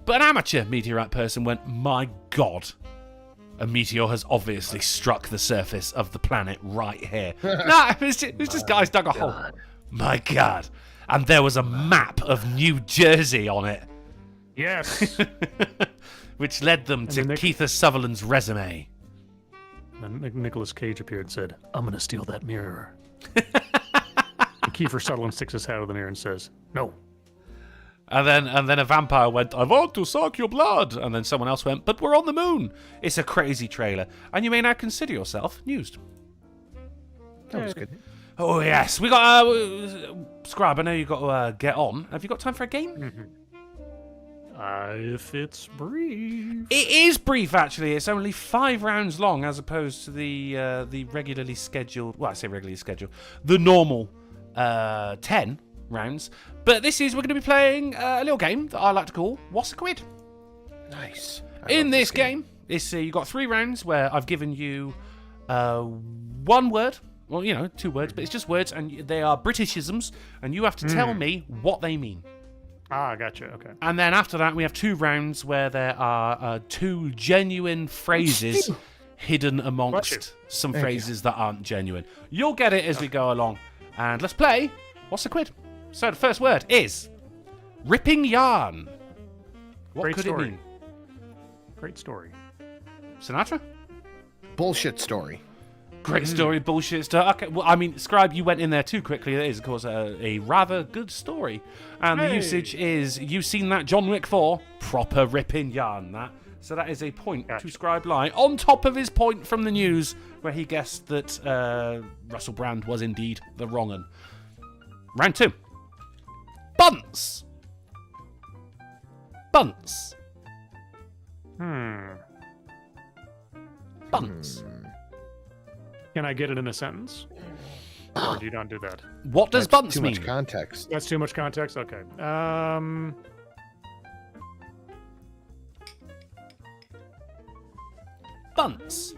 but an amateur meteorite person went, my God. A meteor has obviously struck the surface of the planet right here. No, it was just guys dug a hole. My God. And there was a map of New Jersey on it. Yes. Which led them to Kiefer Sutherland's resume. And Nicolas Cage appeared and said, I'm going to steal that mirror. And Kiefer Sutherland sticks his head out of the mirror and says, no. And then a vampire went, I want to suck your blood. And then someone else went, but we're on the moon. It's a crazy trailer. And you may now consider yourself newsed. That was good. Oh, yes. We got... Scribe, I know you've got to get on. Have you got time for a game? Mm-hmm. If it's brief. It is brief, actually. It's only 5 rounds long as opposed to the regularly scheduled... Well, I say regularly scheduled. The normal 10 rounds. But we're going to be playing a little game that I like to call What's a Quid? Nice. In this game, you've got 3 rounds where I've given you 1 word. Well, 2 words, but it's just words, and they are Britishisms, and you have to tell me what they mean. Ah, gotcha. Okay. And then after that, we have 2 rounds where there are 2 genuine phrases hidden amongst some phrases that aren't genuine. You'll get it as we go along. And let's play What's a Quid? So the first word is ripping yarn. What could it mean? Great story. Sinatra? Bullshit story. Great story, bullshit story. Okay, well, I mean, Scribe, you went in there too quickly. It is, of course, a rather good story. And the usage is, you've seen that John Wick 4, proper ripping yarn, that. So that is a point to Scribe Lie, on top of his point from the news, where he guessed that Russell Brand was indeed the wrong one. Round 2. Bunts. Bunts. Bunts. Can I get it in a sentence? Or do you not do that? What does bunts mean? Too much context. That's too much context? Okay. Bunts.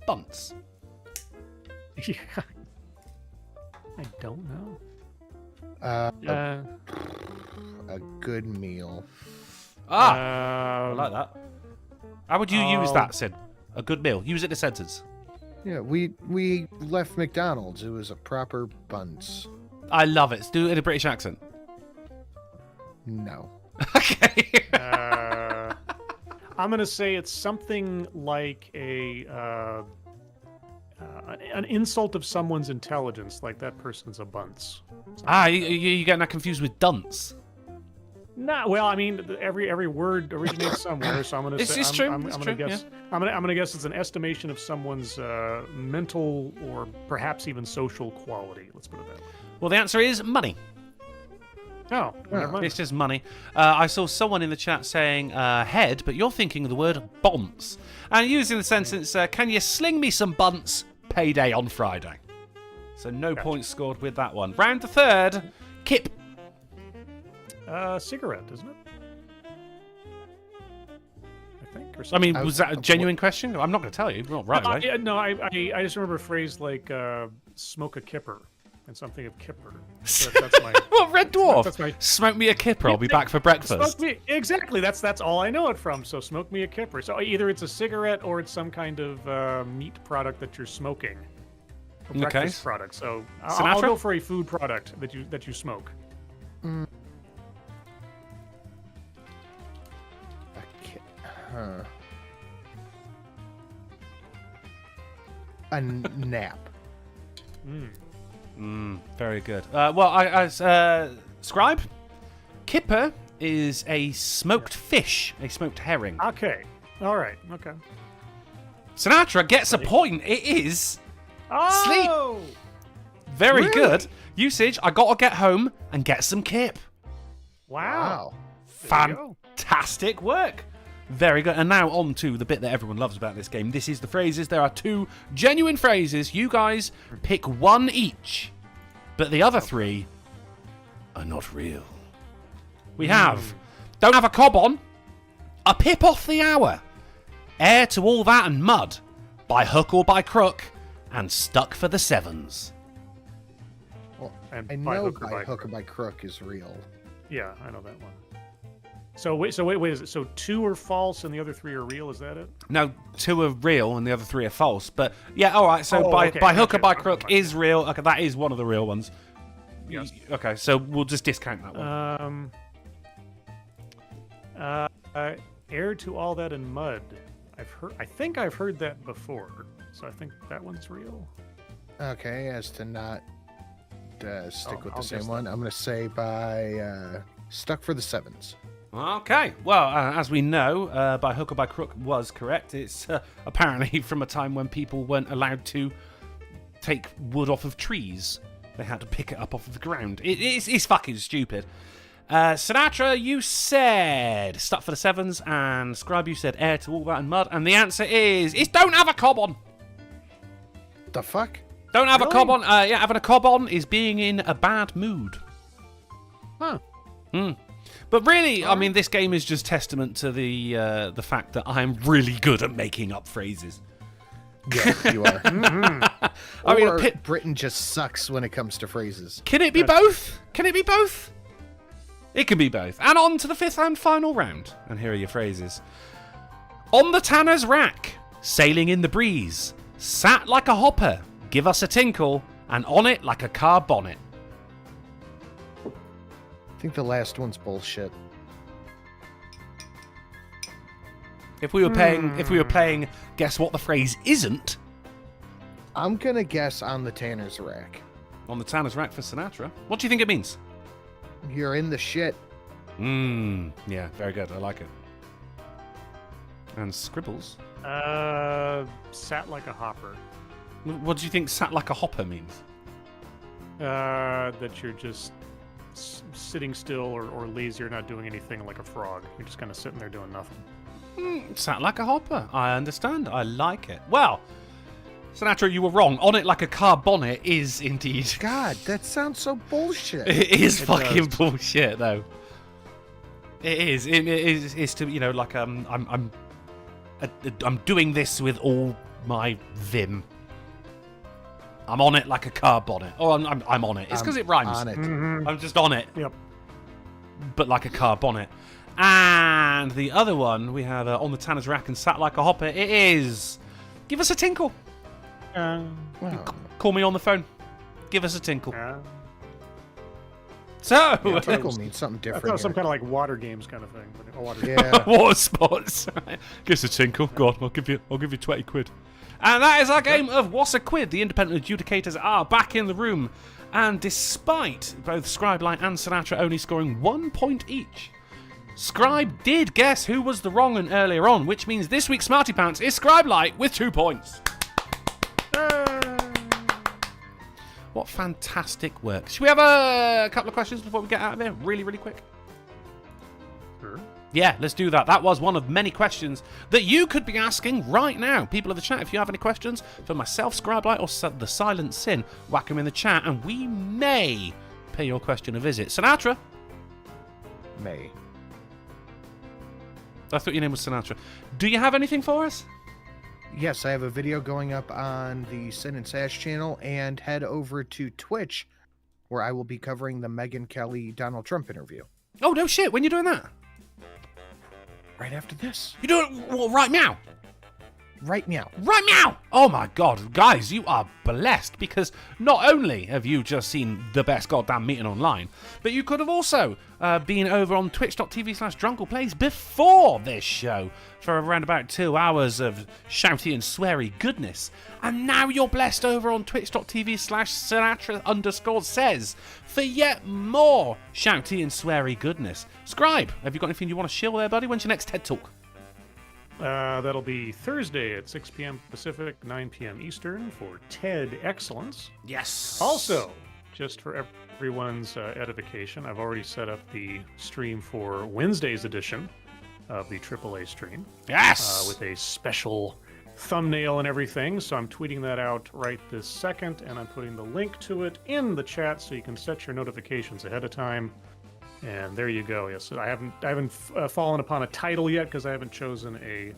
Bunts. I don't know. A good meal. I like that. How would you use that, Sid? A good meal. Use it in a sentence. Yeah, we left McDonald's. It was a proper bunts. I love it. Do it in a British accent. No. Okay. I'm going to say it's something like an insult of someone's intelligence, like that person's a bunce. You're getting that confused with dunce. Nah, well, I mean, every word originates somewhere, so I'm going to say It's true. I'm going to guess. Yeah. I'm going to guess it's an estimation of someone's mental or perhaps even social quality. Let's put it that way. Well, the answer is money. Oh, never mind. It's just money. I saw someone in the chat saying head, but you're thinking of the word bonts. And using the sentence, can you sling me some bunts? Payday on Friday. So no points scored with that one. Round the third, kip. Cigarette, isn't it? I think. Or I mean, was that a genuine question? I'm not going to tell you. We're not right, right? No, I just remember a phrase like "smoke a kipper," and something of kipper. So that's my What, Red Dwarf? That's my Smoke me a kipper, I'll be back for breakfast. smoke me exactly. That's all I know it from. So smoke me a kipper. So either it's a cigarette or it's some kind of meat product that you're smoking. A breakfast product. So I'll go for a food product that you smoke. A nap. Very good. Scribe, kipper is a smoked fish, a smoked herring. Okay. All right. Okay. Sinatra gets a point. It is Oh! sleep. Very Really? good. Usage, I gotta get home and get some kip. Wow. There you go. Fantastic work. Very good. And now on to the bit that everyone loves about this game. This is the phrases. There are 2 genuine phrases. You guys pick one each, but the other 3 are not real. We have don't have a cob on, a pip off the hour, heir to all that and mud, by hook or by crook, and stuck for the sevens. Well, And I by know hook or by by hook or by crook is real. Yeah, I know that one. So wait, is it? So 2 are false and the other 3 are real? Is that it? No, 2 are real and the other 3 are false. But yeah, all right. So Oh, by okay, hook or gotcha. by crook is real. Okay, that is one of the real ones. Yes. Okay, so we'll just discount that one. Heir to all that in mud. I think I've heard that before. So I think that one's real. Okay, as to not stick with I'll the same guess one, I'm going to say by stuck for the sevens. Okay, well, as we know, by hook or by crook was correct. It's apparently from a time when people weren't allowed to take wood off of trees. They had to pick it up off of the ground. It's fucking stupid. Sinatra, you said stuck for the sevens, and Scribe, you said heir to all that and mud, and the answer is don't have a cob on. The fuck? Don't have Really? a cob on. Yeah, having a cob on is being in a bad mood. Huh. But really, I mean, this game is just testament to the fact that I'm really good at making up phrases. Yes, you are. I mean, Or Britain just sucks when it comes to phrases. can it be both? Can it be both? It can be both. And on to the 5th and final round. And here are your phrases. On the tanner's rack, sailing in the breeze, sat like a hopper, give us a tinkle, and on it like a car bonnet. I think the last one's bullshit. If we were playing guess what the phrase isn't, I'm going to guess on the tanner's rack. on the tanner's rack for Sinatra, what do you think it means? You're in the shit. Yeah, very good. I like it. And Scribbles, Sat like a hopper. what do you think sat like a hopper means? That you're just sitting still or lazy or not doing anything like a frog. You're just kind of sitting there doing nothing. Sat like a hopper. I understand. I like it. Well, Sinatra, you were wrong. On it like a car bonnet is indeed. God, that sounds so bullshit. It is It fucking does. bullshit, though. It is. It is. It's to like I'm doing this with all my vim. I'm on it like a car bonnet. Oh, I'm on it. It's because it rhymes. On it. I'm just on it. Yep. But like a car bonnet. And the other one we have on the tanner's rack and sat like a hopper. It is. Give us a tinkle. Wow. Call me on the phone. Give us a tinkle. So. Yeah, tinkle means something I different. thought it was some here. kind of like water games kind of thing. But a water Yeah. Water spots. Give us a tinkle. Go on, I'll give you 20 quid. And that is our game of What's a Quid. The independent adjudicators are back in the room. And despite both Scribe Light and Sinatra only scoring 1 point each, Scribe did guess who was the wrong one earlier on, which means this week's Smarty Pants is Scribe Light with 2 points. What fantastic work. Should we have a couple of questions before we get out of here? Really, really quick. Sure. Yeah, let's do that. That was one of many questions that you could be asking right now. People of the chat, if you have any questions for myself, Scribe Light, or the Silent Sin, whack them in the chat, and we may pay your question a visit. Sinatra? May. I thought your name was Sinatra. Do you have anything for us? Yes, I have a video going up on the Sin and Sash channel, and head over to Twitch where I will be covering the Megyn Kelly Donald Trump interview. Oh, no shit. When you doing that? Right after this. You doing it right now? Right now. Right now! Oh my god, guys, you are blessed because not only have you just seen the best goddamn meeting online, but you could have also been over on twitch.tv/drunkleplays before this show for around about 2 hours of shouty and sweary goodness. And now you're blessed over on twitch.tv/Sinatra_says for yet more shouty and sweary goodness. Scribe, have you got anything you want to shill there, buddy? When's your next TED Talk? That'll be Thursday at 6 p.m. Pacific, 9 p.m. Eastern for TED Excellence. Yes. Also, just for everyone's edification, I've already set up the stream for Wednesday's edition of the AAA stream. Yes. With a special thumbnail and everything. So I'm tweeting that out right this second, and I'm putting the link to it in the chat so you can set your notifications ahead of time. And there you go. Yes, I haven't fallen upon a title yet because I haven't chosen a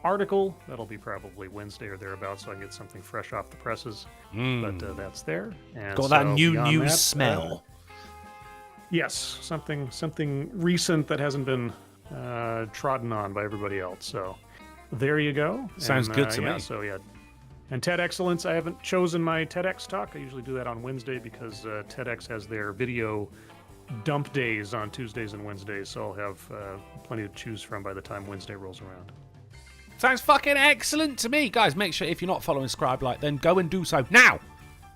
article. That'll be probably Wednesday or thereabouts, so I can get something fresh off the presses. But that's there. And got that so new beyond news that, smell. Yes, something recent that hasn't been trodden on by everybody else. So there you go. Sounds good to yeah, me. So yeah. And TED Excellence, I haven't chosen my TEDx talk. I usually do that on Wednesday because TEDx has their video dump days on Tuesdays and Wednesdays, so I'll have plenty to choose from by the time Wednesday rolls around. Sounds fucking excellent to me. Guys, make sure if you're not following Scribe Like, then go and do so now.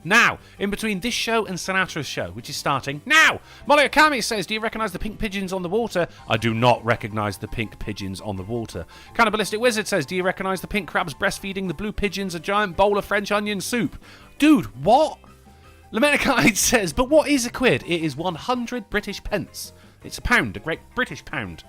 Now, in between this show and Sinatra's show, which is starting now. Molly Okami says, do you recognise the pink pigeons on the water? I do not recognise the pink pigeons on the water. Cannibalistic Wizard says, do you recognise the pink crabs breastfeeding the blue pigeons a giant bowl of French onion soup? Dude, what? Lamenticide says, but what is a quid? It is 100 British pence. It's a pound, a great British pound.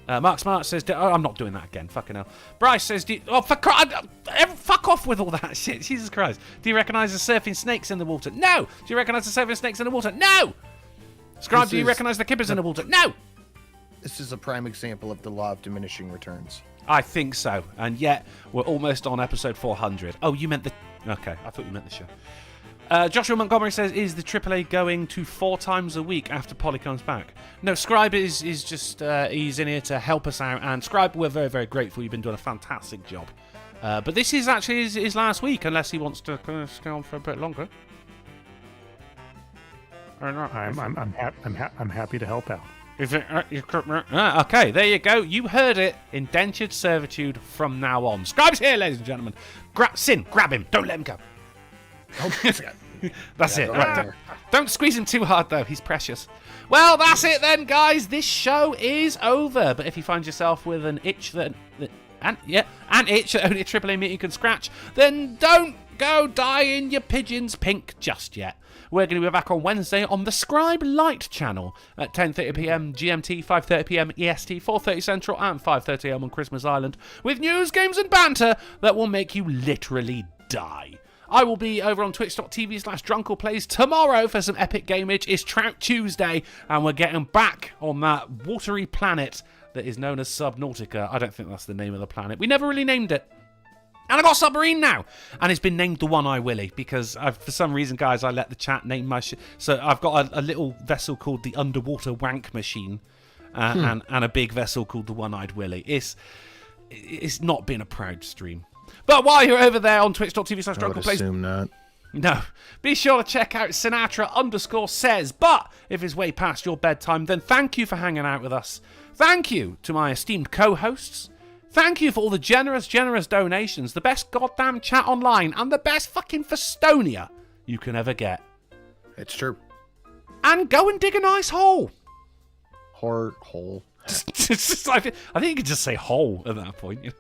Mark Smart says, I'm not doing that again, fucking hell. Bryce says, fuck off with all that shit, Jesus Christ. Do you recognise the surfing snakes in the water? No! Do you recognise the surfing snakes in the water? No! Scribe, do you recognise the kippers in the water? No! This is a prime example of the law of diminishing returns. I think so, and yet we're almost on episode 400. Oh, you meant the... Okay, I thought you meant the show. Joshua Montgomery says, is the AAA going to 4 times a week after Polly comes back? No, Scribe is just, he's in here to help us out. And Scribe, we're very, very grateful. You've been doing a fantastic job. But this is actually his last week, unless he wants to stay on for a bit longer. I'm happy to help out. Is it, okay, there you go. You heard it. Indentured servitude from now on. Scribe's here, ladies and gentlemen. Grab him. Don't let him go. That's it. Right there. Don't squeeze him too hard, though. He's precious. Well, that's it then, guys. This show is over. But if you find yourself with an itch that only a AAA meeting can scratch, then don't go dyeing your pigeons pink just yet. We're going to be back on Wednesday on the Scribe Light channel at 10:30 p.m. GMT, 5:30 p.m. EST, 4:30 Central, and 5:30 a.m. on Christmas Island with news, games, and banter that will make you literally die. I will be over on twitch.tv/drunkleplays tomorrow for some epic gameage. It's Trout Tuesday, and we're getting back on that watery planet that is known as Subnautica. I don't think that's the name of the planet. We never really named it. And I got a submarine now, and it's been named the One-Eye Willy because for some reason, guys, I let the chat name my shit. So I've got a little vessel called the Underwater Wank Machine, and a big vessel called the One-Eyed Willy. It's not been a proud stream. But while you're over there on twitch.tv/drunkleplays... I would assume not. No. Be sure to check out Sinatra_says. But if it's way past your bedtime, then thank you for hanging out with us. Thank you to my esteemed co-hosts. Thank you for all the generous donations. The best goddamn chat online and the best fucking Festonia you can ever get. It's true. And go and dig a nice hole. Hole. I think you could just say hole at that point.